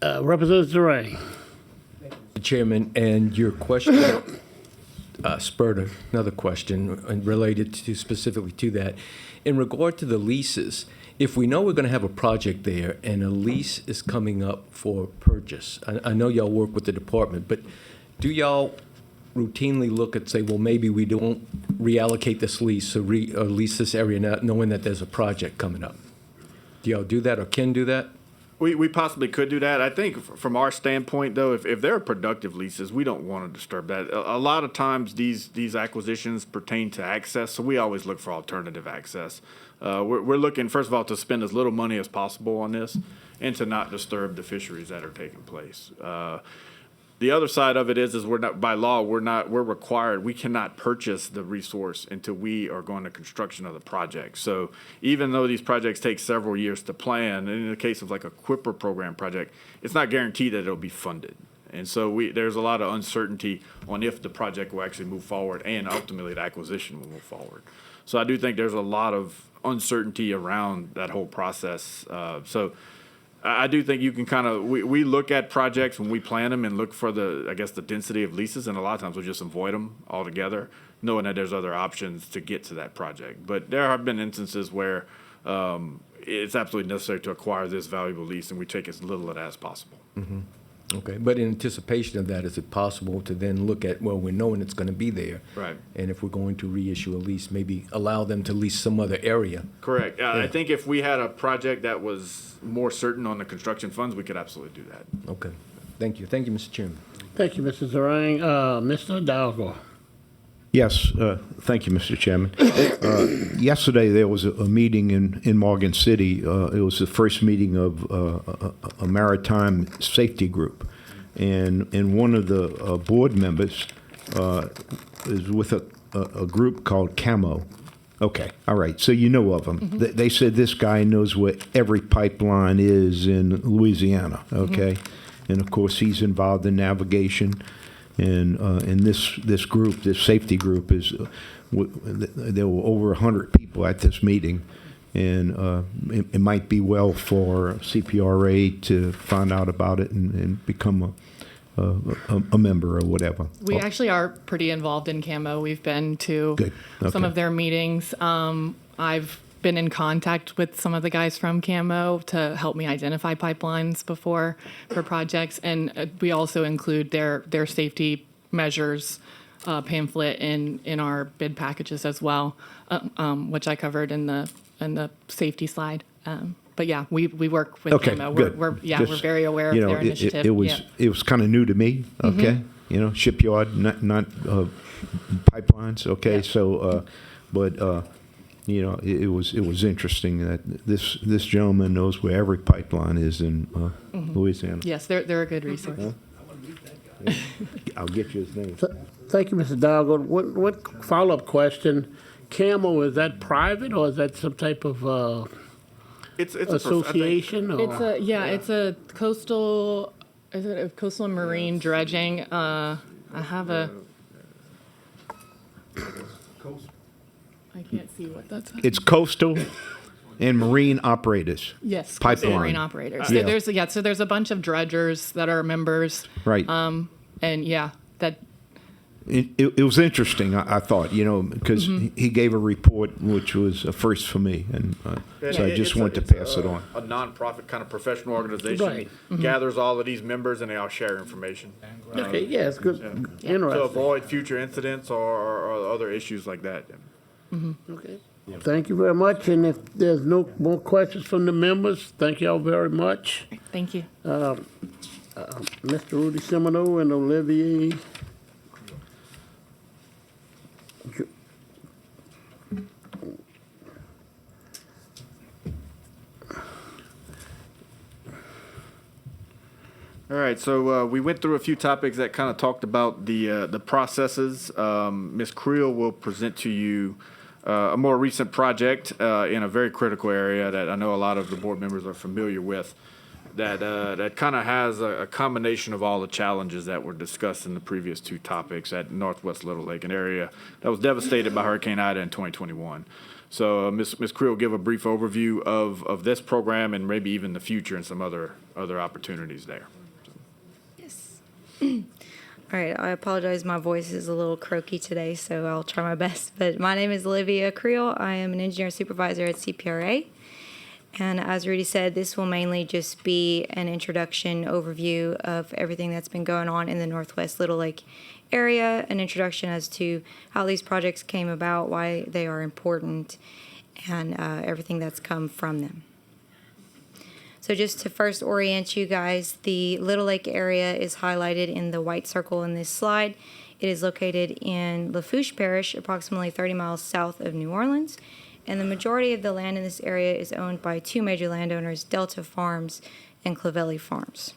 Representative Zarang. Chairman, and your question spurred another question related to specifically to that. In regard to the leases, if we know we're going to have a project there and a lease is coming up for purchase, I know y'all work with the department, but do y'all routinely look at, say, well, maybe we don't reallocate this lease or lease this area now, knowing that there's a project coming up? Do y'all do that or can do that? We possibly could do that. I think from our standpoint, though, if they're productive leases, we don't want to disturb that. A lot of times these acquisitions pertain to access, so we always look for alternative access. We're looking, first of all, to spend as little money as possible on this and to not disturb the fisheries that are taking place. The other side of it is we're not, by law, we're required, we cannot purchase the resource until we are going to construction of the project. So even though these projects take several years to plan, and in the case of like a QIPR program project, it's not guaranteed that it'll be funded. And so there's a lot of uncertainty on if the project will actually move forward and ultimately the acquisition will move forward. So I do think there's a lot of uncertainty around that whole process. So I do think you can kind of, we look at projects when we plan them and look for the density of leases, and a lot of times we'll just avoid them altogether, knowing that there's other options to get to that project. But there have been instances where it's absolutely necessary to acquire this valuable lease, and we take as little of that as possible. Mm-hmm. Okay, but in anticipation of that, is it possible to then look at, well, we're knowing it's going to be there. Right. And if we're going to reissue a lease, maybe allow them to lease some other area? Correct. I think if we had a project that was more certain on the construction funds, we could absolutely do that. Okay. Thank you. Thank you, Mr. Chairman. Thank you, Mr. Zarang. Mr. Hidalgo. Yes, thank you, Mr. Chairman. Yesterday, there was a meeting in Morgan City. It was the first meeting of a maritime safety group. And one of the board members is with a group called CAMO. Okay, all right, so you know of them. Mm-hmm. They said this guy knows where every pipeline is in Louisiana, okay? Mm-hmm. And, of course, he's involved in navigation. And this group, this safety group, there were over 100 people at this meeting, and it might be well for CPRA to find out about it and become a member or whatever. We actually are pretty involved in CAMO. We've been to some of their meetings. I've been in contact with some of the guys from CAMO to help me identify pipelines before for projects, and we also include their safety measures pamphlet in our bid packages as well, which I covered in the safety slide. But yeah, we work with CAMO. Good. We're very aware of their initiative. It was kind of new to me. Okay, Mm-hmm. Shipyard, not pipelines. Okay, so but. It was interesting that this gentleman knows where every pipeline is in Louisiana. Yes, they're a good resource. I'll get you his name. Thank you, Mr. Dalgo. What follow-up question? CAMO, is that private or is that some type of it's association? It's a coastal. Is it a coastal and marine dredging? I have a. I can't see what that's. It's coastal and marine operators. Yes, pipeline. coastal marine operators. So there's a bunch of dredgers that are members. Right. And that. It was interesting, I thought, because he gave a report which was a first for me, and so I just wanted to pass it on. A nonprofit kind of professional organization Right. gathers all of these members and they all share information. Okay, yeah, it's good. To Interesting. avoid future incidents or other issues like that. Okay. Thank you very much, and if there's no more questions from the members, thank y'all very much. Thank you. Mr. Rudy Semino and Olivier. All right, so we went through a few topics that kind of talked about the processes. Ms. Creel will present to you a more recent project in a very critical area that I know a lot of the board members are familiar with. That kind of has a combination of all the challenges that were discussed in the previous two topics at Northwest Little Lake, an area that was devastated by Hurricane Ida in 2021. So Ms. Creel will give a brief overview of this program and maybe even the future and some other opportunities there. All right, I apologize. My voice is a little croaky today, so I'll try my best. But my name is Olivia Creel. I am an engineer supervisor at CPRA. And as Rudy said, this will mainly just be an introduction overview of everything that's been going on in the Northwest Little Lake area, an introduction as to how these projects came about, why they are important, and everything that's come from them. So just to first orient you guys, the Little Lake area is highlighted in the white circle in this slide. It is located in Lafourche Parish, approximately 30 miles south of New Orleans. And the majority of the land in this area is owned by two major landowners, Delta Farms and Clavelli Farms.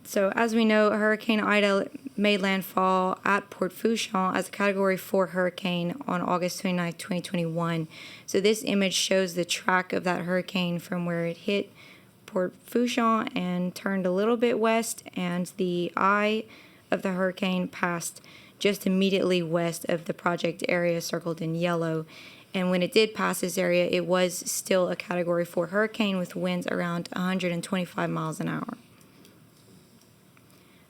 So as we know, Hurricane Ida made landfall at Port Fourchon as a Category 4 hurricane on August 29, 2021. So this image shows the track of that hurricane from where it hit Port Fourchon and turned a little bit west, and the eye of the hurricane passed just immediately west of the project area circled in yellow. And when it did pass this area, it was still a Category 4 hurricane with winds around 125 miles an hour.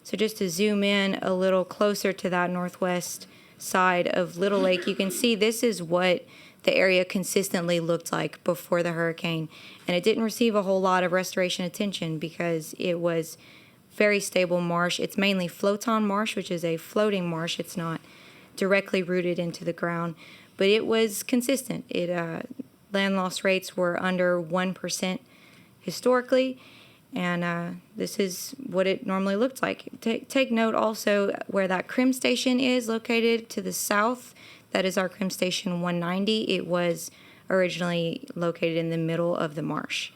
So just to zoom in a little closer to that northwest side of Little Lake, you can see this is what the area consistently looked like before the hurricane. And it didn't receive a whole lot of restoration attention because it was very stable marsh. It's mainly floaton marsh, which is a floating marsh. It's not directly rooted into the ground, but it was consistent. Land loss rates were under 1% historically. And this is what it normally looked like. Take note also where that crim station is located to the south. That is our crim station 190. It was originally located in the middle of the marsh.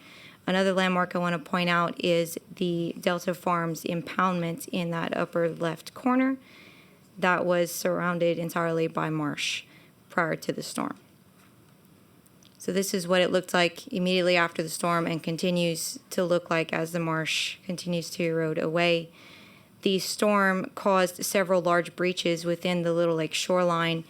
Another landmark I want to point out is the Delta Farms impoundment in that upper left corner. That was surrounded entirely by marsh prior to the storm. So this is what it looked like immediately after the storm and continues to look like as the marsh continues to erode away. The storm caused several large breaches within the Little Lake shoreline,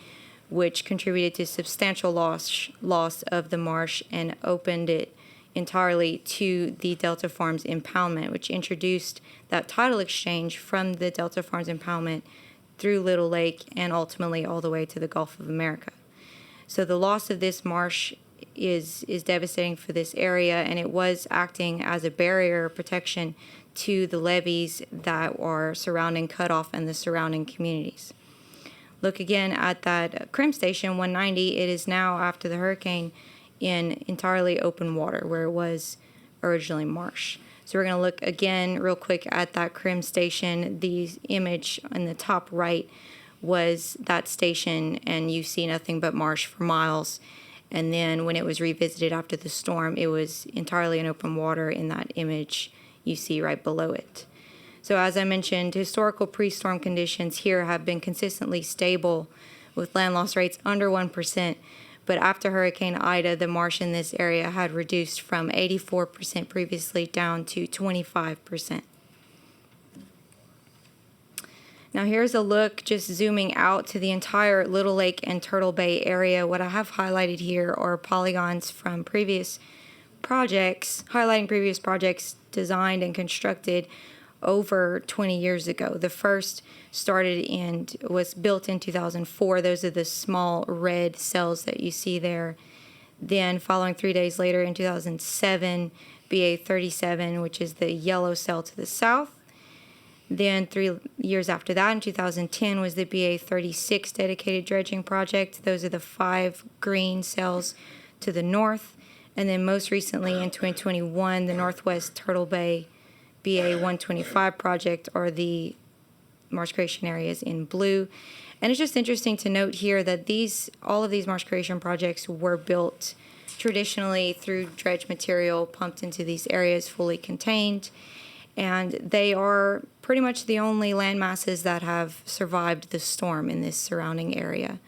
which contributed to substantial loss of the marsh and opened it entirely to the Delta Farms impoundment, which introduced that title exchange from the Delta Farms impoundment through Little Lake and ultimately all the way to the Gulf of America. So the loss of this marsh is devastating for this area, and it was acting as a barrier protection to the levees that are surrounding Cutoff and the surrounding communities. Look again at that crim station 190. It is now, after the hurricane, in entirely open water where it was originally marsh. So we're going to look again real quick at that crim station. The image in the top right was that station, and you see nothing but marsh for miles. And then when it was revisited after the storm, it was entirely in open water in that image you see right below it. So as I mentioned, historical pre-storm conditions here have been consistently stable with land loss rates under 1%. But after Hurricane Ida, the marsh in this area had reduced from 84% previously down to 25%. Now here's a look just zooming out to the entire Little Lake and Turtle Bay area. What I have highlighted here are polygons from previous projects, highlighting previous projects designed and constructed over 20 years ago. The first was built in 2004. Those are the small red cells that you see there. Then following 3 days later in 2007, BA 37, which is the yellow cell to the south. Then 3 years after that, in 2010, was the BA 36 dedicated dredging project. Those are the 5 green cells to the north. And then most recently in 2021, the Northwest Turtle Bay BA 125 project are the marsh creation areas in blue. And it's just interesting to note here that all of these marsh creation projects were built traditionally through dredge material pumped into these areas, fully contained. And they are pretty much the only land masses that have survived the storm in this surrounding area.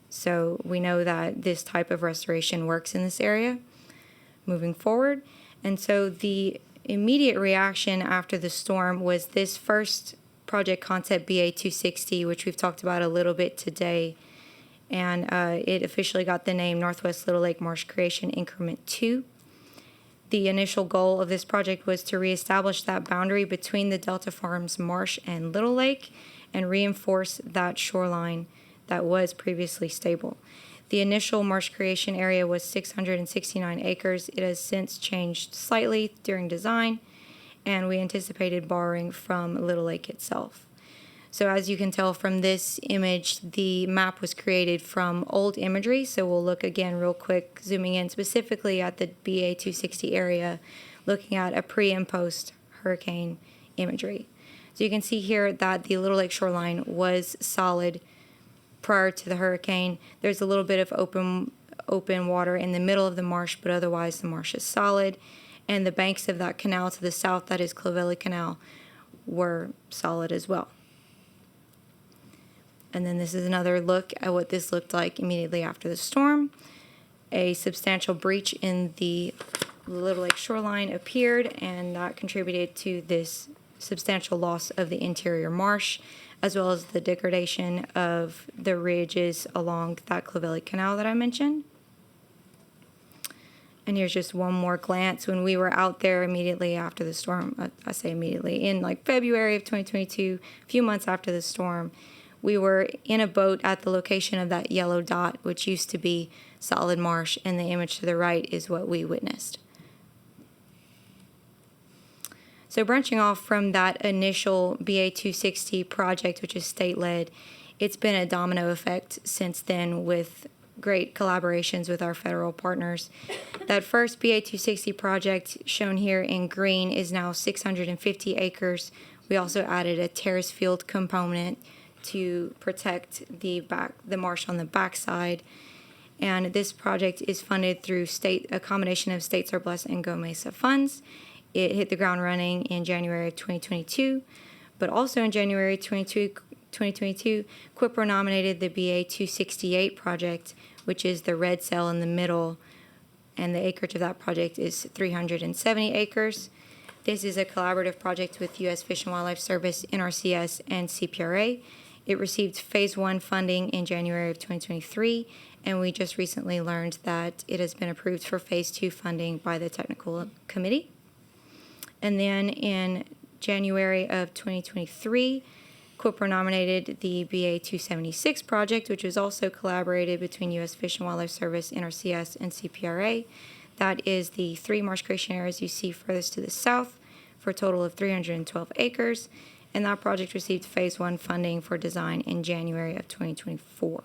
So we know that this type of restoration works in this area moving forward. And so the immediate reaction after the storm was this first project concept, BA 260, which we've talked about a little bit today. And it officially got the name Northwest Little Lake Marsh Creation Increment 2. The initial goal of this project was to reestablish that boundary between the Delta Farms Marsh and Little Lake and reinforce that shoreline that was previously stable. The initial marsh creation area was 669 acres. It has since changed slightly during design, and we anticipated borrowing from Little Lake itself. So as you can tell from this image, the map was created from old imagery. So we'll look again real quick, zooming in specifically at the BA 260 area, looking at a pre and post hurricane imagery. So you can see here that the Little Lake shoreline was solid prior to the hurricane. There's a little bit of open water in the middle of the marsh, but otherwise the marsh is solid. And the banks of that canal to the south, that is Clovelly Canal, were solid as well. And then this is another look at what this looked like immediately after the storm. A substantial breach in the Little Lake shoreline appeared, and that contributed to this substantial loss of the interior marsh, as well as the degradation of the ridges along that Clovelly Canal that I mentioned. And here's just one more glance. When we were out there immediately after the storm, I say immediately, in like February of 2022, a few months after the storm, we were in a boat at the location of that yellow dot, which used to be solid marsh, and the image to the right is what we witnessed. So branching off from that initial BA 260 project, which is state-led, it's been a domino effect since then with great collaborations with our federal partners. That first BA 260 project shown here in green is now 650 acres. We also added a terrace field component to protect the marsh on the backside. And this project is funded through a combination of state surplus and Go Mesa funds. It hit the ground running in January of 2022, but also in January 2022, CPRA nominated the BA 268 project, which is the red cell in the middle, and the acreage of that project is 370 acres. This is a collaborative project with U.S. Fish and Wildlife Service, NRCS, and CPRA. It received Phase 1 funding in January of 2023, and we just recently learned that it has been approved for Phase 2 funding by the Technical Committee. And then in January of 2023, CPRA nominated the BA 276 project, which was also collaborated between U.S. Fish and Wildlife Service, NRCS, and CPRA. That is the 3 marsh creation areas you see furthest to the south for a total of 312 acres. And that project received Phase 1 funding for design in January of 2024.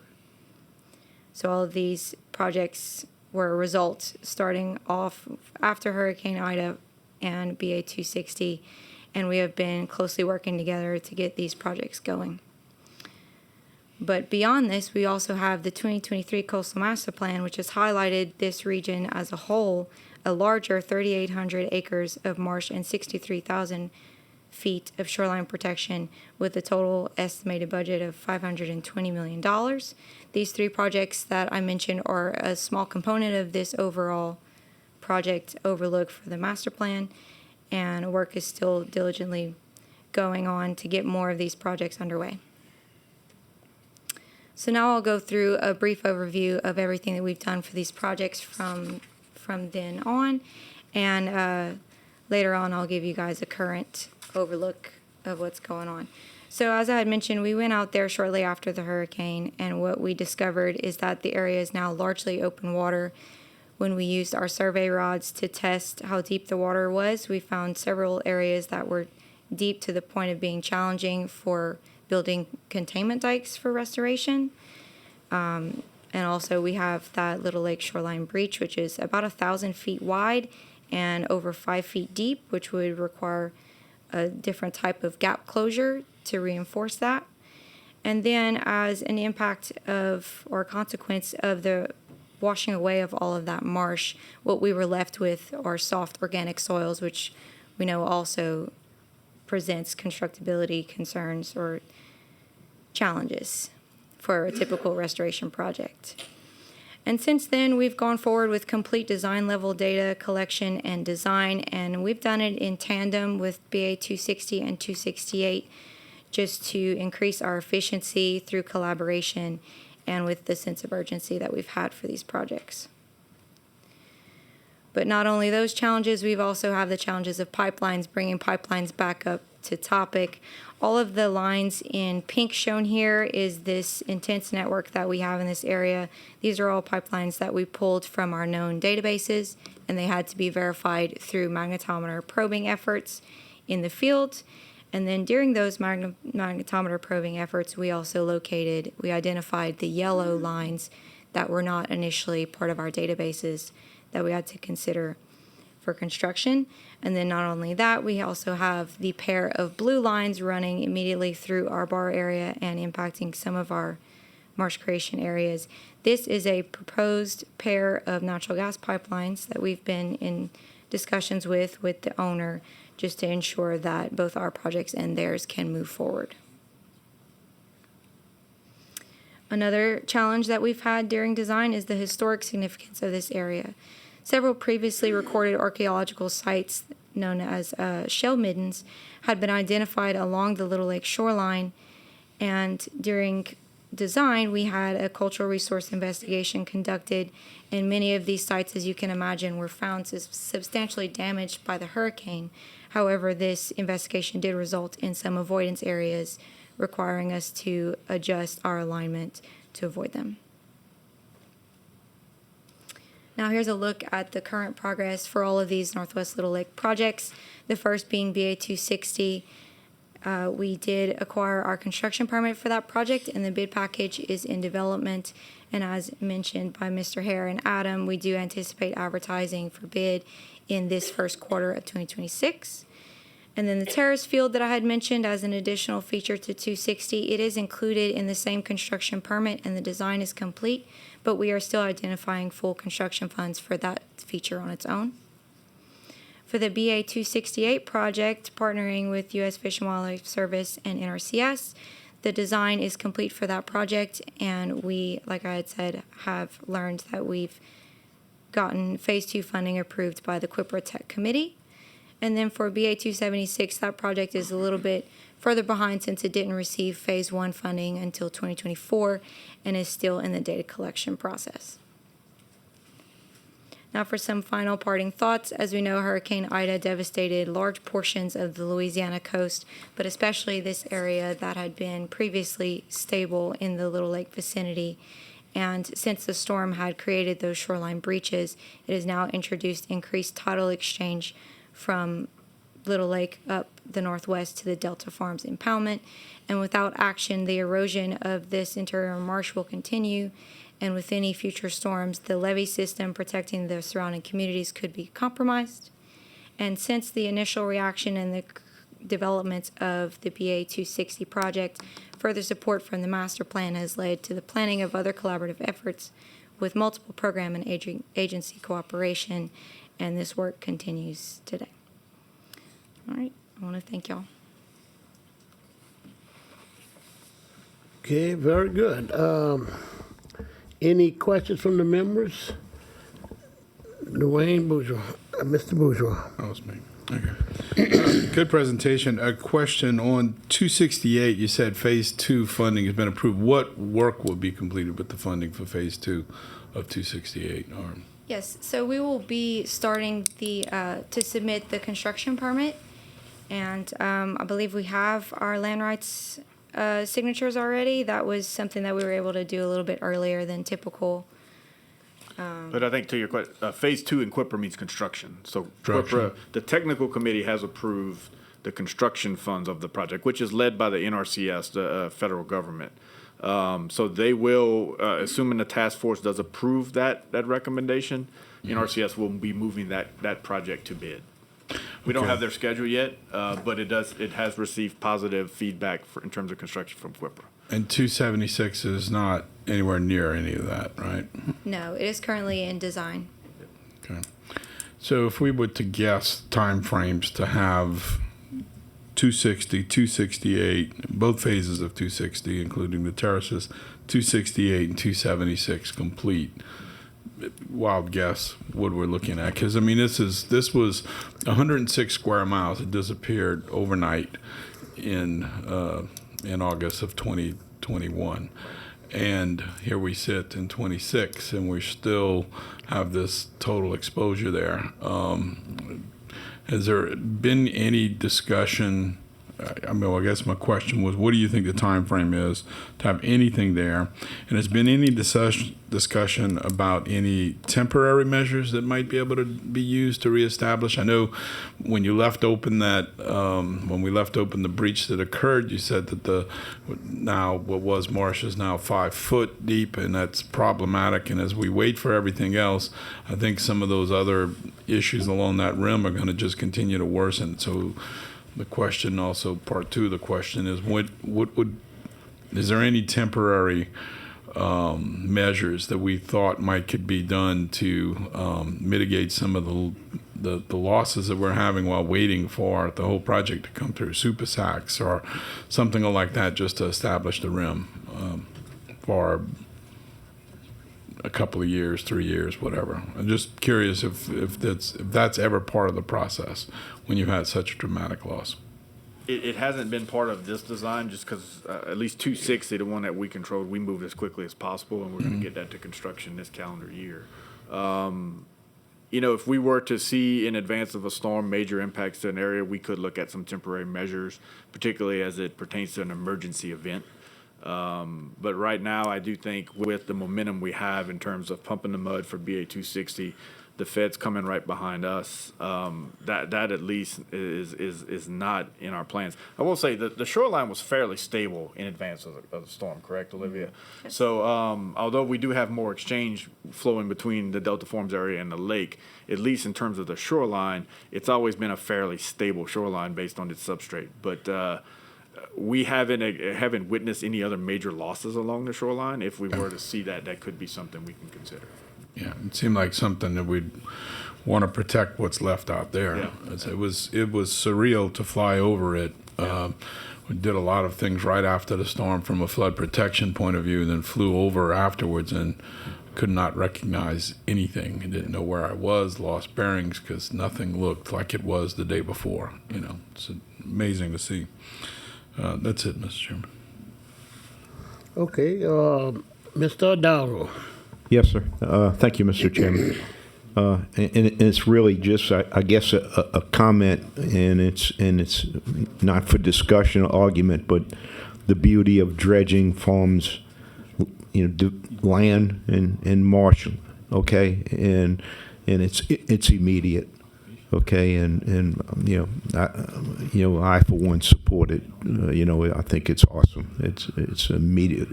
So all of these projects were a result starting off after Hurricane Ida and BA 260, and we have been closely working together to get these projects going. But beyond this, we also have the 2023 Coastal Master Plan, which has highlighted this region as a whole, a larger 3,800 acres of marsh and 63,000 feet of shoreline protection with a total estimated budget of $520 million. These 3 projects that I mentioned are a small component of this overall project overlook for the master plan, and work is still diligently going on to get more of these projects underway. So now I'll go through a brief overview of everything that we've done for these projects from then on, and later on I'll give you guys a current overlook of what's going on. So as I had mentioned, we went out there shortly after the hurricane, and what we discovered is that the area is now largely open water. When we used our survey rods to test how deep the water was, we found several areas that were deep to the point of being challenging for building containment dikes for restoration. And also we have that Little Lake Shoreline Breach, which is about 1,000 feet wide and over 5 feet deep, which would require a different type of gap closure to reinforce that. And then as an impact of or consequence of the washing away of all of that marsh, what we were left with are soft organic soils, which we know also presents constructability concerns or challenges for a typical restoration project. And since then, we've gone forward with complete design level data collection and design, and we've done it in tandem with BA 260 and 268 just to increase our efficiency through collaboration and with the sense of urgency that we've had for these projects. But not only those challenges, we've also have the challenges of pipelines, bringing pipelines back up to topic. All of the lines in pink shown here is this intense network that we have in this area. These are all pipelines that we pulled from our known databases, and they had to be verified through magnetometer probing efforts in the field. And then during those magnetometer probing efforts, we identified the yellow lines that were not initially part of our databases that we had to consider for construction. And then not only that, we also have the pair of blue lines running immediately through our bar area and impacting some of our marsh creation areas. This is a proposed pair of natural gas pipelines that we've been in discussions with the owner, just to ensure that both our projects and theirs can move forward. Another challenge that we've had during design is the historic significance of this area. Several previously recorded archaeological sites known as shell middens had been identified along the Little Lake shoreline, and during design we had a cultural resource investigation conducted, and many of these sites, as you can imagine, were found substantially damaged by the hurricane. However, this investigation did result in some avoidance areas, requiring us to adjust our alignment to avoid them. Now here's a look at the current progress for all of these Northwest Little Lake projects. The first being BA 260. We did acquire our construction permit for that project, and the bid package is in development. And as mentioned by Mr. Hare and Adam, we do anticipate advertising for bid in this first quarter of 2026. And then the terrace field that I had mentioned as an additional feature to 260, it is included in the same construction permit and the design is complete, but we are still identifying full construction funds for that feature on its own. For the BA 268 project, partnering with U.S. Fish and Wildlife Service and NRCS, the design is complete for that project, and we, like I had said, have learned that we've gotten Phase 2 funding approved by the CPRA Tech Committee. And then for BA 276, that project is a little bit further behind since it didn't receive Phase 1 funding until 2024 and is still in the data collection process. Now for some final parting thoughts. As we know, Hurricane Ida devastated large portions of the Louisiana coast, but especially this area that had been previously stable in the Little Lake vicinity. And since the storm had created those shoreline breaches, it has now introduced increased tidal exchange from Little Lake up the northwest to the Delta Farms impoundment. And without action, the erosion of this interior marsh will continue. And with any future storms, the levee system protecting the surrounding communities could be compromised. And since the initial reaction and the development of the BA 260 project, further support from the master plan has led to the planning of other collaborative efforts with multiple program and agency cooperation, and this work continues today. All right, I want to thank y'all. Okay, very good. Any questions from the members? Dwayne Bourgeois, Mr. Bourgeois. That was me. Okay. Good presentation. A question on 268. You said Phase 2 funding has been approved. What work will be completed with the funding for Phase 2 of 268? Yes, so we will be starting to submit the construction permit, and I believe we have our land rights signatures already. That was something that we were able to do a little bit earlier than typical. But I think to your question, Phase 2 in CPRA means construction. So Construction. CPRA, the technical committee has approved the construction funds of the project, which is led by the NRCS, the federal government. So they will, assuming the task force does approve that recommendation, NRCS will be moving that project to bid. We don't have their schedule yet, but it has received positive feedback in terms of construction from CPRA. And 276 is not anywhere near any of that, right? No, it is currently in design. Okay. So if we were to guess timeframes to have 260, 268, both phases of 260, including the terraces, 268 and 276 complete, wild guess what we're looking at. Because, I mean, this was 106 square miles. It disappeared overnight in August of 2021. And here we sit in 26, and we still have this total exposure there. Has there been any discussion? I mean, I guess my question was, what do you think the time frame is to have anything there? And has been any discussion about any temporary measures that might be able to be used to reestablish? I know when you left open when we left open the breach that occurred, you said that what was marsh is now 5 foot deep, and that's problematic. And as we wait for everything else, I think some of those other issues along that rim are going to just continue to worsen. So the question also, part two of the question is, is there any temporary measures that we thought could be done to mitigate some of the losses that we're having while waiting for the whole project to come through, super sacks or something like that, just to establish the rim for a couple of years, 3 years, whatever. I'm just curious if that's ever part of the process when you had such a dramatic loss. It hasn't been part of this design just because at least 260, the one that we controlled, we moved as quickly as possible, and we're going to get that to construction this calendar year. If we were to see in advance of a storm major impacts to an area, we could look at some temporary measures, particularly as it pertains to an emergency event. But right now, I do think with the momentum we have in terms of pumping the mud for BA 260, the feds coming right behind us, that at least is not in our plans. I will say that the shoreline was fairly stable in advance of the storm, correct, Olivia? So although we do have more exchange flowing between the Delta Forms area and the lake, at least in terms of the shoreline, it's always been a fairly stable shoreline based on its substrate. But we haven't witnessed any other major losses along the shoreline. If we were to see that could be something we can consider. Yeah, it seemed like something that we'd want to protect what's left out there. Yeah. It was surreal to fly over it. We did a lot of things right after the storm from a flood protection point of view, and then flew over afterwards and could not recognize anything. I didn't know where I was, lost bearings because nothing looked like it was the day before. It's amazing to see. That's it, Mr. Chairman. Okay, Mr. O'Donnell. Yes, sir. Thank you, Mr. Chairman. And it's really just, I guess, a comment, and it's not for discussion or argument, but the beauty of dredging farms, land and marsh, okay, and it's immediate, okay, and I for one support it. I think it's awesome. It's immediate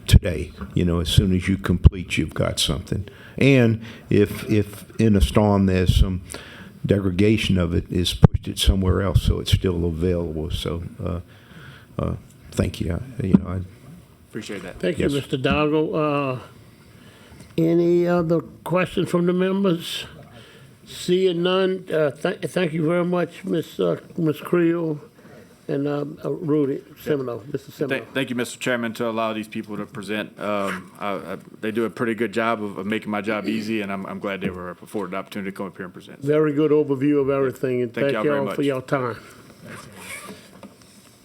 today. As soon as you complete, you've got something. And if in a storm there's some degradation of it, is pushed it somewhere else, so it's still available. So, thank you. I Appreciate that. Thank you, Yes. Mr. Doggo. Any other questions from the members? Seeing none, thank you very much, Ms. Creel and Rudy Semino, Mr. Semino. Thank you, Mr. Chairman, to allow these people to present. They do a pretty good job of making my job easy, and I'm glad they were afforded the opportunity to come up here and present. Very good overview of everything, and Thank thank y'all very y'all much. for your time.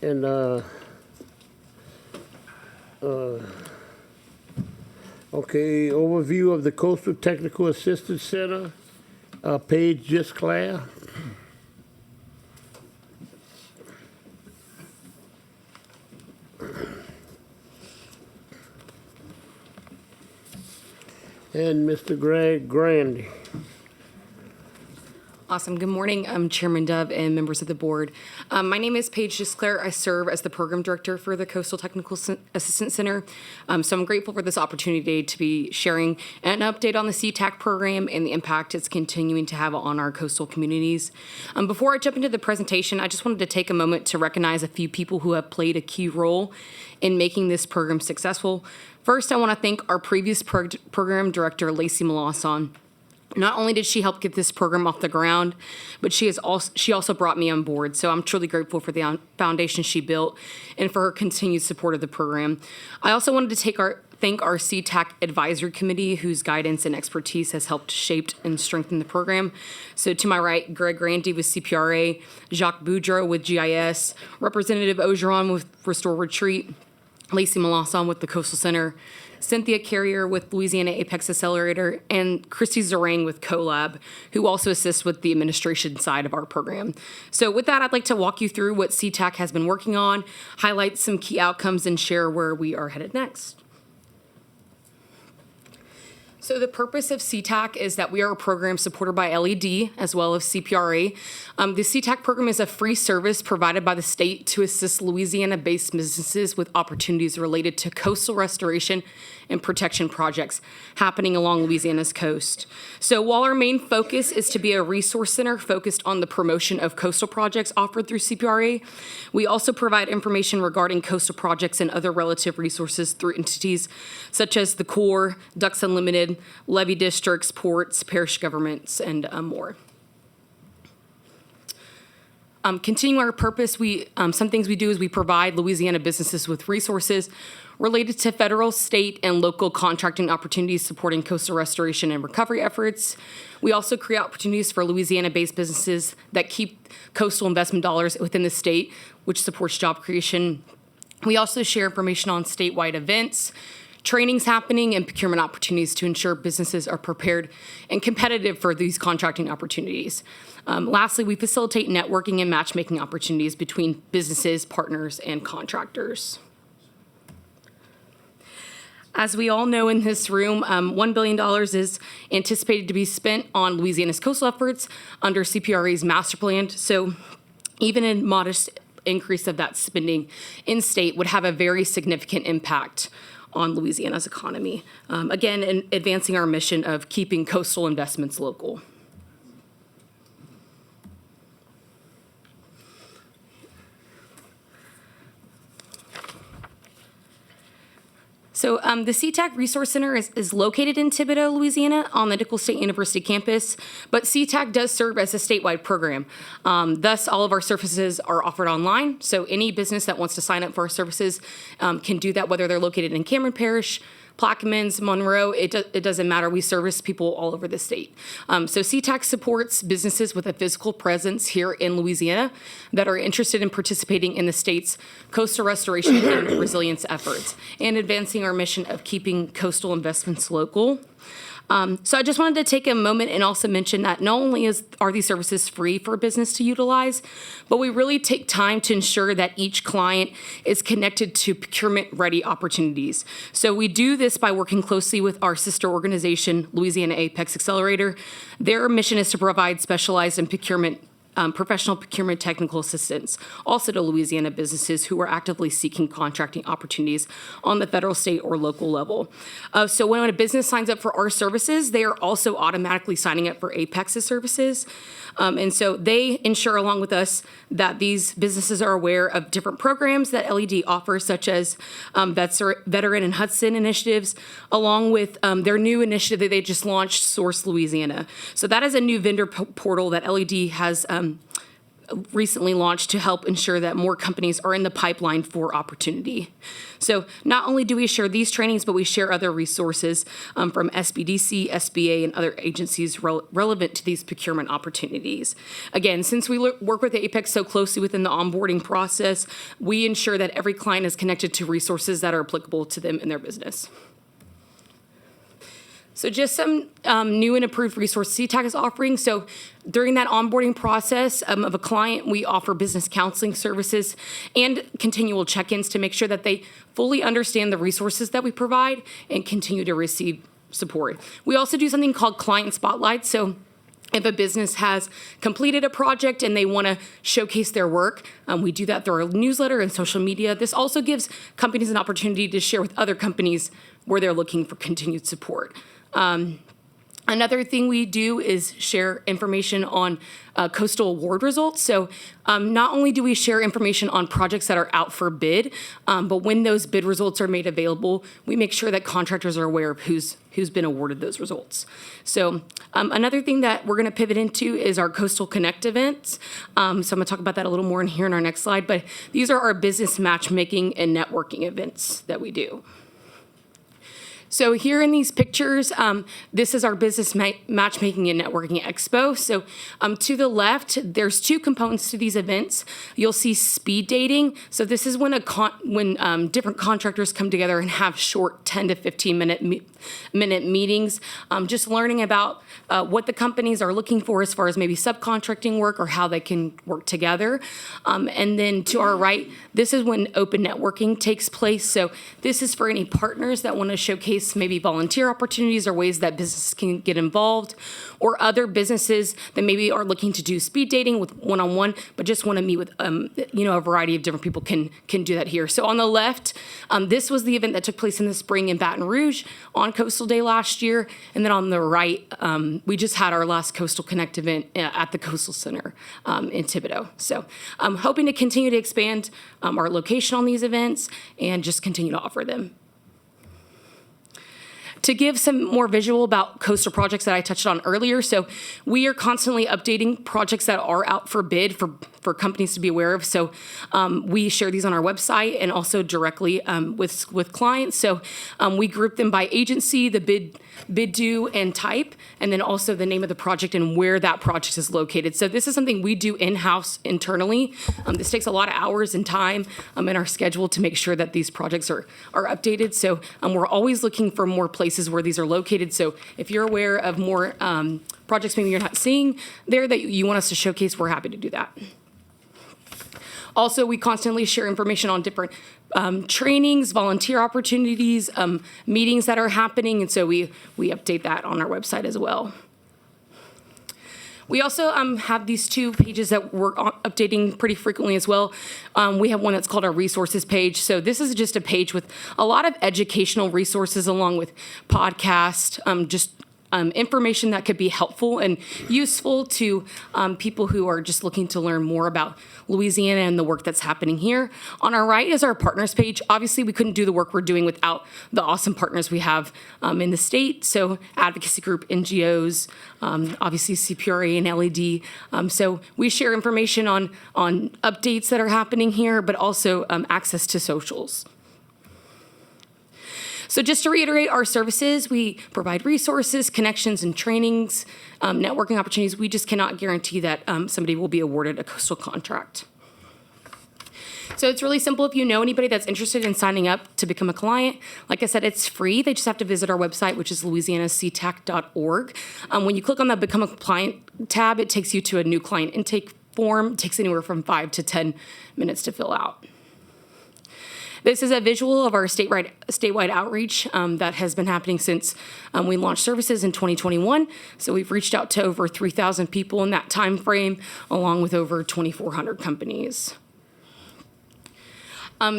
And okay, overview of the Coastal Technical Assistance Center, Paige Gisclair. And Mr. Greg Grandy. Awesome. Good morning, Chairman Dove and members of the board. My name is Paige Disclair. I serve as the program director for the Coastal Technical Assistance Center. So I'm grateful for this opportunity to be sharing an update on the CTAC program and the impact it's continuing to have on our coastal communities. Before I jump into the presentation, I just wanted to take a moment to recognize a few people who have played a key role in making this program successful. First, I want to thank our previous program director, Lacey Malosson. Not only did she help get this program off the ground, but she also brought me on board. So I'm truly grateful for the foundation she built and for her continued support of the program. I also wanted to thank our CTAC Advisory Committee, whose guidance and expertise has helped shape and strengthen the program. So to my right, Greg Randy with CPRA, Jacques Boudreau with GIS, Representative Ogeron with Restore Retreat, Lacey Malosson with the Coastal Center, Cynthia Carrier with Louisiana Apex Accelerator, and Christy Zarang with CoLab, who also assists with the administration side of our program. So with that, I'd like to walk you through what CTAC has been working on, highlight some key outcomes, and share where we are headed next. So the purpose of CTAC is that we are a program supported by LED as well as CPRA. The CTAC program is a free service provided by the state to assist Louisiana-based businesses with opportunities related to coastal restoration and protection projects happening along Louisiana's coast. So while our main focus is to be a resource center focused on the promotion of coastal projects offered through CPRA, we also provide information regarding coastal projects and other relative resources through entities such as the Corps, Ducks Unlimited, levee districts, ports, parish governments, and more. Continuing our purpose, some things we do is we provide Louisiana businesses with resources related to federal, state, and local contracting opportunities supporting coastal restoration and recovery efforts. We also create opportunities for Louisiana-based businesses that keep coastal investment dollars within the state, which supports job creation. We also share information on statewide events, trainings happening, and procurement opportunities to ensure businesses are prepared and competitive for these contracting opportunities. Lastly, we facilitate networking and matchmaking opportunities between businesses, partners, and contractors. As we all know in this room, $1 billion is anticipated to be spent on Louisiana's coastal efforts under CPRA's master plan. So even a modest increase of that spending in state would have a very significant impact on Louisiana's economy. Again, in advancing our mission of keeping coastal investments local. So the CTAC Resource Center is located in Thibodaux, Louisiana, on the Nicholls State University campus, but CTAC does serve as a statewide program. Thus, all of our services are offered online, so any business that wants to sign up for our services can do that, whether they're located in Cameron Parish, Plaquemines, Monroe, it doesn't matter. We service people all over the state. So CTAC supports businesses with a physical presence here in Louisiana that are interested in participating in the state's coastal restoration and resilience efforts and advancing our mission of keeping coastal investments local. So I just wanted to take a moment and also mention that not only are these services free for a business to utilize, but we really take time to ensure that each client is connected to procurement-ready opportunities. So we do this by working closely with our sister organization, Louisiana Apex Accelerator. Their mission is to provide specialized and professional procurement technical assistance, also to Louisiana businesses who are actively seeking contracting opportunities on the federal, state, or local level. So when a business signs up for our services, they are also automatically signing up for Apex's services. And so they ensure, along with us, that these businesses are aware of different programs that LED offers, such as Veteran and Hudson initiatives, along with their new initiative that they just launched, Source Louisiana. So that is a new vendor portal that LED has recently launched to help ensure that more companies are in the pipeline for opportunity. So not only do we share these trainings, but we share other resources from SBDC, SBA, and other agencies relevant to these procurement opportunities. Again, since we work with Apex so closely within the onboarding process, we ensure that every client is connected to resources that are applicable to them in their business. So just some new and improved resources CTAC is offering. So during that onboarding process of a client, we offer business counseling services and continual check-ins to make sure that they fully understand the resources that we provide and continue to receive support. We also do something called Client Spotlight. So If a business has completed a project and they want to showcase their work, we do that through our newsletter and social media. This also gives companies an opportunity to share with other companies where they're looking for continued support. Another thing we do is share information on coastal award results. So not only do we share information on projects that are out for bid, but when those bid results are made available, we make sure that contractors are aware of who's been awarded those results. So another thing that we're going to pivot into is our Coastal Connect events. So I'm going to talk about that a little more in here in our next slide, but these are our business matchmaking and networking events that we do. So here in these pictures, this is our business matchmaking and networking expo. So to the left, there's two components to these events. You'll see speed dating. So this is when different contractors come together and have short 10 to 15 minute meetings, just learning about what the companies are looking for as far as maybe subcontracting work or how they can work together. And then to our right, this is when open networking takes place. So this is for any partners that want to showcase maybe volunteer opportunities or ways that businesses can get involved, or other businesses that maybe are looking to do speed dating with one-on-one, but just want to meet with a variety of different people can do that here. So on the left, this was the event that took place in the spring in Baton Rouge on Coastal Day last year, and then on the right, we just had our last Coastal Connect event at the Coastal Center in Thibodaux. So I'm hoping to continue to expand our location on these events and just continue to offer them. To give some more visual about coastal projects that I touched on earlier, so we are constantly updating projects that are out for bid for companies to be aware of. So we share these on our website and also directly with clients. So we group them by agency, the bid due and type, and then also the name of the project and where that project is located. So this is something we do in-house internally. This takes a lot of hours and time in our schedule to make sure that these projects are updated. So we're always looking for more places where these are located. So if you're aware of more projects maybe you're not seeing there that you want us to showcase, we're happy to do that. Also, we constantly share information on different trainings, volunteer opportunities, meetings that are happening, and so we update that on our website as well. We also have these two pages that we're updating pretty frequently as well. We have one that's called our resources page. So this is just a page with a lot of educational resources along with podcasts, information that could be helpful and useful to people who are just looking to learn more about Louisiana and the work that's happening here. On our right is our partners page. Obviously, we couldn't do the work we're doing without the awesome partners we have in the state. So advocacy group, NGOs, obviously CPRA and LED. So we share information on updates that are happening here, but also access to socials. So just to reiterate our services, we provide resources, connections, and trainings, networking opportunities. We just cannot guarantee that somebody will be awarded a coastal contract. So it's really simple. If you know anybody that's interested in signing up to become a client, like I said, it's free. They just have to visit our website, which is louisianactac.org. When you click on the Become a Client tab, it takes you to a new client intake form. It takes anywhere from 5 to 10 minutes to fill out. This is a visual of our statewide outreach that has been happening since we launched services in 2021. So we've reached out to over 3,000 people in that time frame, along with over 2,400 companies.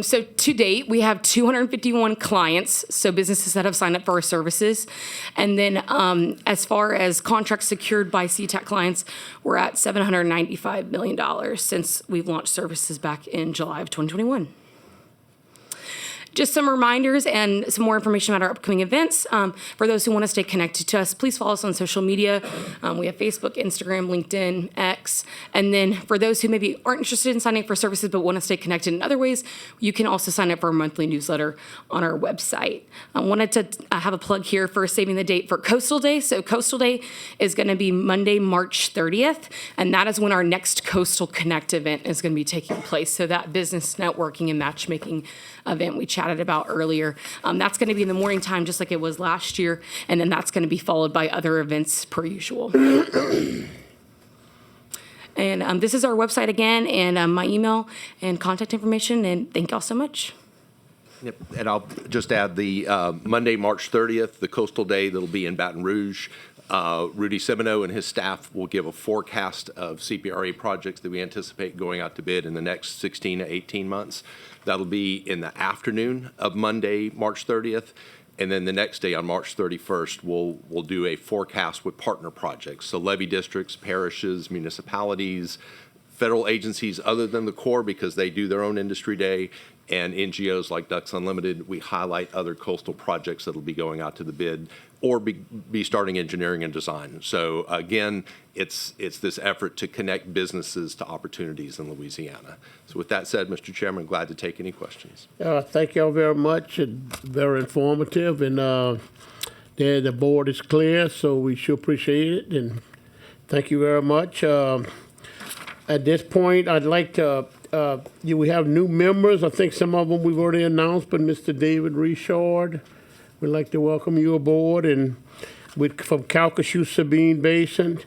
So to date, we have 251 clients, so businesses that have signed up for our services. And then as far as contracts secured by CTAC clients, we're at $795 million since we've launched services back in July of 2021. Just some reminders and some more information about our upcoming events. For those who want to stay connected to us, please follow us on social media. We have Facebook, Instagram, LinkedIn, X. And then for those who maybe aren't interested in signing up for services but want to stay connected in other ways, you can also sign up for our monthly newsletter on our website. I wanted to have a plug here for saving the date for Coastal Day. So Coastal Day is going to be Monday, March 30th, and that is when our next Coastal Connect event is going to be taking place. So that business networking and matchmaking event we chatted about earlier. That's going to be in the morning time, just like it was last year, and then that's going to be followed by other events per usual. And this is our website again, and my email and contact information, and thank y'all so much. Yep. And I'll just add the Monday, March 30th, the Coastal Day that'll be in Baton Rouge. Rudy Semino and his staff will give a forecast of CPRA projects that we anticipate going out to bid in the next 16 to 18 months. That'll be in the afternoon of Monday, March 30th. And then the next day on March 31st, we'll do a forecast with partner projects. So levy districts, parishes, municipalities, federal agencies other than the Corps because they do their own industry day, and NGOs like Ducks Unlimited. We highlight other coastal projects that'll be going out to the bid or be starting engineering and design. So again, it's this effort to connect businesses to opportunities in Louisiana. So with that said, Mr. Chairman, glad to take any questions. Thank y'all very much. Very informative, and the board is clear, so we sure appreciate it. And thank you very much. At this point, I'd like to. We have new members. I think some of them we've already announced, but Mr. David Richard, we'd like to welcome you aboard, and from Calcasieu Sabine Basin,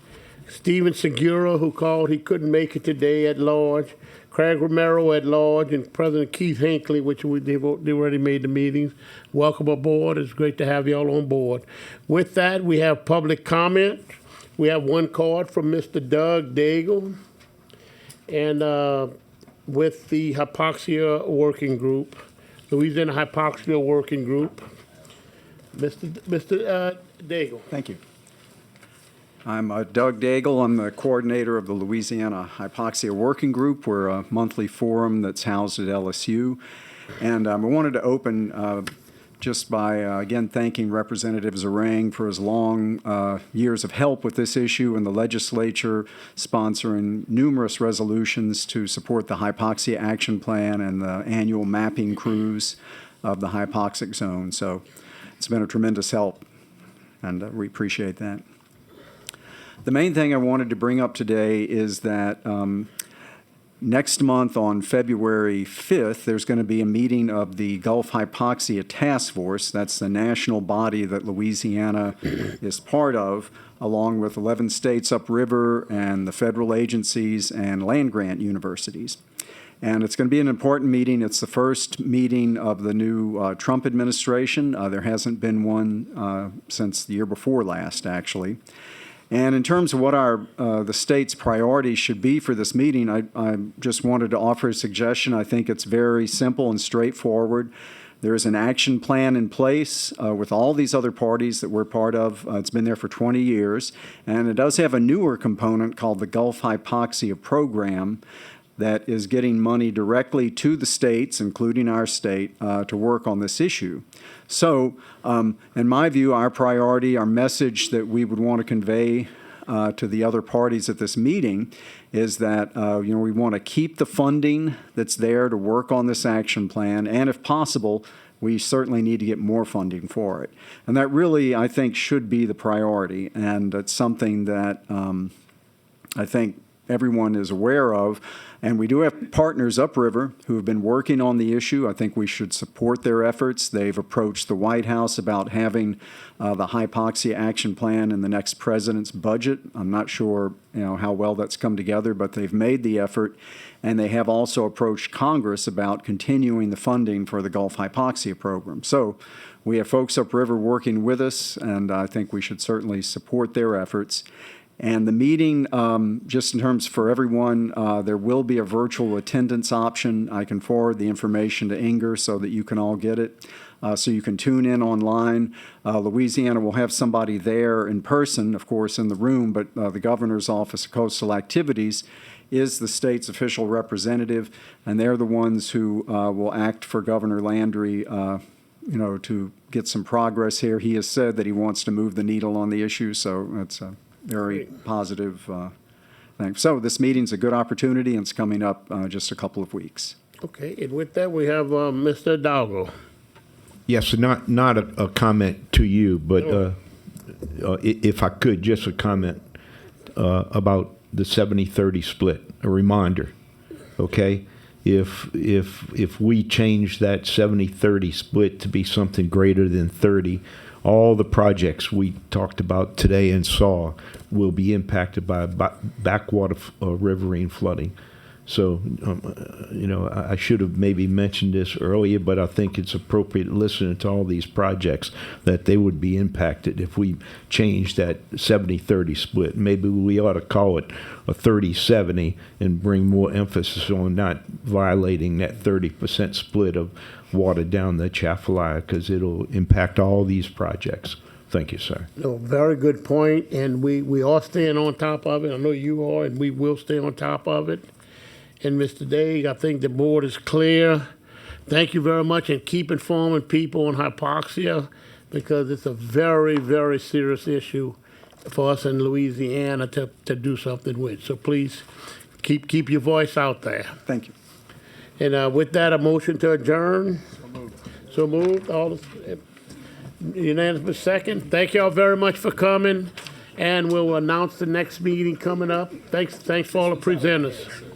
Stephen Segura, who called, he couldn't make it today at large, Craig Romero at large, and President Keith Hinckley, which they already made the meetings. Welcome aboard. It's great to have y'all on board. With that, we have public comment. We have one card from Mr. Doug Daigle, and with the Hypoxia Working Group, Louisiana Hypoxia Working Group. Mr. Daigle. Thank you. I'm Doug Daigle. I'm the coordinator of the Louisiana Hypoxia Working Group. We're a monthly forum that's housed at LSU. And I wanted to open just by, again, thanking Representative Zarang for his long years of help with this issue and the legislature sponsoring numerous resolutions to support the Hypoxia Action Plan and the annual mapping cruise of the hypoxic zone. So it's been a tremendous help, and we appreciate that. The main thing I wanted to bring up today is that next month on February 5th, there's going to be a meeting of the Gulf Hypoxia Task Force. That's the national body that Louisiana is part of, along with 11 states upriver and the federal agencies and land-grant universities. And it's going to be an important meeting. It's the first meeting of the new Trump administration. There hasn't been one since the year before last, actually. And in terms of what the state's priorities should be for this meeting, I just wanted to offer a suggestion. I think it's very simple and straightforward. There is an action plan in place with all these other parties that we're part of. It's been there for 20 years. And it does have a newer component called the Gulf Hypoxia Program that is getting money directly to the states, including our state, to work on this issue. So, in my view, our priority, our message that we would want to convey to the other parties at this meeting is that we want to keep the funding that's there to work on this action plan, and if possible, we certainly need to get more funding for it. And that really, I think, should be the priority, and it's something that I think everyone is aware of. And we do have partners upriver who have been working on the issue. I think we should support their efforts. They've approached the White House about having the Hypoxia Action Plan in the next president's budget. I'm not sure how well that's come together, but they've made the effort. And they have also approached Congress about continuing the funding for the Gulf Hypoxia Program. So we have folks upriver working with us, and I think we should certainly support their efforts. And the meeting, just in terms for everyone, there will be a virtual attendance option. I can forward the information to Inger so that you can all get it. So you can tune in online. Louisiana will have somebody there in person, of course, in the room, but the Governor's Office of Coastal Activities is the state's official representative, and they're the ones who will act for Governor Landry, to get some progress here. He has said that he wants to move the needle on the issue, so it's very positive thing. So this meeting's a good opportunity, and it's coming up just a couple of weeks. Okay, and with that, we have Mr. Dowell. Yes, not a comment to you, but if I could, just a comment about the 70-30 split, a reminder, okay? If we change that 70-30 split to be something greater than 30, all the projects we talked about today and saw will be impacted by backwater riverine flooding. So, I should have maybe mentioned this earlier, but I think it's appropriate listening to all these projects that they would be impacted if we change that 70-30 split. Maybe we ought to call it a 30-70 and bring more emphasis on not violating that 30% split of water down the Chaffalaya, because it'll impact all these projects. Thank you, sir. No, very good point, and we are staying on top of it. I know you are, and we will stay on top of it. And Mr. Daig, I think the board is clear. Thank you very much, and keep informing people on hypoxia, because it's a very, very serious issue for us in Louisiana to do something with. So please keep your voice out there. Thank you. And with that, a motion to adjourn. So moved. All unanimous second. Thank you all very much for coming, and we'll announce the next meeting coming up. Thanks for all the presenters.